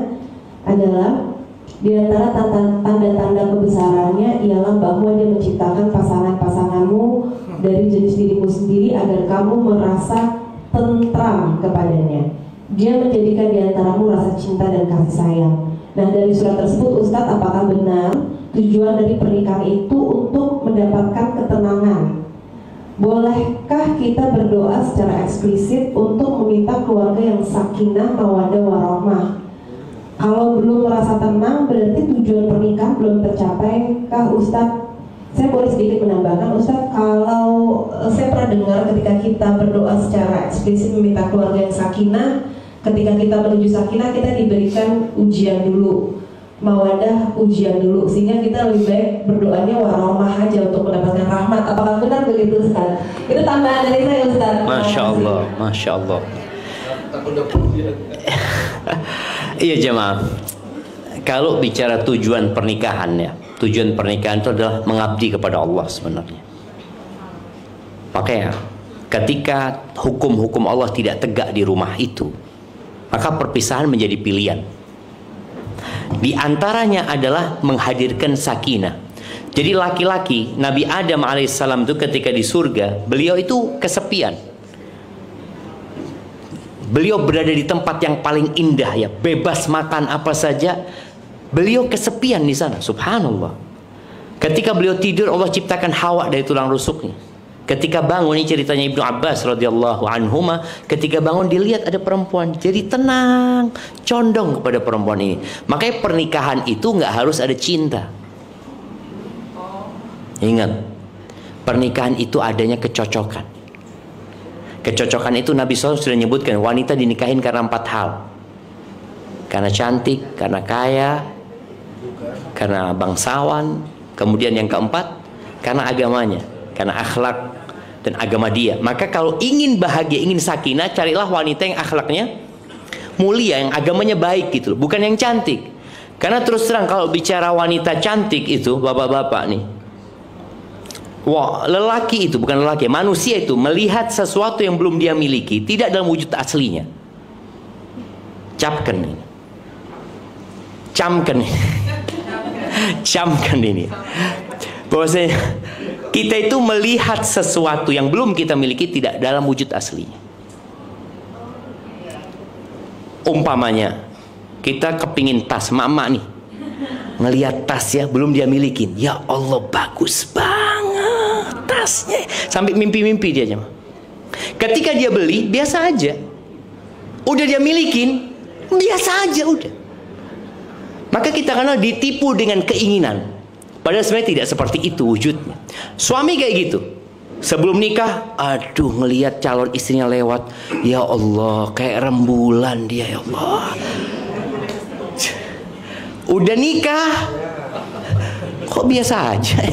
adalah di antara tanda-tanda kebesarannya ialah bahwa dia menciptakan pasangan-pasanganmu dari jenis dirimu sendiri agar kamu merasa tentram kepadanya. Dia menjadikan di antaramu rasa cinta dan kasih sayang. Nah, dari surat tersebut Ustadz, apakah benar tujuan dari pernikahan itu untuk mendapatkan ketenangan? Bolehkah kita berdoa secara eksplisit untuk meminta keluarga yang sakinah, mawaddah, warahmah? Kalau belum merasa tenang, berarti tujuan pernikahan belum tercapai kah Ustadz? Saya boleh sedikit menambahkan Ustadz, kalau saya pernah dengar ketika kita berdoa secara eksplisit meminta keluarga yang sakinah, ketika kita menuju sakinah kita diberikan ujian dulu, mawadah ujian dulu, sehingga kita lebih baik berdoanya warahmah aja untuk mendapatkan rahmat. Apakah benar begitu Ustadz? Itu tambahan dari saya Ustadz. Masya Allah, Masya Allah. Iya jemaah, kalau bicara tujuan pernikahan ya, tujuan pernikahan itu adalah mengabdi kepada Allah sebenarnya. Makanya ketika hukum-hukum Allah tidak tegak di rumah itu, maka perpisahan menjadi pilihan. Di antaranya adalah menghadirkan sakinah. Jadi laki-laki Nabi Adam alaihissalam itu ketika di surga, beliau itu kesepian. Beliau berada di tempat yang paling indah ya, bebas makan apa saja. Beliau kesepian di sana, subhanallah. Ketika beliau tidur, Allah ciptakan Hawa dari tulang rusuknya. Ketika bangun, ini ceritanya Ibnu Abbas radhiyallahu anhuma, ketika bangun dilihat ada perempuan, jadi tenang, condong kepada perempuan ini. Makanya pernikahan itu nggak harus ada cinta. Ingat, pernikahan itu adanya kecocokan. Kecocokan itu Nabi SAW sudah menyebutkan, wanita dinikahin karena 4 hal. Karena cantik, karena kaya, karena bangsawan, kemudian yang keempat, karena agamanya, karena akhlak dan agama dia. Maka kalau ingin bahagia, ingin sakinah, carilah wanita yang akhlaknya mulia, yang agamanya baik gitu, bukan yang cantik. Karena terus terang kalau bicara wanita cantik itu, bapak-bapak nih, wah, lelaki itu, bukan lelaki, manusia itu melihat sesuatu yang belum dia miliki, tidak dalam wujud aslinya. Camkan ini. Camkan ini. Camkan ini. Bahwasanya kita itu melihat sesuatu yang belum kita miliki tidak dalam wujud aslinya. Umpamanya, kita kepingin tas, mama nih, ngelihat tas ya, belum dia milikin. Ya Allah, bagus banget tasnya. Sampai mimpi-mimpi dia aja. Ketika dia beli, biasa aja. Udah dia milikin, biasa aja udah. Maka kita karena ditipu dengan keinginan. Padahal sebenarnya tidak seperti itu wujudnya. Suami kayak gitu. Sebelum nikah, aduh ngelihat calon istrinya lewat, ya Allah, kayak rembulan dia, ya Allah. Udah nikah, kok biasa aja.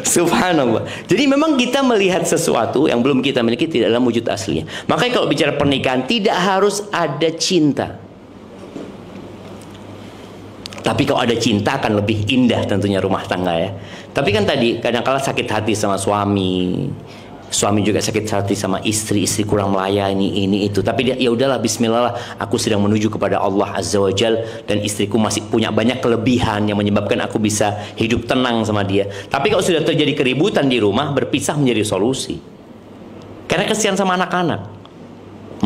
Subhanallah. Jadi memang kita melihat sesuatu yang belum kita miliki tidak dalam wujud aslinya. Makanya kalau bicara pernikahan tidak harus ada cinta. Tapi kalau ada cinta akan lebih indah tentunya rumah tangga ya. Tapi kan tadi kadang-kala sakit hati sama suami, suami juga sakit hati sama istri, istri kurang melayani ini itu. Tapi dia ya udahlah, bismillah, aku sedang menuju kepada Allah Azza wa Jal, dan istriku masih punya banyak kelebihan yang menyebabkan aku bisa hidup tenang sama dia. Tapi kalau sudah terjadi keributan di rumah, berpisah menjadi solusi. Karena kesian sama anak-anak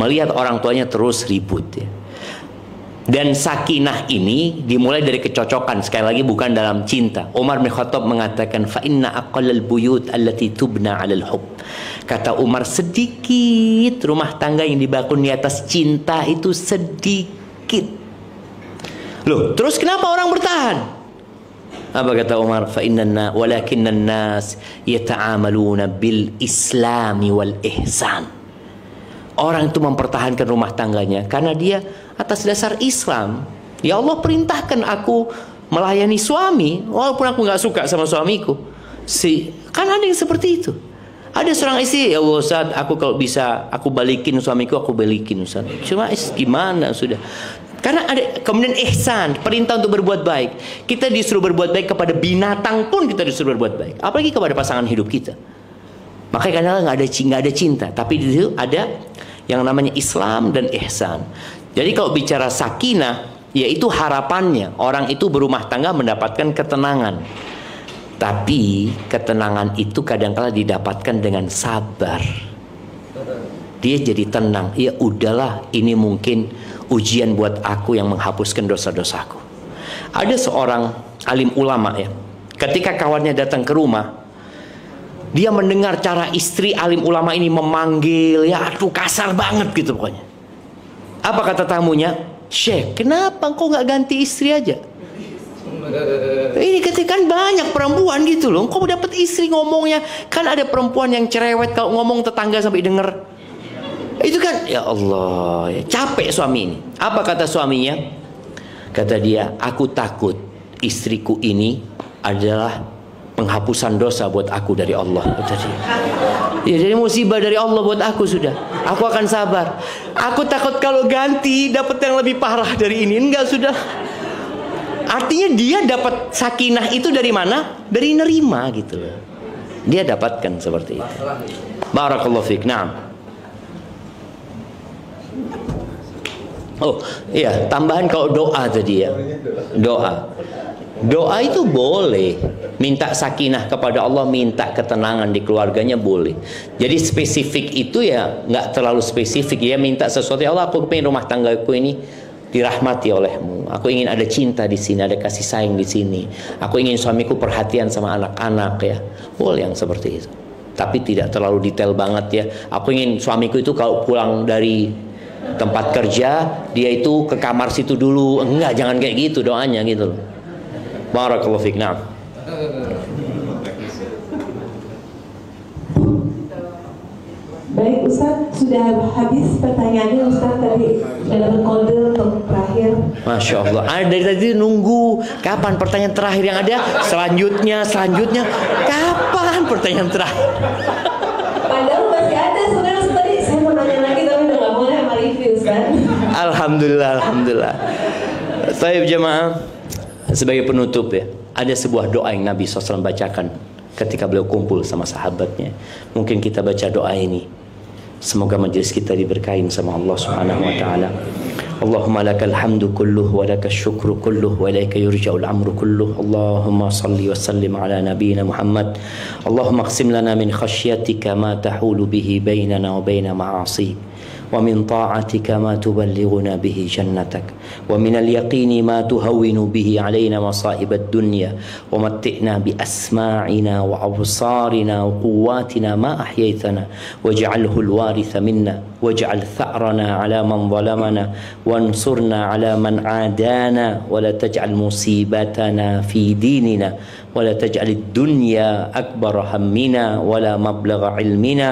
melihat orang tuanya terus ribut ya. Dan sakinah ini dimulai dari kecocokan. Sekali lagi bukan dalam cinta. Umar bin Khattab mengatakan, fa inna aqallal buyut allati tubna 'alal hub. Kata Umar, sedikit rumah tangga yang dibangun di atas cinta itu sedikit. Loh, terus kenapa orang bertahan? Apa kata Umar? Fa inna walakinnan nas yata'amaluna bil islami wal ihsan. Orang itu mempertahankan rumah tangganya karena dia atas dasar Islam. Ya Allah perintahkan aku melayani suami walaupun aku nggak suka sama suamiku. Kan ada yang seperti itu. Ada seorang istri, ya Allah Ustaz, aku kalau bisa aku balikin suamiku, aku balikin Ustaz. Cuma gimana sudah. Karena ada kemudian ihsan, perintah untuk berbuat baik. Kita disuruh berbuat baik kepada binatang pun kita disuruh berbuat baik. Apalagi kepada pasangan hidup kita. Makanya kadang nggak ada cinta, tapi di situ ada yang namanya Islam dan ihsan. Jadi kalau bicara sakinah, yaitu harapannya orang itu berumah tangga mendapatkan ketenangan. Tapi ketenangan itu kadang-kala didapatkan dengan sabar. Dia jadi tenang. Ya udahlah, ini mungkin ujian buat aku yang menghapuskan dosa-dosaku. Ada seorang alim ulama ya. Ketika kawannya datang ke rumah, dia mendengar cara istri alim ulama ini memanggil, ya aduh kasar banget gitu pokoknya. Apa kata tamunya? Syekh, kenapa kau nggak ganti istri aja? Ini ketika kan banyak perempuan gitu loh. Kau dapat istri ngomongnya. Kan ada perempuan yang cerewet kalau ngomong tetangga sampai denger. Itu kan ya Allah ya, capek suami ini. Apa kata suaminya? Kata dia, aku takut istriku ini adalah penghapusan dosa buat aku dari Allah. Kata dia. Ya jadi musibah dari Allah buat aku sudah. Aku akan sabar. Aku takut kalau ganti dapat yang lebih parah dari ini. Enggak sudah. Artinya dia dapat sakinah itu dari mana? Dari nerima gitu loh. Dia dapatkan seperti itu. Barakallahu fiik. Naam. Oh iya, tambahan kalau doa tadi ya. Doa itu boleh. Minta sakinah kepada Allah, minta ketenangan di keluarganya boleh. Jadi spesifik itu ya nggak terlalu spesifik. Ya minta sesuatu, ya Allah aku pengen rumah tanggaku ini dirahmati olehmu. Aku ingin ada cinta di sini, ada kasih sayang di sini. Aku ingin suamiku perhatian sama anak-anak ya. Boleh yang seperti itu. Tapi tidak terlalu detail banget ya. Aku ingin suamiku itu kalau pulang dari tempat kerja, dia itu ke kamar situ dulu. Enggak, jangan kayak gitu doanya gitu loh. Barakallahu fiik. Naam. Baik Ustaz, sudah habis pertanyaannya Ustaz tadi. Dalam kode untuk terakhir. Masya Allah. Dari tadi nunggu kapan pertanyaan terakhir yang ada. Selanjutnya. Kapan pertanyaan terakhir? Padahal masih ada sebenarnya tadi. Saya mau nanya lagi tapi udah nggak boleh sama review Ustaz. Alhamdulillah. Baik jemaah. Sebagai penutup ya, ada sebuah doa yang Nabi SAW bacakan ketika beliau kumpul sama sahabatnya. Mungkin kita baca doa ini. Semoga majelis kita diberkahi sama Allah Subhanahu wa taala. Allahumma lakal hamdu kulluh wa lakal syukru kulluh wa ilaika yurja'ul amru kulluh. Allahumma salli wa sallim ala nabiyyina Muhammad. Allahumma qsim lana min khasyatika ma tahulu bihi bainana wa baina ma'asik. ومن طاعتك ما تبلغنا به جنتك ومن اليقين ما تهون به علينا مصائب الدنيا ومتئنا بأسماعنا وأبصارنا وقواتنا ما أحييتنا واجعله الوارث منا واجعل ثأرنا على من ظلمنا وانصرنا على من عادانا ولا تجعل مصيبتنا في ديننا ولا تجعل الدنيا أكبر همنا ولا مبلغ علمنا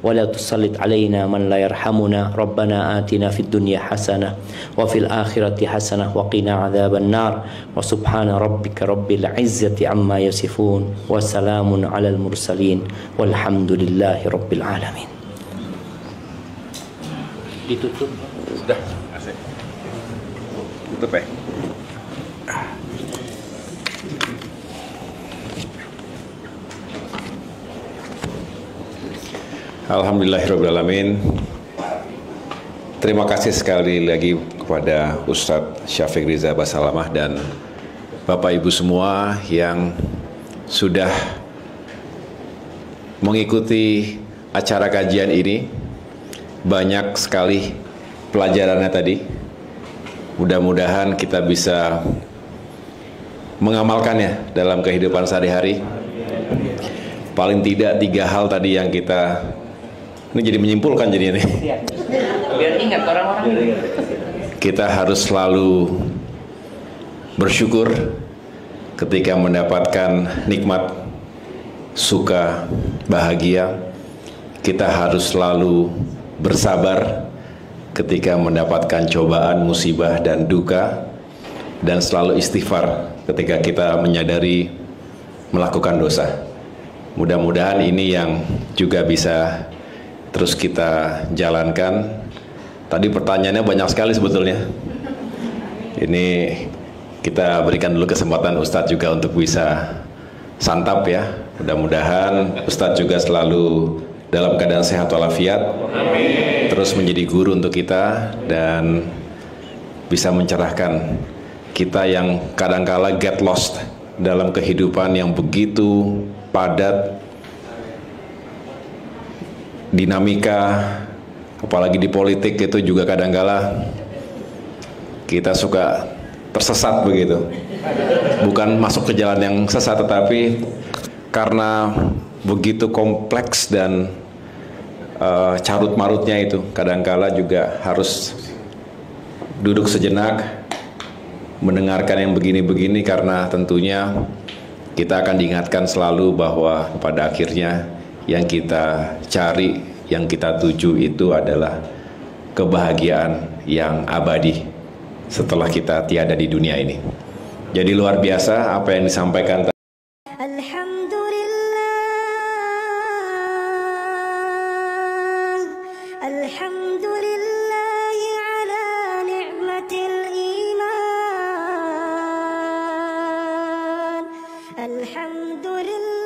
ولا تسلط علينا من لا يرحمنا ربنا آتنا في الدنيا حسنة وفي الآخرة حسنة وقنا عذاب النار وسبحان ربك رب العزة عما يصفون وسلام على المرسلين والحمد لله رب العالمين. Ditutup. Sudah, asik. Tutup ya. Alhamdulillahirrabbilalamin. Terima kasih sekali lagi kepada Ustadz Syafiq Riza Basalamah dan Bapak Ibu semua yang sudah mengikuti acara kajian ini. Banyak sekali pelajarannya tadi. Mudah-mudahan kita bisa mengamalkannya dalam kehidupan sehari-hari. Paling tidak 3 hal tadi yang kita, ini jadi menyimpulkan jadi ini. Biar ingat orang-orang. Kita harus selalu bersyukur ketika mendapatkan nikmat, suka, bahagia. Kita harus selalu bersabar ketika mendapatkan cobaan, musibah, dan duka. Dan selalu istighfar ketika kita menyadari melakukan dosa. Mudah-mudahan ini yang juga bisa terus kita jalankan. Tadi pertanyaannya banyak sekali sebetulnya. Ini kita berikan dulu kesempatan Ustadz juga untuk bisa santap ya. Mudah-mudahan Ustadz juga selalu dalam keadaan sehat walafiat. Amin. Terus menjadi guru untuk kita dan bisa mencerahkan kita yang kadangkala get lost dalam kehidupan yang begitu padat, dinamika, apalagi di politik itu juga kadangkala kita suka tersesat begitu. Bukan masuk ke jalan yang sesat, tetapi karena begitu kompleks dan carut marutnya itu, kadangkala juga harus duduk sejenak mendengarkan yang begini-begini, karena tentunya kita akan diingatkan selalu bahwa pada akhirnya yang kita cari, yang kita tuju itu adalah kebahagiaan yang abadi setelah kita tiada di dunia ini. Jadi luar biasa apa yang disampaikan. Alhamdulillah ala ni'matil iman. Alhamdulillah.